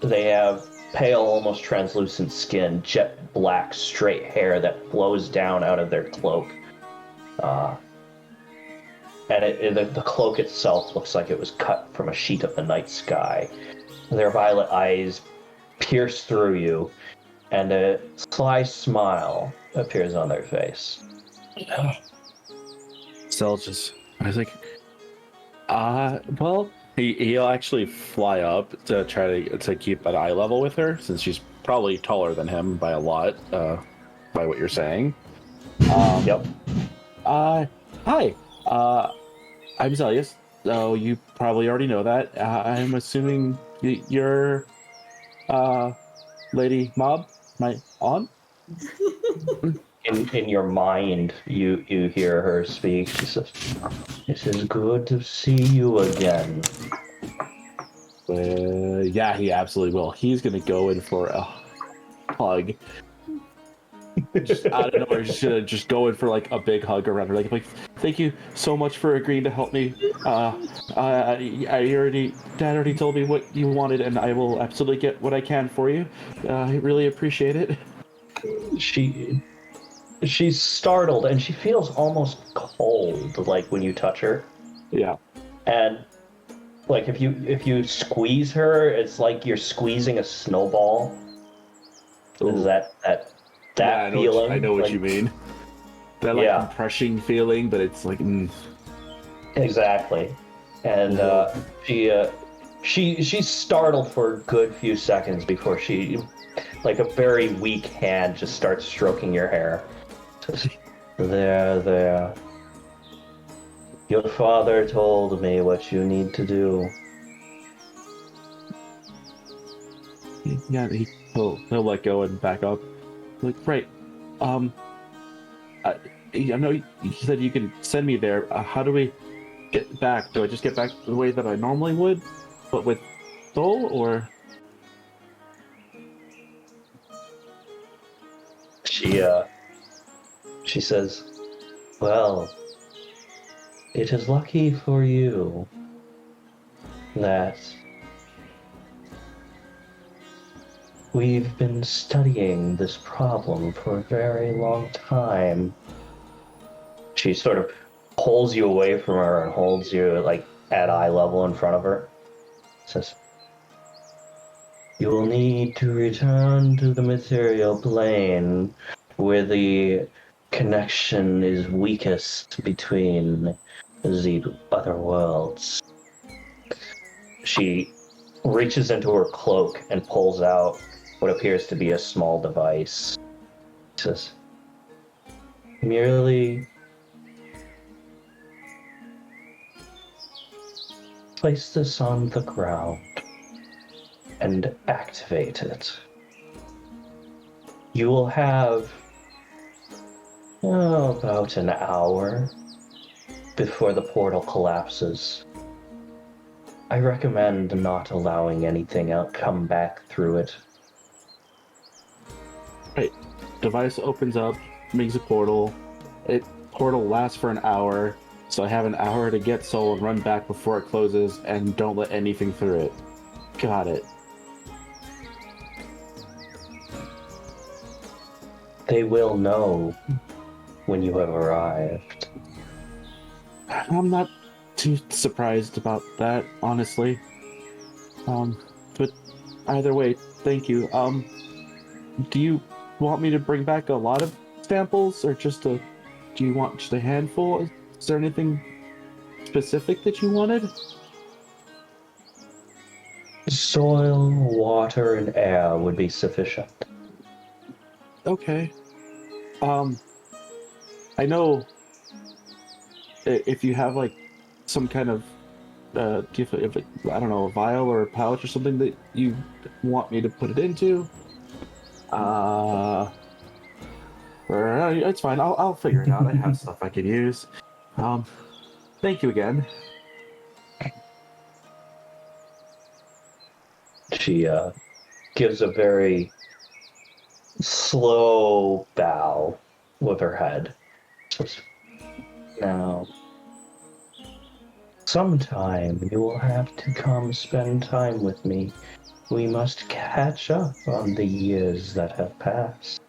They have pale, almost translucent skin, jet black, straight hair that flows down out of their cloak. And the cloak itself looks like it was cut from a sheet of the night sky. Their violet eyes pierce through you, and a sly smile appears on their face. Celsius. I was like, well, he'll actually fly up to try to keep at eye level with her, since she's probably taller than him by a lot, by what you're saying. Yep. Hi. I'm Zelius. So you probably already know that. I'm assuming you're, Lady Mob, my aunt? In your mind, you hear her speak. She says, "It is good to see you again." Yeah, he absolutely will. He's gonna go in for a hug. Just out of nowhere, just go in for like a big hug around her. Like, thank you so much for agreeing to help me. Dad already told me what you wanted, and I will absolutely get what I can for you. I really appreciate it. She's startled, and she feels almost cold, like when you touch her. Yeah. And like if you squeeze her, it's like you're squeezing a snowball. Is that yeah, feeling? I know what you mean. That compression feeling, but it's like exactly. And she's startled for a good few seconds before she, like a very weak hand, just starts stroking your hair. There. Your father told me what you need to do. Yeah, he'll let go and back up. Like, right. I know you said you can send me there. How do we get back? Do I just get back the way that I normally would, but with Soul, or? She says, "Well, it is lucky for you that we've been studying this problem for a very long time." She sort of pulls you away from her and holds you like at eye level in front of her. Says, "You will need to return to the material plane where the connection is weakest between the other worlds." She reaches into her cloak and pulls out what appears to be a small device. She says, "Merely place this on the ground and activate it. You will have about an hour before the portal collapses. I recommend not allowing anything else come back through it. device opens up, makes a portal. Portal lasts for an hour, so I have an hour to get soul and run back before it closes, and don't let anything through it. Got it. They will know when you have arrived. I'm not too surprised about that, honestly. But either way, thank you. Do you want me to bring back a lot of samples, or do you want just a handful? Is there anything specific that you wanted? Soil, water, and air would be sufficient. Okay. I know if you have like some kind of I don't know, a vial or a pouch or something that you want me to put it into. It's fine. I'll figure it out. I have stuff I can use. Thank you again. She gives a very slow bow with her head. Now, sometime you will have to come spend time with me. We must catch up on the years that have passed.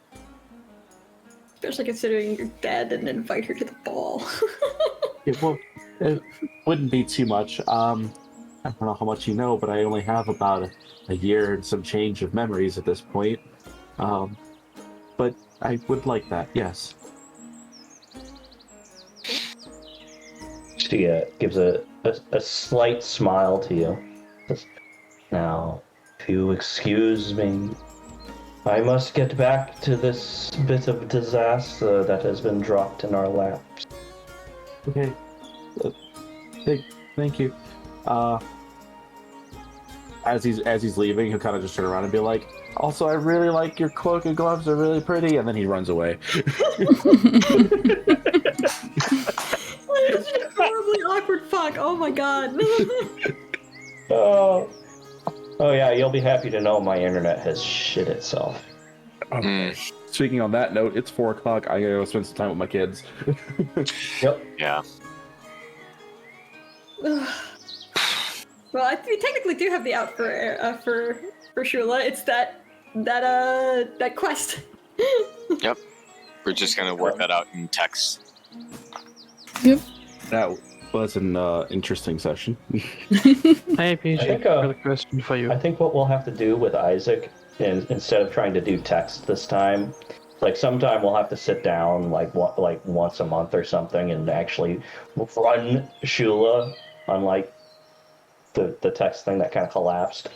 Especially considering you're dead and invite her to the ball. It wouldn't be too much. I don't know how much you know, but I only have about a year and some change of memories at this point. But I would like that, yes. She gives a slight smile to you. Now, if you excuse me, I must get back to this bit of disaster that has been dropped in our laps. Okay. Thank you. As he's leaving, he'll kind of just turn around and be like, "Also, I really like your cloak and gloves; they're really pretty." And then he runs away. It's just horribly awkward fuck. Oh my god. Oh yeah, you'll be happy to know my internet has shit itself. Okay. Speaking on that note, it's 4:00. I gotta go spend some time with my kids. Yep. Yeah. Well, we technically do have the out for Shula. It's that quest. Yep. We're just gonna work that out in text. Yep. That was an interesting session. Hey, PJ, I think, I've got a question for you. I think what we'll have to do with Isaac is, instead of trying to do text this time, like sometime we'll have to sit down like once a month or something and actually run Shula on like the text thing that kind of collapsed.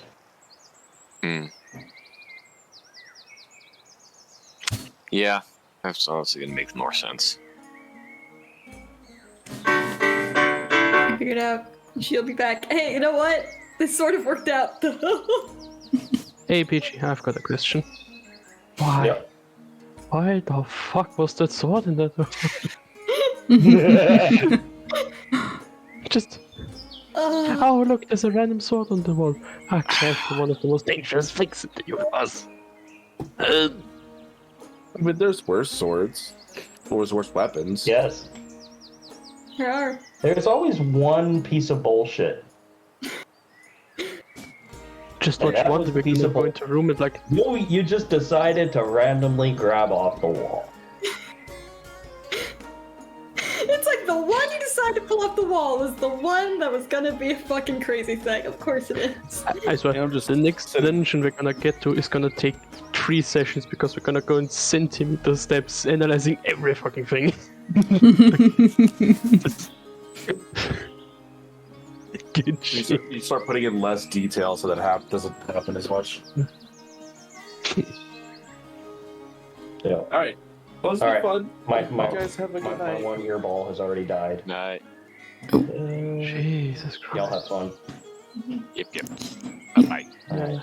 Yeah, that's honestly gonna make more sense. Figured out. She'll be back. Hey, you know what? This sort of worked out. Hey, PJ, I've got a question. Why? Yep. Why the fuck was that sword in that? Just. Oh, look, there's a random sword on the wall. Actually, one of the most dangerous things in the universe. I mean, there's worse swords. There's worse weapons. Yes. There are. There's always one piece of bullshit. Just And watch that one was we're gonna go into a room and like. You just decided to randomly grab off the wall. It's like the one you decided to pull off the wall was the one that was gonna be a fucking crazy thing. Of course it is. I swear, the next dungeon we're gonna get to is gonna take 3 sessions because we're gonna go in centimeter steps analyzing every fucking thing. Good shit. You start putting in less detail so that doesn't happen as much. Yeah. All right. Well, it's been fun. You guys have a good my night. 1-year ball has already died. Night. Jesus Christ. Y'all have fun. Yep. Bye.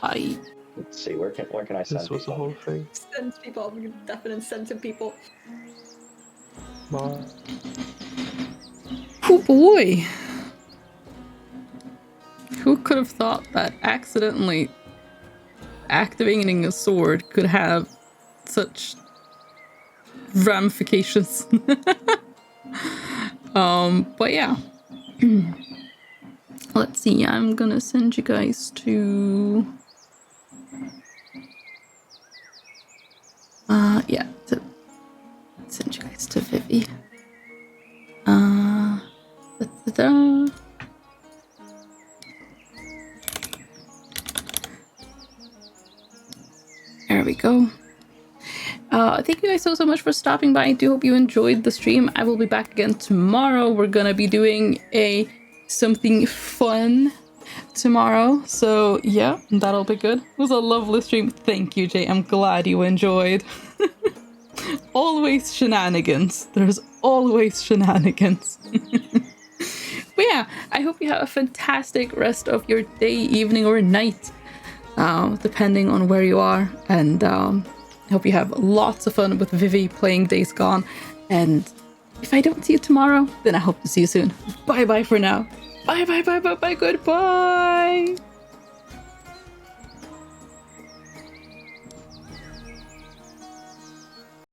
Hi. Let's see, where can I send This was the people? whole thing. Send people. We can definitely send to people. Bye. Oh boy. Who could have thought that accidentally activating a sword could have such ramifications. But yeah. Let's see, I'm gonna send you guys to send you guys to Vivi. There we go. Thank you guys so much for stopping by. I do hope you enjoyed the stream. I will be back again tomorrow. We're gonna be doing something fun tomorrow. So yeah, that'll be good. It was a lovely stream. Thank you, Jay. I'm glad you enjoyed. Always shenanigans. There's always shenanigans. But yeah, I hope you have a fantastic rest of your day, evening, or night, depending on where you are. And I hope you have lots of fun with Vivi playing Days Gone. And if I don't see you tomorrow, then I hope to see you soon. Bye bye for now. Bye bye bye bye bye. Goodbye.